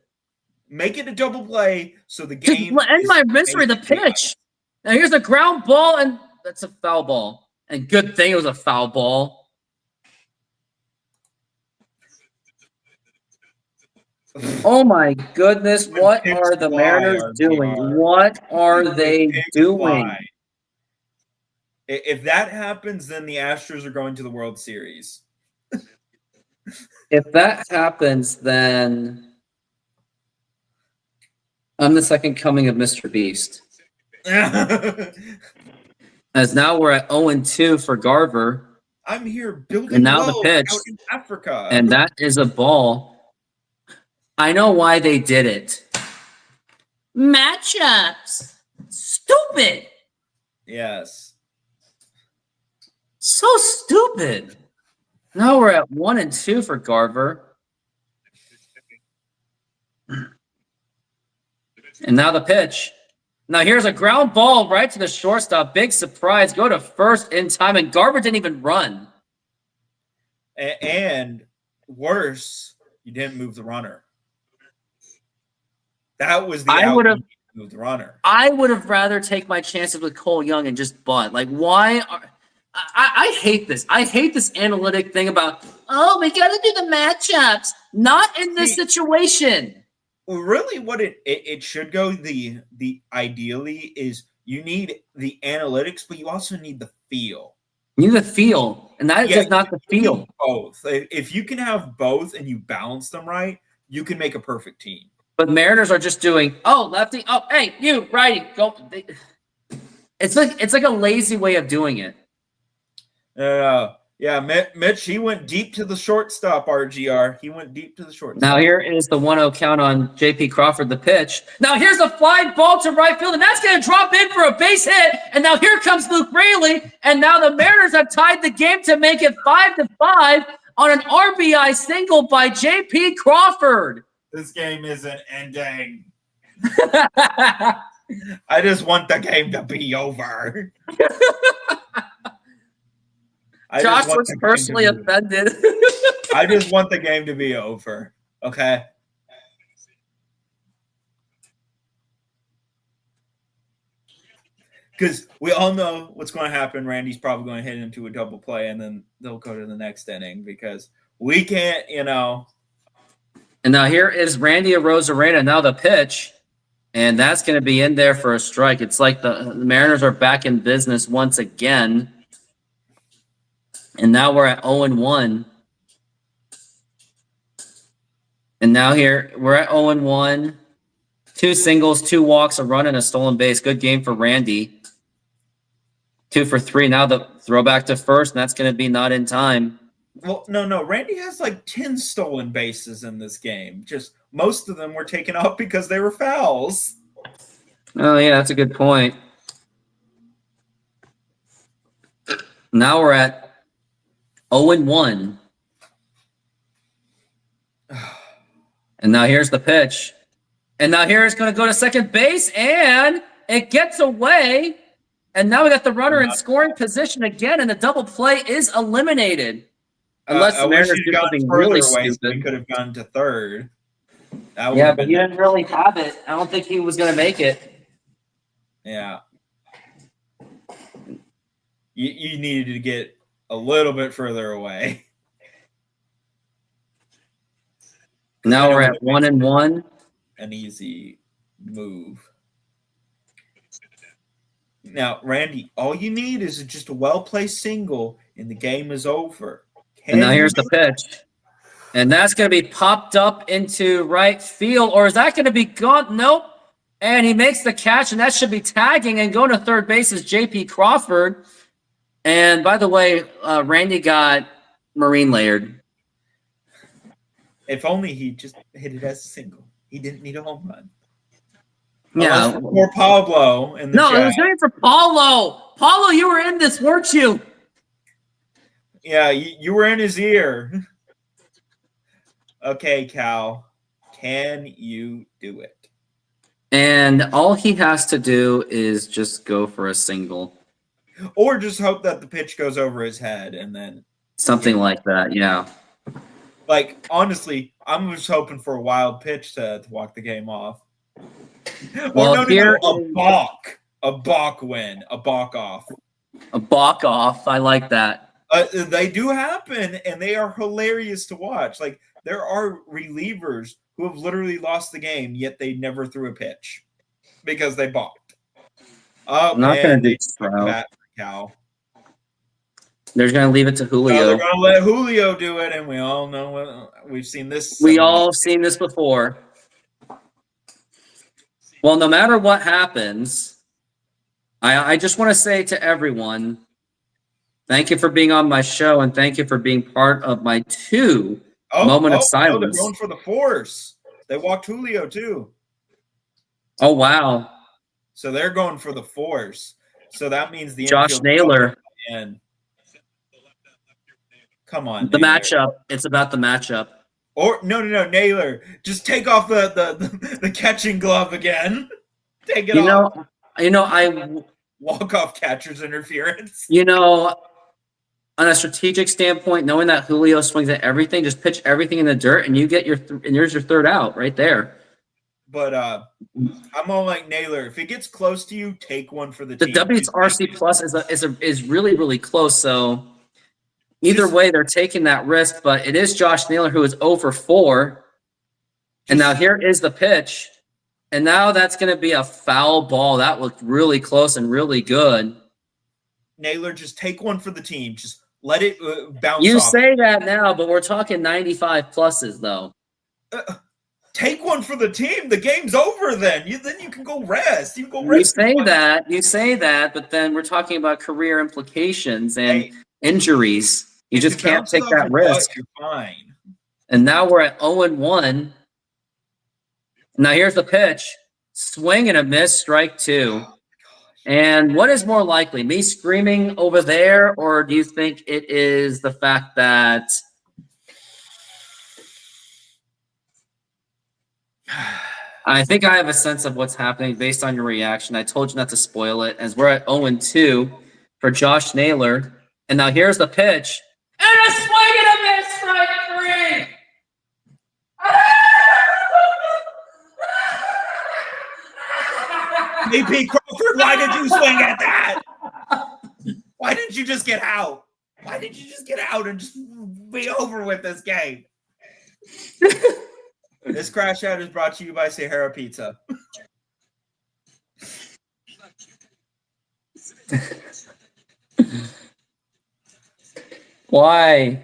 Make it a double play so the game. To end my misery, the pitch. Now here's a ground ball, and that's a foul ball. And good thing it was a foul ball. Oh my goodness, what are the Mariners doing? What are they doing? If that happens, then the Astros are going to the World Series. If that happens, then I'm the second coming of Mr. Beast. As now we're at 0-2 for Garver. I'm here building and now the pitch out in Africa. And that is a ball. I know why they did it. Matchups. Stupid. Yes. So stupid. Now we're at 1-2 for Garver. And now the pitch. Now here's a ground ball right to the shortstop. Big surprise. Go to first in time, and Garver didn't even run. And worse, you didn't move the runner. That was the move the runner. I would have rather take my chances with Cole Young and just bunt. Like, why? I hate this. I hate this analytic thing about, oh, we got to do the matchups. Not in this situation. Well, really, what it should go the ideally is you need the analytics, but you also need the feel. You need the feel, and that is not the feel. Both. If you can have both and you balance them right, you can make a perfect team. But Mariners are just doing, oh, lefty, oh, hey, you, righty, go. It's like a lazy way of doing it. Yeah, Mitch, he went deep to the shortstop, RGR. He went deep to the shortstop. Now here is the 1-0 count on JP Crawford, the pitch. Now here's a fly ball to right field, and that's going to drop in for a base hit. And now here comes Luke Raley, and now the Mariners have tied the game to make it 5-5 on an RBI single by JP Crawford. This game isn't ending. I just want the game to be over. Josh was personally offended. I just want the game to be over. Okay. Because we all know what's going to happen. Randy's probably going to hit into a double play, and then they'll go to the next inning because we can't, And now here is Randy Arozarena, now the pitch. And that's going to be in there for a strike. It's like the Mariners are back in business once again. And now we're at 0-1. And now here we're at 0-1. 2 singles, 2 walks, a run, and a stolen base. Good game for Randy. 2 for 3. Now the throwback to first, and that's going to be not in time. Well, no. Randy has like 10 stolen bases in this game. Just most of them were taken out because they were fouls. Oh, yeah, that's a good point. Now we're at 0-1. And now here's the pitch. And now here's going to go to second base, and it gets away. And now we got the runner in scoring position again, and the double play is eliminated. Unless the Mariners do something really stupid. We could have gone to third. Yeah, but he didn't really have it. I don't think he was going to make it. Yeah. You needed to get a little bit further away. Now we're at 1-1. An easy move. Now, Randy, all you need is just a well-placed single, and the game is over. And now here's the pitch. And that's going to be popped up into right field. Or is that going to be gone? Nope. And he makes the catch, and that should be tagging. And going to third base is JP Crawford. And by the way, Randy got marine layered. If only he just hit it as a single. He didn't need a home run. Yeah. Or Pablo. No, it was going for Paulo. Paulo, you were in this, weren't you? Yeah, you were in his ear. Okay, Cal. Can you do it? And all he has to do is just go for a single. Or just hope that the pitch goes over his head and then Something like that, yeah. like honestly, I'm just hoping for a wild pitch to walk the game off. Well, A balk win, a balk off. A balk off. I like that. They do happen, and they are hilarious to watch. Like there are relievers who have literally lost the game, yet they never threw a pitch because they balked. Oh, I'm not man, going to do they bat for Cal. They're going to leave it to Julio. They're going to let Julio do it, and we all know we've seen this. We all have seen this before. Well, no matter what happens, I just want to say to everyone, thank you for being on my show, and thank you for being part of my moment of silence. No, they're going for the force. They walked Julio, too. Oh, wow. So they're going for the force. So that means the Josh Naylor. And come on, the Naylor. matchup. It's about the matchup. Or no, Naylor. Just take off the catching glove again. Take it off. I walk off catcher's interference. On a strategic standpoint, knowing that Julio swings at everything, just pitch everything in the dirt, and you get there's your third out right there. But I'm all like Naylor. If it gets close to you, take one for the team. The WRC plus is really, really close. So either way, they're taking that risk. But it is Josh Naylor who is 0 for 4. And now here is the pitch. And now that's going to be a foul ball. That looked really close and really good. Naylor, just take one for the team. Just let it bounce You off. say that now, but we're talking 95 pluses, though. Take one for the team. The game's over then. You can go rest. You can go rest. You say that, but then we're talking about career implications and injuries. You just can't take that risk. You're fine. And now we're at 0-1. Now here's the pitch. Swing and a miss, strike 2. And what is more likely, me screaming over there, or do you think it is the fact that I think I have a sense of what's happening based on your reaction. I told you not to spoil it, as we're at 0-2 for Josh Naylor. And now here's the pitch. And a swing and a miss, strike 3. AP Crawford, why did you swing at that? Why didn't you just get out? Why did you just get out and just be over with this game? This crash out is brought to you by Sahara Pizza. Why?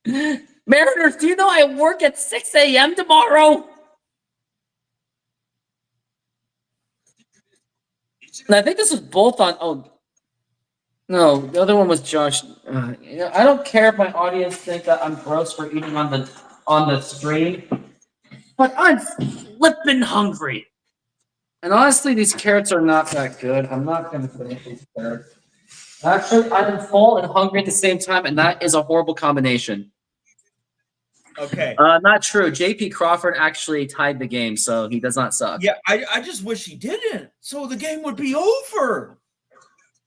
Mariners, do you know I work at 6 a.m. tomorrow? And I think this was both on. Oh, no, the other one was Josh. I don't care if my audience think that I'm gross for eating on the stream, but I'm flipping hungry. And honestly, these carrots are not that good. I'm not going to finish these carrots. Actually, I'm full and hungry at the same time, and that is a horrible combination. Okay. Not true. JP Crawford actually tied the game, so he does not suck. Yeah, I just wish he didn't, so the game would be over.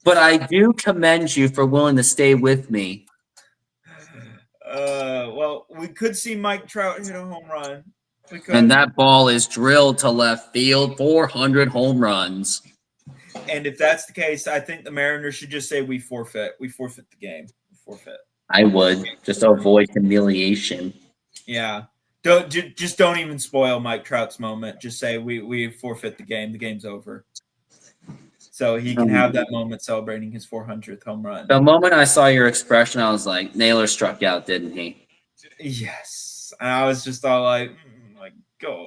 But I do commend you for willing to stay with me. Well, we could see Mike Trout hit a home run. And that ball is drilled to left field, 400 home runs. And if that's the case, I think the Mariners should just say we forfeit. We forfeit the game. We forfeit. I would, just to avoid humiliation. Yeah. Don't even spoil Mike Trout's moment. Just say we forfeit the game. The game's over. So he can have that moment celebrating his 400th home run. The moment I saw your expression, I was like, Naylor struck out, didn't he? Yes. And I was just all like go.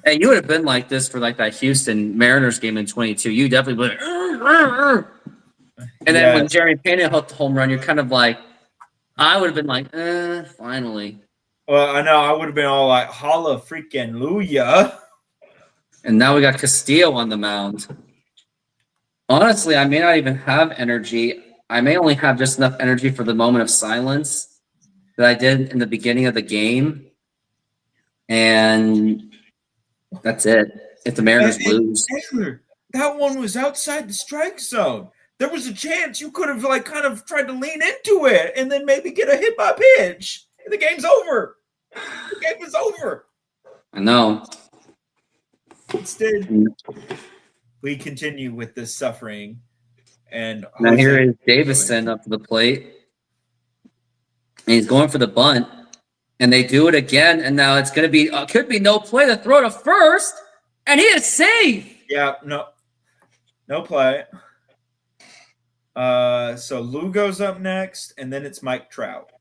Hey, you would have been like this for like that Houston Mariners game in 22. You definitely would. And then when Jerry Pena hit the home run, you're kind of like, I would have been like, finally. Well, I know I would have been all like, holla freaking Luya. And now we got Castillo on the mound. Honestly, I may not even have energy. I may only have just enough energy for the moment of silence that I did in the beginning of the game. And that's it. If the Mariners lose. Taylor, that one was outside the strike zone. There was a chance you could have like kind of tried to lean into it and then maybe get a hit by pitch. The game's over. The game is over. I know. Instead, we continue with this suffering. And now here is Davison up to the plate. And he's going for the bunt. And they do it again. And now it's going to be, could be no play to throw to first. And he is safe. Yeah, no play. So Lou goes up next, and then it's Mike Trout.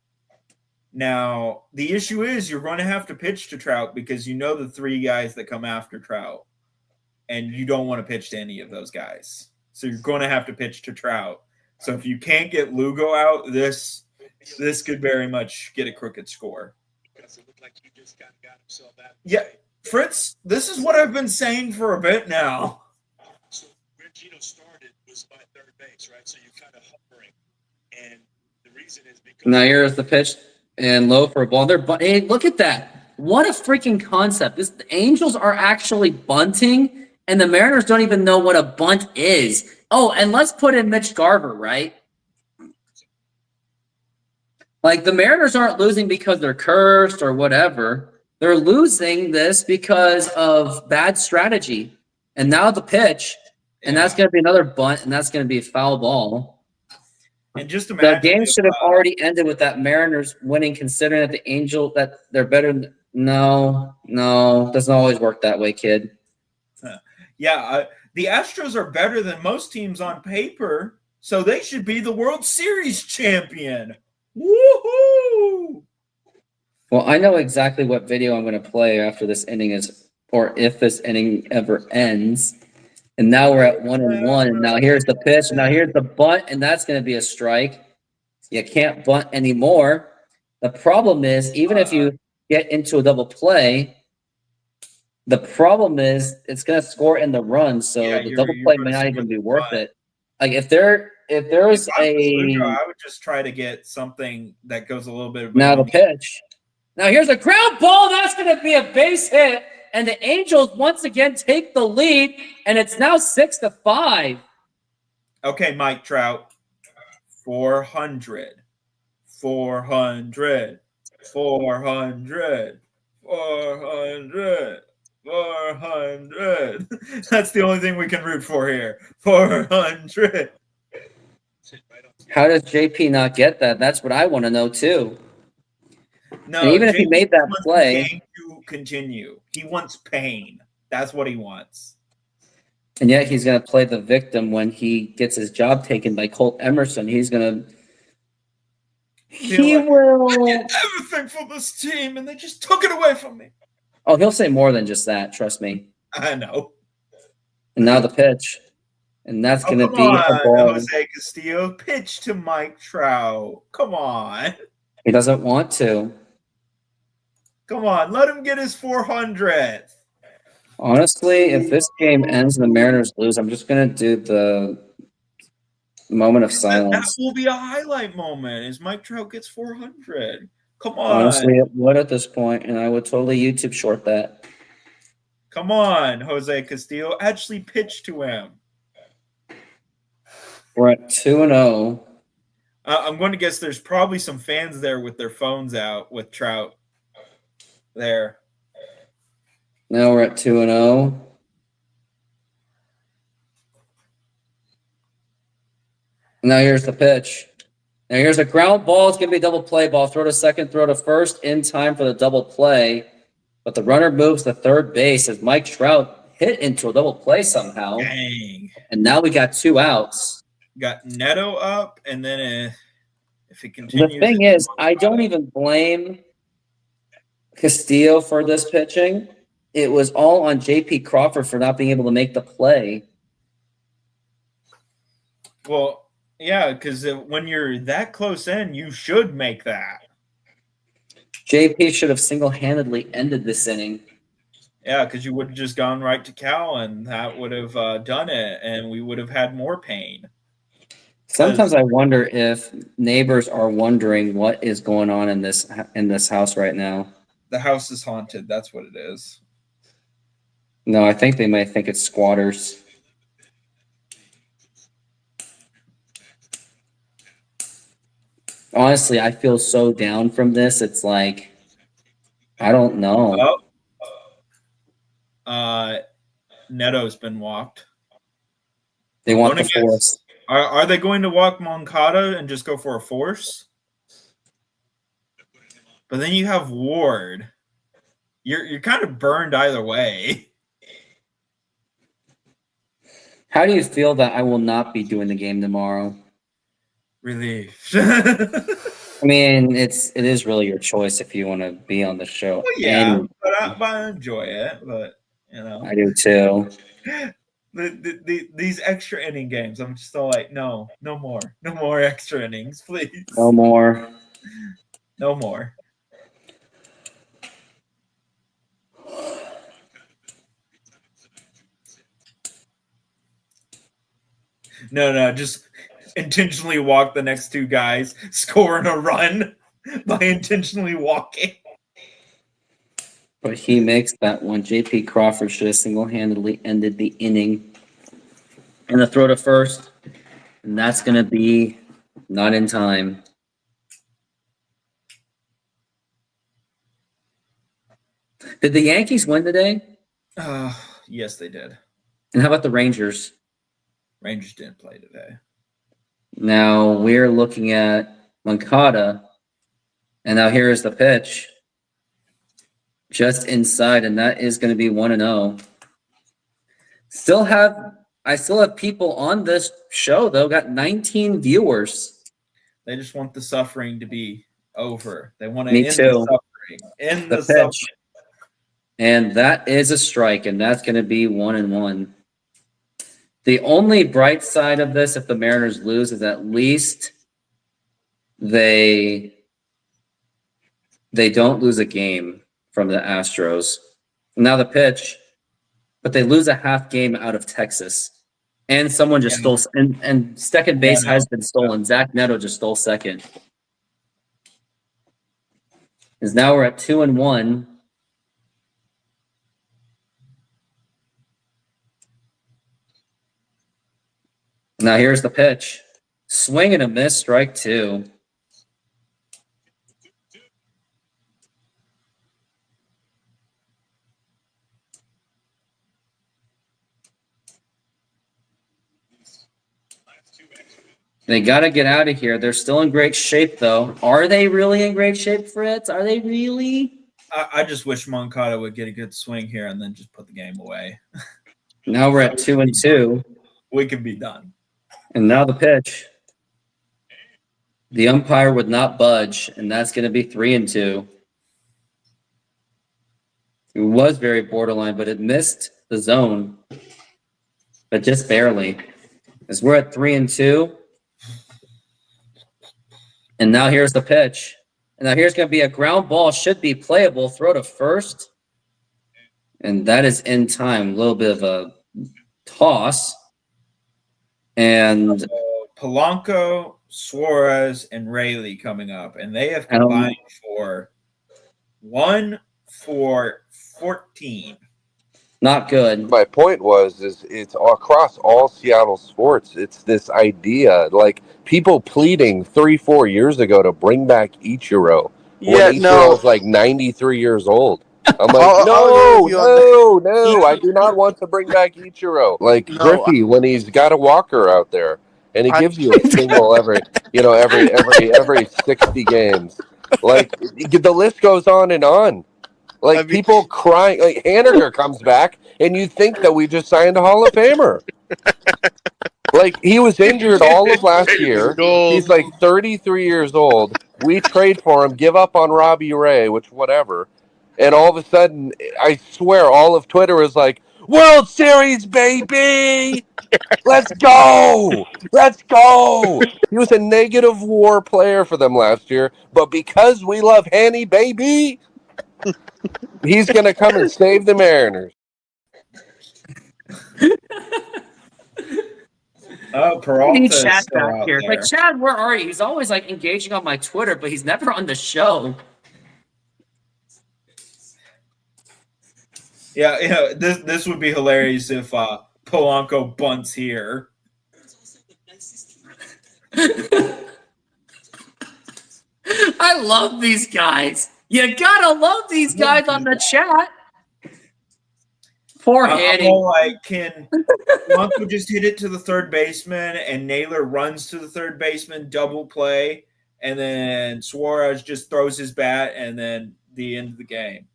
Now, the issue is you're going to have to pitch to Trout because you know the three guys that come after Trout, and you don't want to pitch to any of those guys. So you're going to have to pitch to Trout. So if you can't get Lugo out, this could very much get a crooked score. Because it looked like he just got himself out. Yeah, Fritz, this is what I've been saying for a bit now. So where Gino started was by third base, right? So you're kind of hovering. And the reason is because now here's the pitch and low for a ball. Hey, look at that. What a freaking concept. The Angels are actually bunting, and the Mariners don't even know what a bunt is. Oh, and let's put in Mitch Garver, right? Like, the Mariners aren't losing because they're cursed or whatever. They're losing this because of bad strategy. And now the pitch, and that's going to be another bunt, and that's going to be a foul ball. And just imagine the game should have already ended with that Mariners winning, considering that the Angel, that they're better. No, doesn't always work that way, kid. Yeah, the Astros are better than most teams on paper, so they should be the World Series champion. Woohoo! Well, I know exactly what video I'm going to play after this inning is, or if this inning ever ends. And now we're at 1-1. And now here's the pitch. And now here's the bunt, and that's going to be a strike. You can't bunt anymore. The problem is, even if you get into a double play, the problem is it's going to score in the run. So the double play may not even be worth it. Like if there is I would just try to get something that goes a little bit. Now the pitch. Now here's a ground ball. That's going to be a base hit. And the Angels once again take the lead, and it's now 6-5. Okay, Mike Trout. 400. 400. 400. 400. 400. That's the only thing we can root for here. 400. How does JP not get that? That's what I want to know too. No, and even if he made that play, the game to continue. He wants pain. That's what he wants. And yet he's going to play the victim when he gets his job taken by Colt Emerson. He's going to. He will. I did everything for this team, and they just took it away from me. Oh, he'll say more than just that. Trust me. I know. And now the pitch, and that's going to be a ball. Jose Castillo, pitch to Mike Trout. Come on. He doesn't want to. Come on, let him get his 400th. Honestly, if this game ends and the Mariners lose, I'm just going to do the moment of silence. That will be a highlight moment as Mike Trout gets 400. Come on. Honestly, it would at this point, and I would totally YouTube short that. Come on, Jose Castillo. Actually pitch to him. We're at 2-0. I'm going to guess there's probably some fans there with their phones out with Trout there. Now we're at 2-0. Now here's the pitch. Now here's a ground ball. It's going to be a double play ball. Throw to second, throw to first in time for the double play. But the runner moves to third base as Mike Trout hit into a double play somehow. Dang. And now we got 2 outs. Got Neto up, and then if it continues. The thing is, I don't even blame Castillo for this pitching. It was all on J.P. Crawford for not being able to make the play. Well, yeah, because when you're that close in, you should make that. JP should have single-handedly ended this inning. Yeah, because you would have just gone right to Cal, and that would have done it, and we would have had more pain. Sometimes I wonder if neighbors are wondering what is going on in this house right now. The house is haunted. That's what it is. No, I think they might think it's squatters. Honestly, I feel so down from this. It's like, I don't know. Neto's been walked. They want the force. Are they going to walk Moncada and just go for a force? But then you have Ward. You're kind of burned either way. How do you feel that I will not be doing the game tomorrow? Relief. I mean, it is really your choice if you want to be on the show. Well, yeah, but I enjoy it. But I do too. These extra inning games, I'm just all like, no more extra innings, please. No more. No more. No, just intentionally walk the next two guys, scoring a run by intentionally walking. But he makes that one. J.P. Crawford should have single-handedly ended the inning. And the throw to first. And that's going to be not in time. Did the Yankees win today? Yes, they did. And how about the Rangers? Rangers didn't play today. Now we're looking at Moncada. And now here is the pitch. Just inside, and that is going to be 1-0. I still have people on this show, though. Got 19 viewers. They just want the suffering to be over. They want to Me end too. the suffering. End the pitch. suffering. And that is a strike, and that's going to be 1-1. The only bright side of this, if the Mariners lose, is at least they don't lose a game from the Astros. Now the pitch, but they lose a half game out of Texas. And someone just stole, and second base has been stolen. Zach Neto just stole second. Because now we're at 2-1. Now here's the pitch. Swing and a miss, strike two. They got to get out of here. They're still in great shape, though. Are they really in great shape, Fritz? Are they really? I just wish Moncada would get a good swing here and then just put the game away. Now we're at 2-2. We could be done. And now the pitch. The umpire would not budge, and that's going to be 3-2. It was very borderline, but it missed the zone, but just barely. As we're at 3-2. And now here's the pitch. And now here's going to be a ground ball. Should be playable. Throw to first. And that is in time. A little bit of a toss. And Polanco, Suarez, and Rayleigh coming up. And they have combined for 1 for 14. Not good. My point is it's across all Seattle sports. It's this idea, like people pleading 3-4 years ago to bring back Ichiro. Yeah, when Ichiro was like 93 years old. I'm like, no, I do not want to bring back Ichiro. Like Griffey when he's got a walker out there and he gives you a single every 60 games. Like the list goes on and on. Like people crying, like Haniger comes back, and you think that we just signed a Hall of Famer. Like he was injured all of last year. He's like 33 years old. We trade for him, give up on Robbie Ray, which whatever, and all of a sudden, I swear, all of Twitter is like, "World Series, baby! Let's go! Let's go!" He was a negative WAR player for them last year, but because we love Hanny, baby. He's going to come and save the Mariners. Oh, I Peralta need is Chad still back out here. there. Like, Chad, where are you? He's always like engaging on my Twitter, but he's never on the show. Yeah, this would be hilarious if Polanco bunts here. I love these guys. You gotta love these guys on the chat. Poor I'm Hanny. all like, can Polanco just hit it to the third baseman and Naylor runs to the third baseman, double play, and then Suarez just throws his bat and then the end of the game.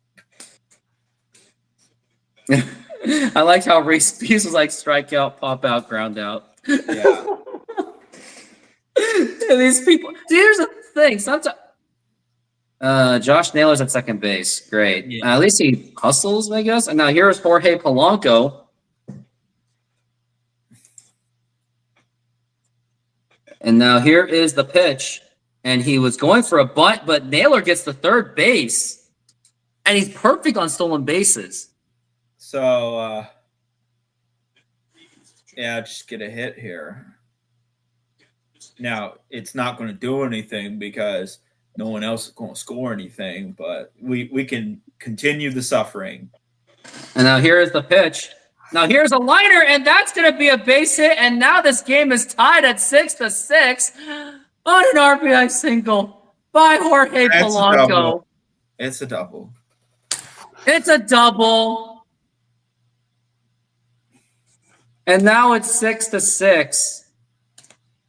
I like how Reese was like strikeout, pop out, ground out. Yeah. These people. See, here's the thing. Sometimes Josh Naylor's at second base. Great. Yeah. At least he hustles, I guess. And now here's Jorge Polanco. And now here is the pitch. And he was going for a bunt, but Naylor gets the third base. And he's perfect on stolen bases. So, yeah, just get a hit here. Now, it's not going to do anything because no one else is going to score anything, but we can continue the suffering. And now here is the pitch. Now here's a liner, and that's going to be a base hit. And now this game is tied at 6-6 on an RBI single by Jorge Polanco. It's a double. It's a double. And now it's 6-6.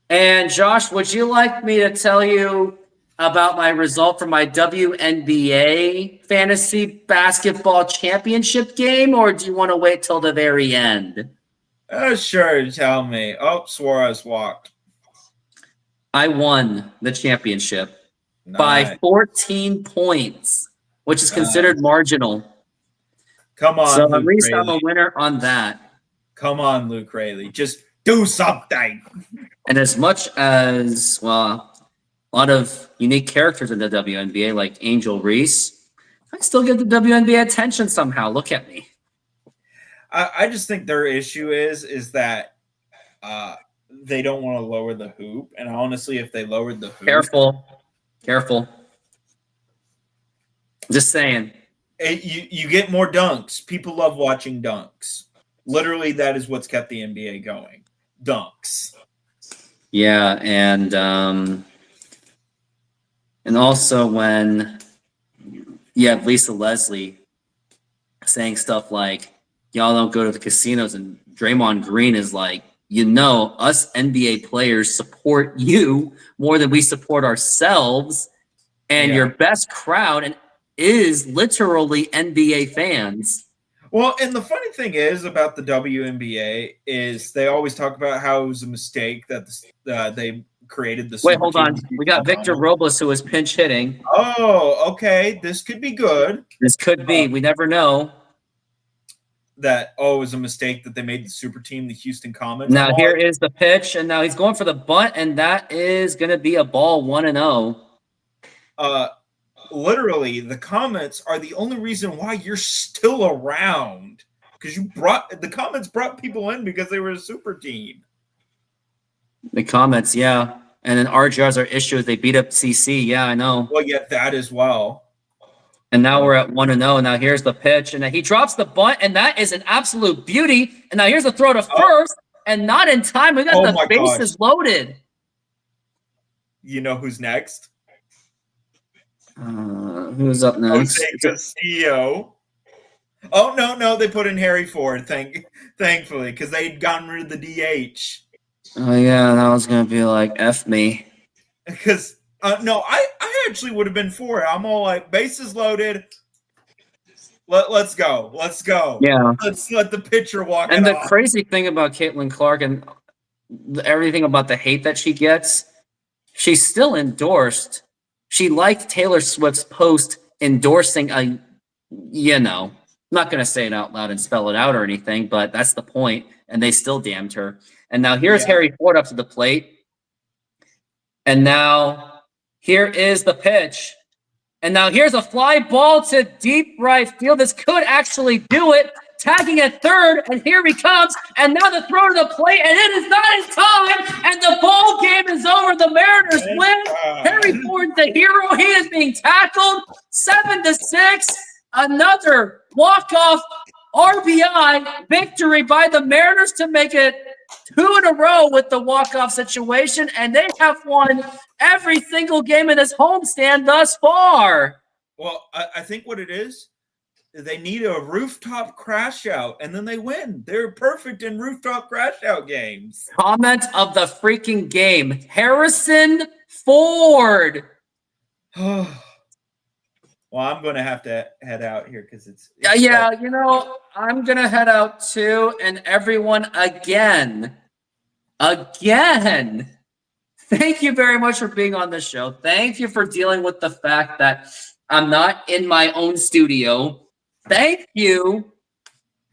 And Josh, would you like me to tell you about my result for my WNBA fantasy basketball championship game, or do you want to wait till the very end? Sure, tell me. Oh, Suarez walked. I won the championship Nice. by 14 points, which is considered marginal. Come on, So Luke at least I'm Rayleigh. a winner on that. Come on, Luke Rayleigh. Just do something. And as much as, well, a lot of unique characters in the WNBA, like Angel Reese, I still get the WNBA attention somehow. Look at me. I just think their issue is that they don't want to lower the hoop. And honestly, if they lowered the hoop, Careful. Just saying. you get more dunks. People love watching dunks. Literally, that is what's kept the NBA going. Dunks. Yeah, and also when you have Lisa Leslie saying stuff like, y'all don't go to the casinos, and Draymond Green is like, us NBA players support you more than we support ourselves, and your best crowd is literally NBA fans. Well, and the funny thing is about the WNBA is they always talk about how it was a mistake that they created the. Wait, hold on. We got Victor Robles, who is pinch hitting. Oh, okay. This could be good. This could be. We never know. That it was a mistake that they made the super team, the Houston Comets. Now here is the pitch, and now he's going for the bunt, and that is going to be a ball 1-0. Literally, the Comets are the only reason why you're still around, because the Comets brought people in because they were a super team. The Comets, yeah, and then RGR's our issue. They beat up CC. Yeah, I know. Well, yeah, that as well. And now we're at 1-0. Now here's the pitch, and he drops the bunt, and that is an absolute beauty. And now here's the throw to first, and not in time. We got the bases loaded. You know who's next? Who's up next? Jose Castillo. Oh no! They put in Harry Ford. Thankfully, because they'd gotten rid of the DH. Oh yeah, that was gonna be like F me. Because no, I actually would have been for it. I'm all like, bases loaded. Let's go. Yeah. Let's let the pitcher walk. And the crazy thing about Caitlin Clark and everything about the hate that she gets, she's still endorsed. She liked Taylor Swift's post endorsing I'm not going to say it out loud and spell it out or anything, but that's the point. And they still damned her. And now here's Harry Ford up to the plate. And now here is the pitch. And now here's a fly ball to deep right field. This could actually do it. Tagging at third, and here he comes. And now the throw to the plate, and it is not in time. And the ball game is over. The Mariners win. Harry Ford's the hero. He is being tackled. 7-6. Another walk-off RBI victory by the Mariners to make it 2 in a row with the walk-off situation, and they have won every single game in this homestand thus far. Well, I think what it is, they need a rooftop crash out, and then they win. They're perfect in rooftop crash out games. Comment of the freaking game, Harrison Ford. Well, I'm going to have to head out here because it's yeah, you know, I'm going to head out too. And everyone, again, thank you very much for being on the show. Thank you for dealing with the fact that I'm not in my own studio. Thank you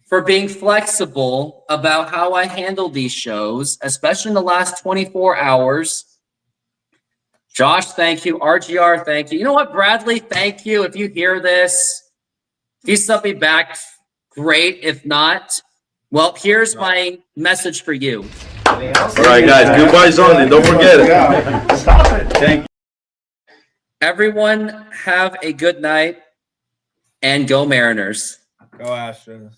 for being flexible about how I handle these shows, especially in the last 24 hours. Josh, thank you. RGR, thank you. You know what, Bradley, thank you. If you hear this, if you sub me back, great. If not, well, here's my message for you. All right, guys, goodbyes only. Don't forget it. Stop it. Thank you. Everyone have a good night and go Mariners. Go Astros.